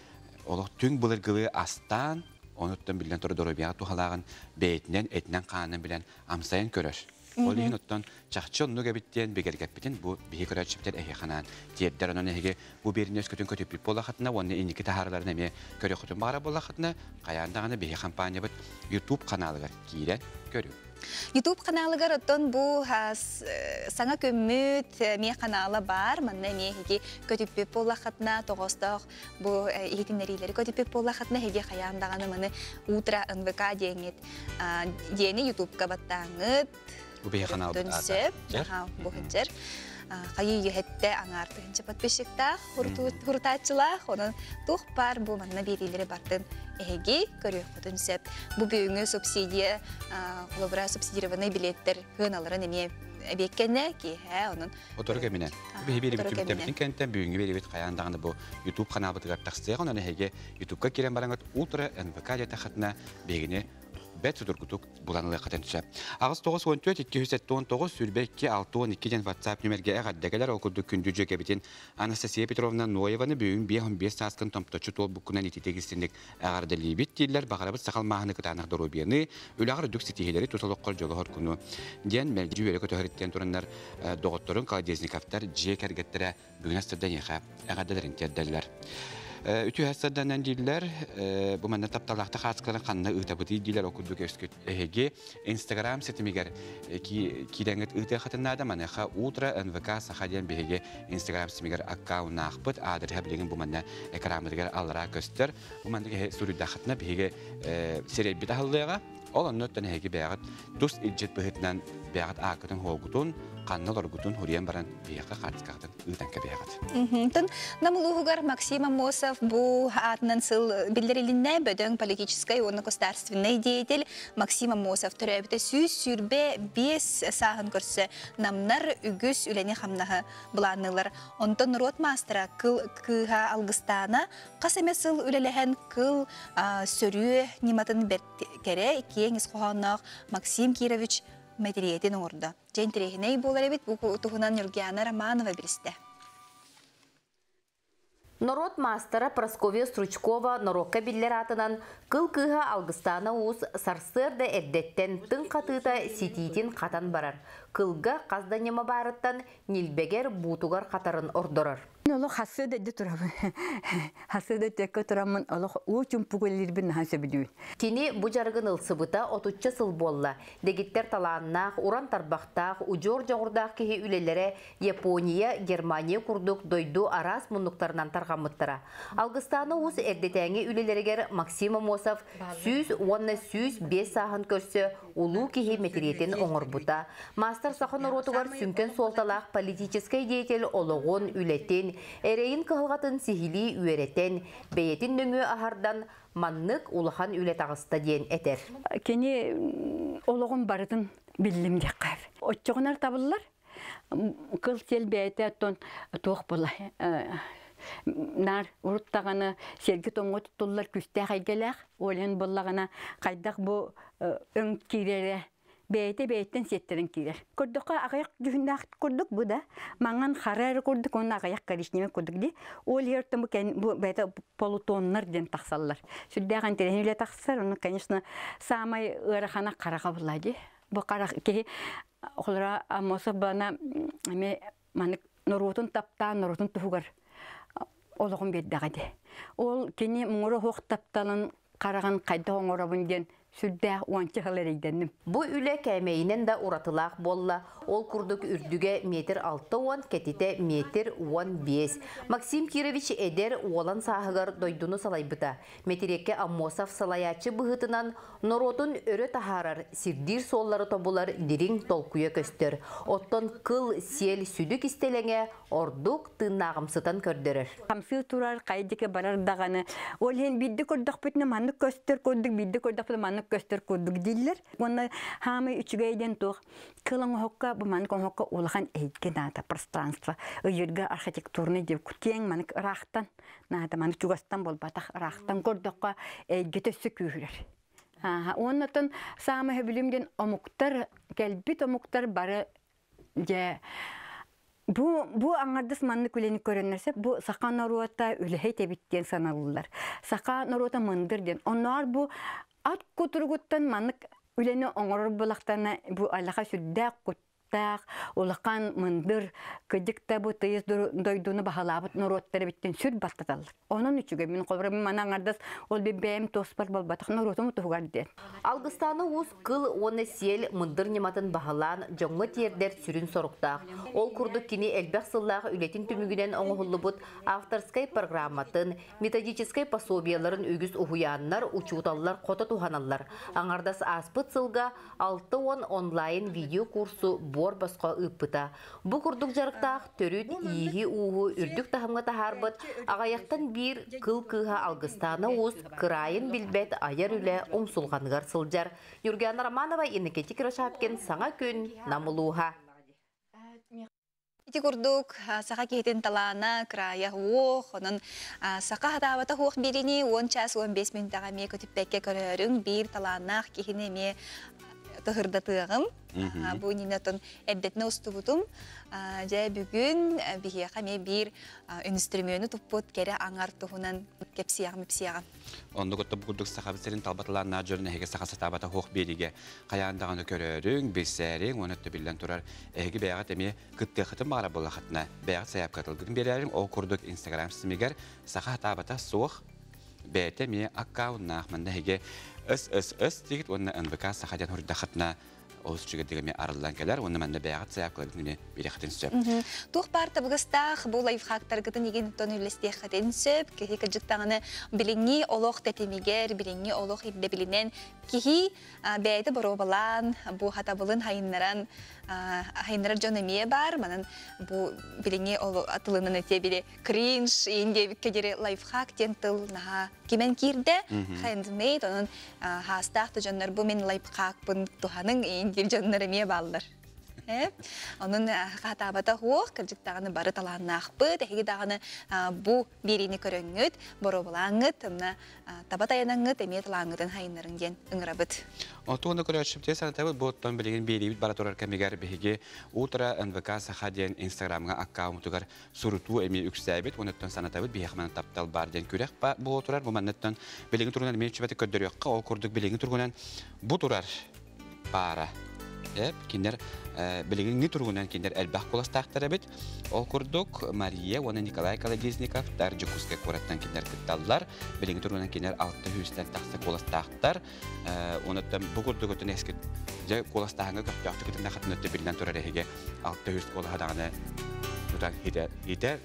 [SPEAKER 2] ola tüng bılırgılı astan onuttan bilden turar dorobiyağı tuhalağın beytinden etinen kanın bilen amsayan körör. Olihin ottan çaxçı onu gabitten begergap biten bu bihi körör çipten ehi xanan diyetler onun ehi bu berine öskütün kötüplik bolla xatına onu indiki taharlarına eme körü xutun bağıra bolla xatına qayandağını bihi kampanya bit YouTube kanalıgar giyiren körü.
[SPEAKER 1] YouTube kanalıgar ottan bu sana kömmüt miye kanala bar manna miye hegi kötüplik bolla xatına toğostaq bu ehitinlerileri kötüplik bolla xatına hegi qayandağını manı ultra NVK diyengit diyeni YouTube kabattağıt
[SPEAKER 2] bu bihi kanal
[SPEAKER 1] dönsep bu hıncer Qayı hette anartığınca patbeşikta hurtaçılar onun tuğpar bu manna birileri bartın ehegi körüyor dönsep bu büyüğünü subsidiye kolabora subsidiyovanı biletler hınaların emiye bekkene ki onun
[SPEAKER 2] otoru geminen bihi biri bütün bitin kentten büyüğünü biri bit qayandağını bu YouTube kanalı tıgar taksıya onun ehegi YouTube'ga giren barangat ultra NVK diyete xatına begini бәт судургутук буланылы катынча. Агыс 914-219 сүрбекке 612 WhatsApp нөмерге әгәддәгәләр окурду күндү кебитин Анастасия Петровна Ноеваны бүгүн 5-15 саскын томточу тол букунан ититегистиндик әгәрдә либит дилләр багарабыз сакал махны кытанак дорубияны үләгәр дүк ситихеләре туталыккол жолохор күнү. Ден мәлҗи үле көтөһриттен турыннар докторун Калдезниковтар жекәргәттәре бүгүн астырдан яха әгәрдәләрен тәддәләр. Үтү хәссәдәннән дилләр, бу мәнә тапталакта хаскалар канны ытабыты дилләр окудук өскөт эге Instagram сетимигәр кидәнгәт ыты хатыннада мәнәха утра НВК Сахадиан беге Instagram сетимигәр аккаунт ахпыт адрес белеген бу мәнә экранмыгәр алра көстер. Бу мәнә сурыда хатна беге сереп битаһлыга ол аннөттән эге бәгат дус иҗет бәһетнән бәгат акытын хогутун каннылар гутун хуриян баран бияка хатскатын ытан кебегат.
[SPEAKER 1] Тон намулугар Максим Амосов бу атнан сыл билдирилинне бөдөң политической и государственный деятель Максим Амосов төрөбүтө сүрбе 5 сагын көрсө намнар үгүс үлени хамнаһы буланылар. Онтон рот мастера кыга алгыстана касеме сыл үлелеген кыл сөрү ниматын беркере кеңис кохонок Максим Кирович Медриетин орда. Жентирехиней болар бит бу тухунан Юргиана Романова билисте.
[SPEAKER 17] Народ мастера Прасковья Стручкова Норокка биллер атынан кыл-кыға алгыстана уыз сарсырда эрдеттен тың қатыта сититин қатан барар. Кылга қазданема барыттан нилбегер бутугар қатарын ордорар.
[SPEAKER 20] Олық хасы дәді тұрабы. Хасы дәді тәккі тұрамын, олық өчім пүгелербін хасы бідуін.
[SPEAKER 17] Кені бұ жарғын ылсыбыта 30 сыл болла. Дегиттер таланнақ, уран тарбақтақ, ұжор жоғырдақ кеге үлелері Япония, Германия күрдік дойду арас мұндықтарынан тарғамыттыра. Алғыстаны ұз әрдетәңе үлелерігер Максим Амосов сүз 5 сағын көрсі ұлу кеге метеретен оңыр бұта. Мастер сақын ұротуғар сүнкен солталақ политическай деятел олығын үлеттен Эрейін кығылғатын сихили үйереттен, бейетін нөңі ахардан маннық улахан үлет ағыста дейін әтер.
[SPEAKER 20] Кені олығын барытын білім де қайыр. Отчығынар табылылар, қыл сел бәйті әттон тоқ бола. Нар ұрыттағаны сергі тоңғы тұттылар күсті қайгеләқ, олен болағына қайдақ бұл өң кейлері. Бәйттен сеттерін кейдер. Көрдіққа ағаяқ жүхіндақ көрдік бұ да. Маңан қарары көрдік, оның ағаяқ қаришнеме көрдік де. Ол ерттім бұл бәйті полутоннар ден тақсалылар. Сүрдіған терен үлі тақсар, оны, конечно, самай ұрақана қараға бұлайды. Бұл қарақ кеге қолыра Амосов бана нұрутын таптан, нұрутын тұғығар олығын бердіғады. Ол кені мұңыры хоқ тапталын қараған қайда оңырабын ден сүрдә уанчыгылар иденним.
[SPEAKER 17] Бу үле кәмейінен да уратылақ болла. Ол күрдік үрдіге метр 6 кетите метр 15. Максим Кирович эдер олан сағығар дойдуны салайбыта. Метерекке Амосов салаячы бұғытынан норотын өрі тахарар, сирдир соллары тобулар дирин толкуя көстер. Оттон кыл сел сүдік істелеңе ордук тыннағымсытан көрдірір.
[SPEAKER 20] Қамсы турар қайдеке барар дағаны. Ол хен бидді көрдік бітіні манық көстер көрдік, бидді көрдік бітіні манық көстер көрдік дейлер. Оны хамы үчігейден тоқ. Кылың хоққа, бұл манық хоққа олған әйтке нағыда пространство. Үйіргі архитектурны деп күтең манық рақтан. Нағыда манық жүгастан бол батақ рақтан көрдіққа әйтге төсі күйірер. Онытын самы хөбілімден омуқтар, кәлбіт омуқтар бары же. Бу аңардыс манны күлені көрінерсе, бу сақа наруата үліхей тебіттен саналылар. Сақа наруата мындыр ден. Onlar bu at kuturguттан маннык үлені оңырыр бұлақтана бу алаға сүрдәк құттақ, олақан мындыр, күдікті бу тыйыз дойдуны бағалабыт наруаттары біттен сүр баттаталыр. Onun üçüge min қолбыры мана аңардыс ол бейбәйім тоспар бол батақ наруатымы тұғығар ден.
[SPEAKER 17] Алғыстаны уыз кыл оны сел мындыр нематын бағалан жоңғы тердер сүрін сорықтақ. Ол күрдік кені әлбәқ сыллағы үлетін түмігінен оңғылы бұд авторскай программатын, методическай пособияларын өгіз ұхуянлар, учуталлар, қота туғаналар. Аңардас аспыт сылға 6-10 онлайн видео курсу бор басқа ұппыта. Бұ күрдік жарықтақ төріт игі уғы үрдік тахымға тахарбыт, ағаяқтан bir kıl-kıha algıstana uz kırayın bilbet ayar üle omsulğanıgar sılcar. Юргиана Романова, Иннекети Кирошапкен, Саңа күн, Намылуға.
[SPEAKER 1] Ити курдук саха кейтен талана края уох, онын саха хатабата хуох берини 10 час 15 минутага ме көтүппекке көрөрүң бир таланах кихине ме тыгырдатыгым. Бу нинатон эддетне устубутум. Жа бүгүн бихияка ме бир инструменту туппут кере аңар тухунан кепсиягам.
[SPEAKER 2] Онда көттө бүгүндүк сахабистерин талбатыларына жөрүнө хеге саха сатабата хуох бериге каяндаганы көрөрүң, бесерин, онотто билен турар. Эги бягат эме кыттыхытын бара болахатна. Бягат саяп катылгын берерим. Ол курдук Instagram симигер саха сатабата суох бете ме аккауннах мында хеге ыс дигит онна НВК сахаден хурдахатна Оз чигедеме арылдан келер, оны мәнде бәягат саяп кылабын берехтен сөп.
[SPEAKER 1] Тух парта бугастах бу лайфхактар гытын иген тон үлестех хатен сөп, кихи кыжыктаганы билинги олох тетемигер, билинги олох идде билинен кихи бәйде боробалан, бу хатабылын хайыннаран хайыннар жонемие бар, манан бу билинги олох атылынын өте бире кринж, инде кедере лайфхак тен тыл наха кимен кирде, handmade, onun hastahta jonlar bu men lайфхак bun tuhanın bir jonları meye ballar. Onun hatabata hoq kırcıktağını barı talanına akpı, tehigi dağını bu birini köröngüt, borobalangıt, tabatayanangıt, emeye talangıtın hayınların gen ıngırabıt.
[SPEAKER 2] Otuğunda köröşüpte sana tabi bottan bilgin biriyit bara torarken megar behigi ultra NVK sahadiyen Instagram'a akkaumutugar surutu emi üksabit, onuttan sana tabi bihekmanı taptal bar den körek bu oturar, bu mannettan bilgin turgunan emeye çöbeti köddörüyokka, o kurduk bilgin turgunan bu turar para. Kinder bilgin ni turgunan kinder elbah kolastaqtara bit. O kurduk Maria ona Nikolay Kalagiznikov darjukuske korattan kinder kittallar. Bilgin turgunan kinder 600'ten taqsa kolastaqtar. Onuttan bu kurduk ötün eski ja kolastaqanga köptaqtı kitin xatın ötü bilden turar hege 600 kola hadağını tutan hiter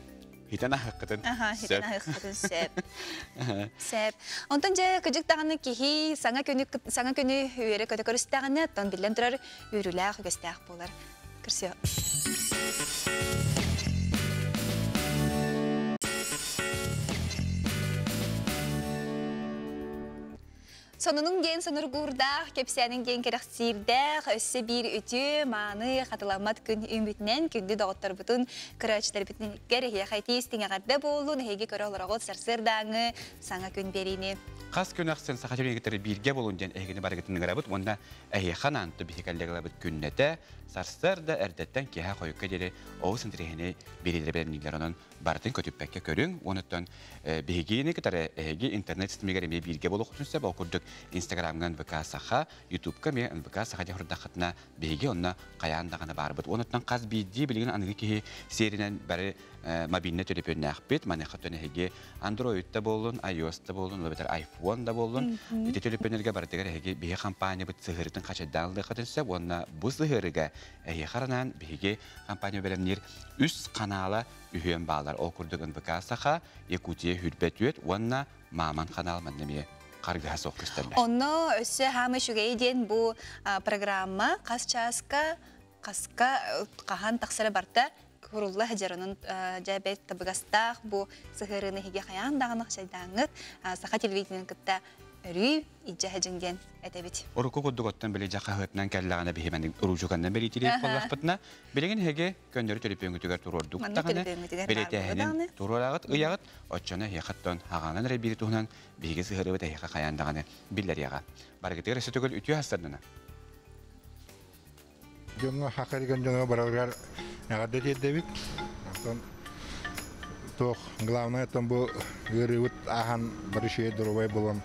[SPEAKER 2] Hitana hakkıtın.
[SPEAKER 1] Hitana hakkıtın sep. Sep. Ondan ja kıcıktağını kihi sana könü üyere kötü körüstağını ton bilen turar ürüler göstaq bolar. Kırsiyo. Sonunun gen sonur gurdaq, kepsiyanin gen kerek sirdaq, össe bir ütü, manı, qatılamat gün ümitnen, gündü dağıttar bütün kıraçlar bütün gerek xayti istin ağarda bolun, hege körü olarağıt sarsırdağı, sana gün berini.
[SPEAKER 2] Qas gün aqsın saxaçırın getiri birge bolundan egini baragıtını qarabıt, onda əhiqan antı bihikalləqlabıt günnete, sarsırda erdetten keha qoyukka deri oğusun tirehini birileri bilenlikler onun barıtın kötüppäkke körün, onuttan bihigini gitarı egi internet sistemiga eme birge bolu xutunsa bakurduk Instagram'dan NVK saxa, YouTube'ka me NVK saxa de hurdaqatna bihigi onna qayandağına barbıt. Onuttan qaz biddi bilgin anıgı ki serinen bari mobilne telefonu aqbit, manaqatına hegi Android'da bolun, iOS'da bolun, ve beter iPhone'da bolun. Iti telefonlarga barıtıgar hegi bihi kampanya bit sıhırıtın qaçadağılığı qatınsa, onna bu sıhırıga qaranan bihigi kampanya belemnir üst kanala ühüyen bağlar. O kurduk NVK saxa, Yakutiye hürbet üyet, onna Maman kanal mandemiye. Qargıha soq gösterler.
[SPEAKER 1] Onu össe hamı şugayden bu programma qasçaska qahan taqsara barta kurullah hajarının jabet tabagastaq bu sıhırını hige qayandağını şeydağıt saqa televizyonun kıtta Rüy, icahacından etebit.
[SPEAKER 2] Oruku kuddukottan bile jaqahıtnan kellağına bihimenin urucukandan beri itileyip kollaqpıtna. Bilegin hege gönderi telefonu tüger turorduk. Biletehinin turolağıt, ıyağıt, otçana heyqattan hağanan rebiri tuğunan bihige sıhırı ve heyqa qayandağını biller yağa. Baragıtı resetogol ütüye hastadına.
[SPEAKER 7] Jonga hakarigan jonga baralgar nagadet edebit. Toh главное там bu gırıvıt ahan bir şey duruvay bulan.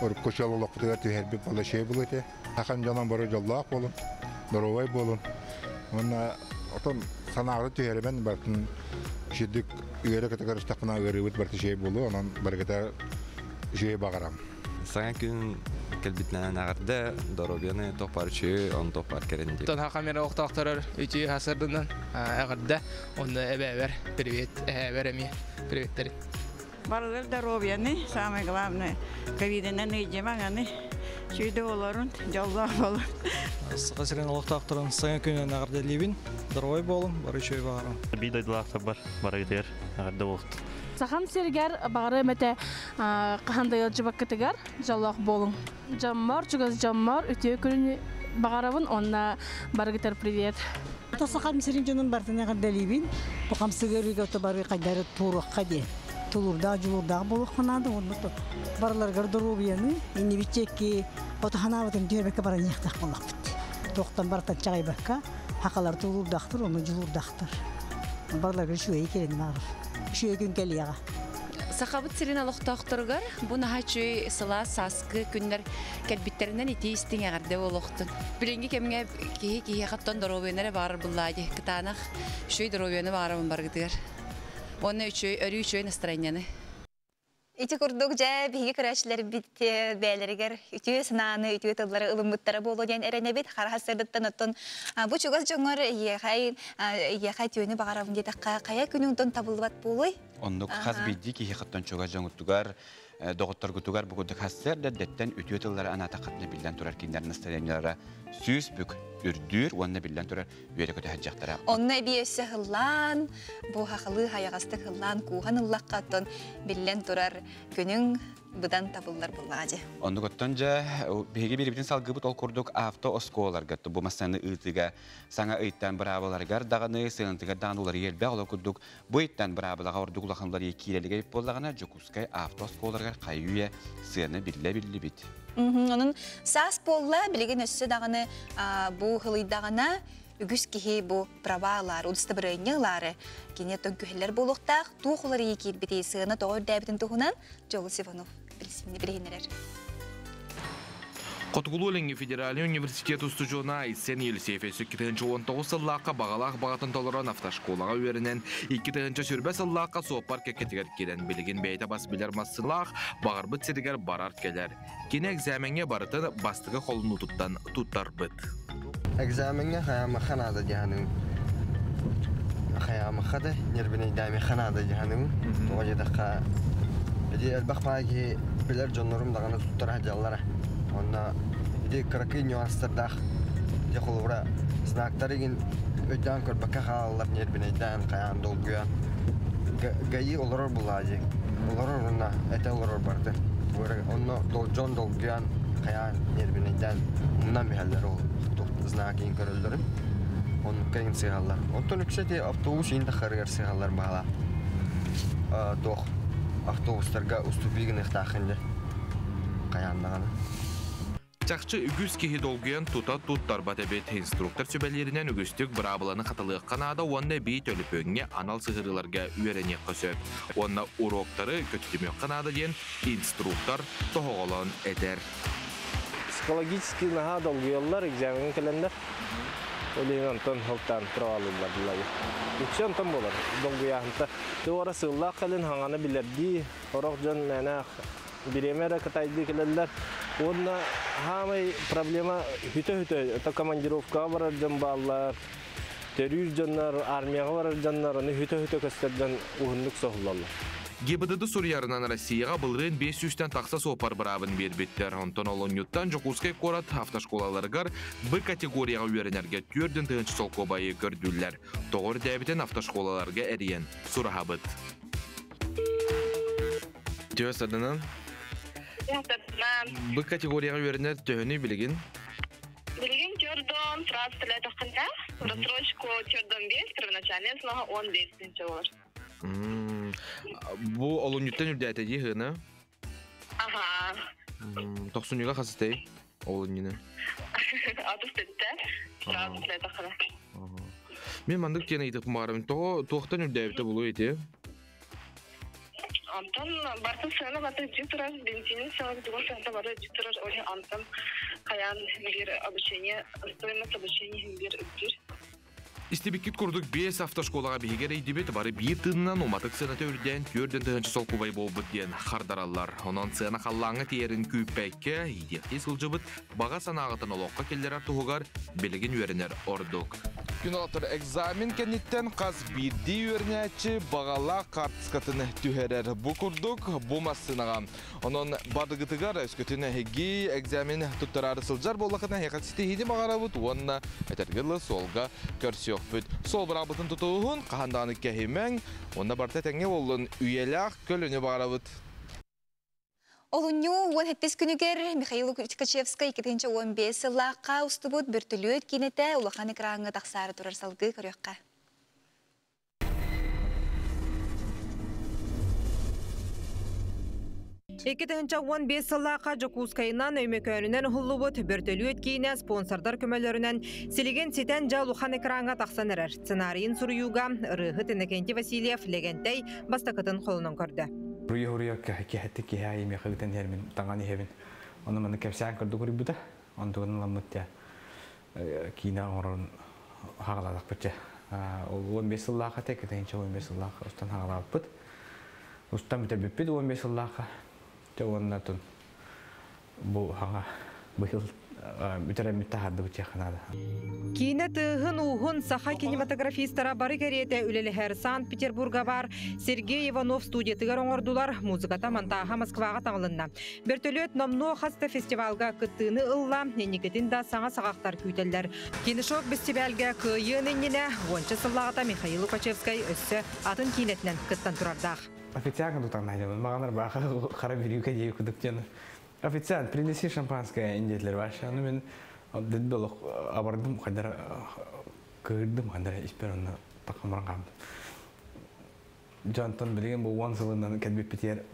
[SPEAKER 7] Oruk koşalılık tuğatı her bir pala şey buluydu. Hakan canan barı jallaq bolun, duruvay bolun. Ona otan sanağlı tüyeri ben bartın şiddik üyere kategoristakına gırıvıt bartı şey bulu, onun bargıta şey bağıram.
[SPEAKER 4] Sana gün kelbitna nagarda dorobiyane toparçı on topar kerendi.
[SPEAKER 5] Ton hakamera oqtaqtarar ütü hasırdından ağırda onu ebever privet veremi privetleri.
[SPEAKER 21] Barlar dorobiyane sama glavne kavidene ne cemagane şuyda olarun jalla bolun.
[SPEAKER 22] Sıqasırın oqtaqtaran sana gün nagarda libin doroy bolum barıçı bağıram.
[SPEAKER 23] Bidaydılaqta bar barayder nagarda oqt.
[SPEAKER 26] Saham serger bağırı mete qahanda yalcıbak kıtıgar jallaq bolun. Jammar, çugaz jammar, ütüye körünü bağırabın, onna bargıtar privet.
[SPEAKER 6] Тасакам сиринжонун бартына гадалибин. Бакам сыгырыга отобары кайдары турукка де. Тулурда жулурда болуканады онноту. Барлар гардеробияны инибичеки отаханабытын дөрбекке бара нехтак болапты. Токтан бартан чагайбакка хакалар тулурдактыр, оны жулурдактыр. Барлар шуй келен бар. Шуй күн келияга.
[SPEAKER 8] Сахабыт сирин алоқтақтырғар, бұны хачуй сыла саскы күннер кәлбиттерінен ити істің әғарда олықтын. Біленгі кемге кейі қаттан дұровенері барыр бұллады. Кытанақ шуй дұровені барымын барғыдығар. Оны өрі үшөй настроенияны.
[SPEAKER 1] Ити курдук жа биги көрәчләр битте бәйләргәр үтүе сынаны үтүе тыллары ылымыттары болу дигән әрәнәбит харахасырдыттан оттон бу чугас жоңор яхай түйөне багарабын дидәккә кая күнүңдөн табылбат болой.
[SPEAKER 2] Ондук хас бидди ки хаттан чугас жоңуттугар доктор гутугар бу курдук хассер дәттән үтүе тыллары ана тақатны билдән турар киндәр настроениялары сүз бүк үрдүр уанна билдән турар үере көтә хаҗактара.
[SPEAKER 1] Онна биесе хыллан бу хакылы хаягасты хыллан куган ыллаккаттан билдән турар күнүң будан табыллар булады.
[SPEAKER 2] Онда готтанжа беге бирибитин салгыбыт ол курдук авто осколарга бу масаны ытыга саңа ыйттан брабаларгар даганы сыгынтыга данулар елбе ол курдук бу ыйттан брабалага ордуглаханлар екилелиге боллагана жукускай авто осколарга кайюя сыны билли бит.
[SPEAKER 1] Onun sas polla bilgin össü dağını bu hılıydağına ügüs kihi bu prabalar, udustabırınyıları gene tönküheller boluqtaq, tuğuları yekil biteyi sığına doğru dəbitin tuğunan Jolu Sivanov bilsimini bilginler.
[SPEAKER 9] Котгулуленги федеральный университет устужуна исен Елисеевесі 2019 сыллаққа бағалақ бағатын толыран автошколаға өрінен 2020 сүрбе сыллаққа соопар кекетігер келен білген бейті бас білер массылақ бағар бұт сирігер барар келер. Кені экзаменге барытын бастығы қолын ұтыттан тұттар бұт.
[SPEAKER 10] Экзаменге қаямы қанады дегенім. Қаямы қады, нербіне дәме қанады дегенім. Тоға жедаққа әлбақ мағаге білер жонларым дағаны тұттар хәжалары. Онна иде каракый нюанстардах де холовра знактарыгин өйдан көрбакка халлар нербинейдан каян долгуян гаи олорор булади олорор онна эте олорор барды онно жон долгуян каян нербинейдан уннан мехаллар ол знакин көрөлдөрүм он кайын сыгаллар онтон үксете автобус инде харгар сыгаллар бала тох автобустарга уступигин ихтахынды каяндаганы.
[SPEAKER 9] Чақчы үгіз кехи долгуян тута туттар батабет инструктор сөбәлерінен үгістік бірабыланы қатылығы қанада онна бейт өліпөңге анал сығырыларға үйеріне қөсөп. Онна уроктары көтітімі қанада ден инструктор тоғылын әдер.
[SPEAKER 11] Психологический наға долгуялар экзамен кәлендер. Олейін антон холтан тұралылар бұлайы. Үкші антон болар долгуяғынта. Туғара сыллақ кәлін хаңаны білерді. Орақ жон мәнақ биремера катайды келелер. Онна хамай проблема хүтө-хүтө. Это командировка барар жамбаллар. Террор жаннар, армияга барар жаннар, аны хүтө-хүтө көстөрдөн угунлук соғулалар.
[SPEAKER 9] ГИБДД Сурьярынан Россияға бұлырын 500-тен тақса сопар бірабын бербеттер. Онтон олонюттан Жокускай корат автошколаларғар бір категорияға үйерінерге түрден тығыншы солқобайы көрділер. Тоғыр дәбітен автошколаларға әріен. Сурахабыт. Төс адынан? Бұл категорияға үйерінер төхіні білген?
[SPEAKER 24] Білген түрден Франс тілі тақында. Рассрочку түрден 5, первоначальный слова 15 олар.
[SPEAKER 9] Бұл олонюттан үрді әтәді ғына?
[SPEAKER 24] Ага.
[SPEAKER 9] Тоқсынуға қасыстай олонюны?
[SPEAKER 24] Атыс тетті. Франс тілі тақында.
[SPEAKER 9] Мен мандық тені етіп мағарым. Тоқтан үрді әбіті болу еті?
[SPEAKER 24] Антон бартын сыны баты жүктірар, бензинин сыны дүгін сыны бары жүктірар, оле антон қаян бір обучение, стоимость обучения бір үттір.
[SPEAKER 9] Истебеккет күрдік 5 автошколаға бейгерейдебет бары бір тынынан оматық сыны өрден түрден тығыншы сол кубай болбыт ден қардаралар. Онан сыны қаллаңы тиерін күйпәкке едекте сылжыбыт баға санағытын олыққа келдер артығығар белеген өрінер ордық. Күн алатыр экзамен кәнеттен қаз бірді өрнәтші бағала қартысқатыны түхерер. Бұ күрдік бұмас сынаға. Онан бадығытығар өскөтіні әге экзамен тұттарары сылжар болақына хеқатсеті хейді мағарабыт, онына әтергілі солға көрсі Сол бірабытын тұтуғын қағандағаны кәхемен, онда барта тәңе олын үйеләқ көліні бағарабыт.
[SPEAKER 1] Олуню, он хеттес күнігер Михаил Ткачевская 2015 сыллаққа ұстыбыд бүртілі өткенеті ұлақан экранға тақсары тұрар салғы көріққа.
[SPEAKER 3] 2015 сыллаққа Жокускайынан өймекөнінен ұллыбыт бүртілі өткейіне спонсордар көмелерінен селеген сетен жа ұлақан экранға тақсан әрір. Сценарийін сұруюға Рыхы Тенекенти Васильев легентай бастақытын қолынан көрді.
[SPEAKER 12] Рүйі кәхетті кеге еме қығытын ермен таңған ехебін. Оны мұны кәпсән көрді көрі бұда. Оны тұғын ламыт кейіна орын хағаладық бұтча. 15 сыллаққа тек 15 сыллаққа ұстан хағаладық бұд. Ұстан бүті бүппеді 15 сыллаққа. Онына тұн бұл хаңа бұйыл үтірәмітті харды бұтча қанады.
[SPEAKER 3] Кейіні тұғын ұғын саха кинематографистара бары кәреті үлелі Санкт-Петербурга бар Сергей Иванов студиятығар оңырдулар музыката мантаға Москваға таңылынна. Бертөлет номно хаста фестивалға күттіні ұлла, ненекетін да саңа сағақтар күйтелдер. Кенішок фестивалға күйін еніне, ончы сыллағата Михаил Ткачевскай өссі атын кейінетінен күттан тұрардақ.
[SPEAKER 12] Официант тұтан найдым, мағанар бақа қара беруге дейі күдік жаны. Официант, принеси шампанское индетлер ваша. Мен дед был абардым, қайдар көрдім, қайдар исперонны тақамыран қамды. Жантан білген бұл 10 жылынан кәдбеп бітер.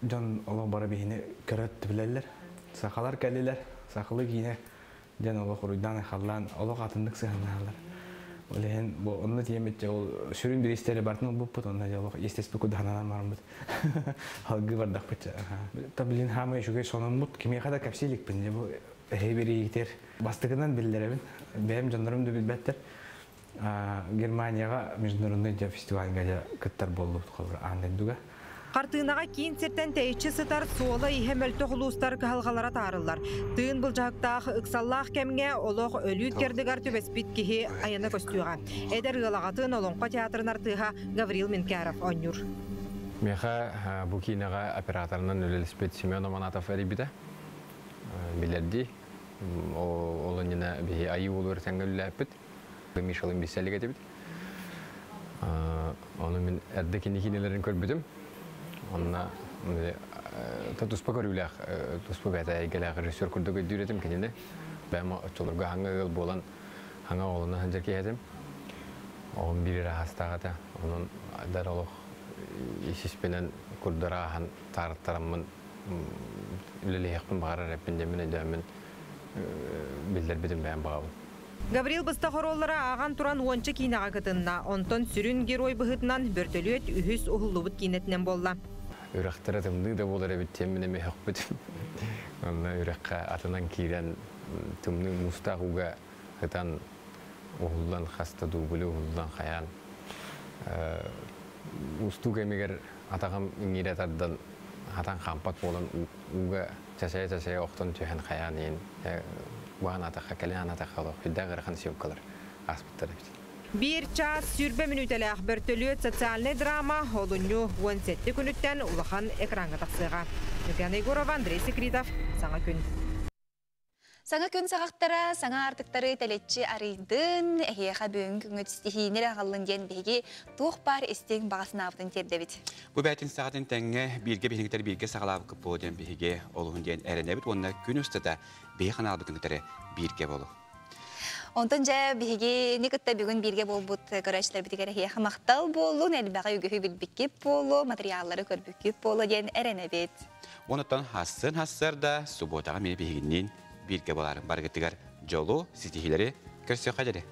[SPEAKER 12] Жан олық бара бейіне көрәтті білелер. Сақалар кәлелер, сақылы кейіне жан олық ұруйдан қалан, олық атындық сығанағалар. Олеген бұл онны тиеметте ол шүрін бір істері бартын бұл бұд, онна олық естеспі күдіғананан марым бұд. Халғы бардақ бұд. Табілін хамы жүгей сонын бұд, кеме қада кәпселік бінде бұл әйбері егітер. Бастығынан білдер әбін, бәйім жандарымды білбәттер. Германияға международный фестивалға күттар болды қолыр аңдайдуға.
[SPEAKER 3] Қартығынаға кейін сертен тәйітші сытар суолы ихемел тоғылуыстар кағалғалара тарылар. Тыын бұл жағықтағы ұқсаллақ кәмге олық өлі үткердігар төбеспит кеге аяна көстуға. Әдер ғылағатын олонқа театрын артыға Гаврил Минкяров онюр.
[SPEAKER 13] Меха бұл кейінаға операторынан өлеліспет Семен Оманатов әребіді. Білерді. Олынына бейі айы олу өртенгі өлі әппіт. Мишалын беселігі әдебіт. Оны мен әрді кенекенелерін көрбідім. Онна тұспа көріліғ, тұспа бәті әйгеліғ режиссер күрдігі дүйретім кенені. Бәм ұтылырға хаңа ғыл болан хаңа олына ханжарке әдім. Оғын бірі рахастағата. Оның дар олық есіспенен күрдіра хан тарыттарамын үлілі еқпін бағарар әппендемін әдемін білдер бідім бәм бағауын.
[SPEAKER 3] Гаврил Быстахороллара аған туран уончы кейнаға кытынна, онтон сүрін герой бұғытынан бөртөлөт үхіс ұғылыбыт кейнетінен болла.
[SPEAKER 13] Үріқтірі тымды да болар әбіттен мінеме хоқ бітім. Үріққа атынан кейрен тымны мұстағуға ғытан ұғылдан қаста дұғылы ұғылдан қаян. Ұсту кәмегер атағам үңгере тардан атан қампат болан ұға часая оқтан түйен қаян ең. Бұған атақа, кәлін атақа олық, хүдді ғырған сүйімкалар аспыттар әбді.
[SPEAKER 3] Bir час сүрбе минутеләқ бөртөлөт социальный драма олуню 17 күніттен ұлақан экранға тақсыға. Нүкән Егорова, Андрей Секритов, Саңа күн.
[SPEAKER 1] Саңа күн сағақтара, саңа артықтары тәлетші арыйдың, әйеға бүйін күңіт стихинер ағалын ден бейге туқ бар істең бағасын авдың тердебіт.
[SPEAKER 2] Бұл бәтін сағатын тәңі бірге бейінгітер бірге сағалабы күп болден бейге олығын ден әрінәбіт, онына күн үстіда бейхан албы күнгітері бірге болу.
[SPEAKER 1] Онтан жа бейге некітті бүгін бірге бол бұд көрәшілер бітігері әйеға мақтал болу, әлбәға үгіхі білбіккеп болу, материаллары көрбіккеп болу ден әрінәбіт.
[SPEAKER 2] Онытан хасын-хасырда субботаға мені бейгіннен бірге боларын барғыттығар жолу, сетихилері көрсе қадері.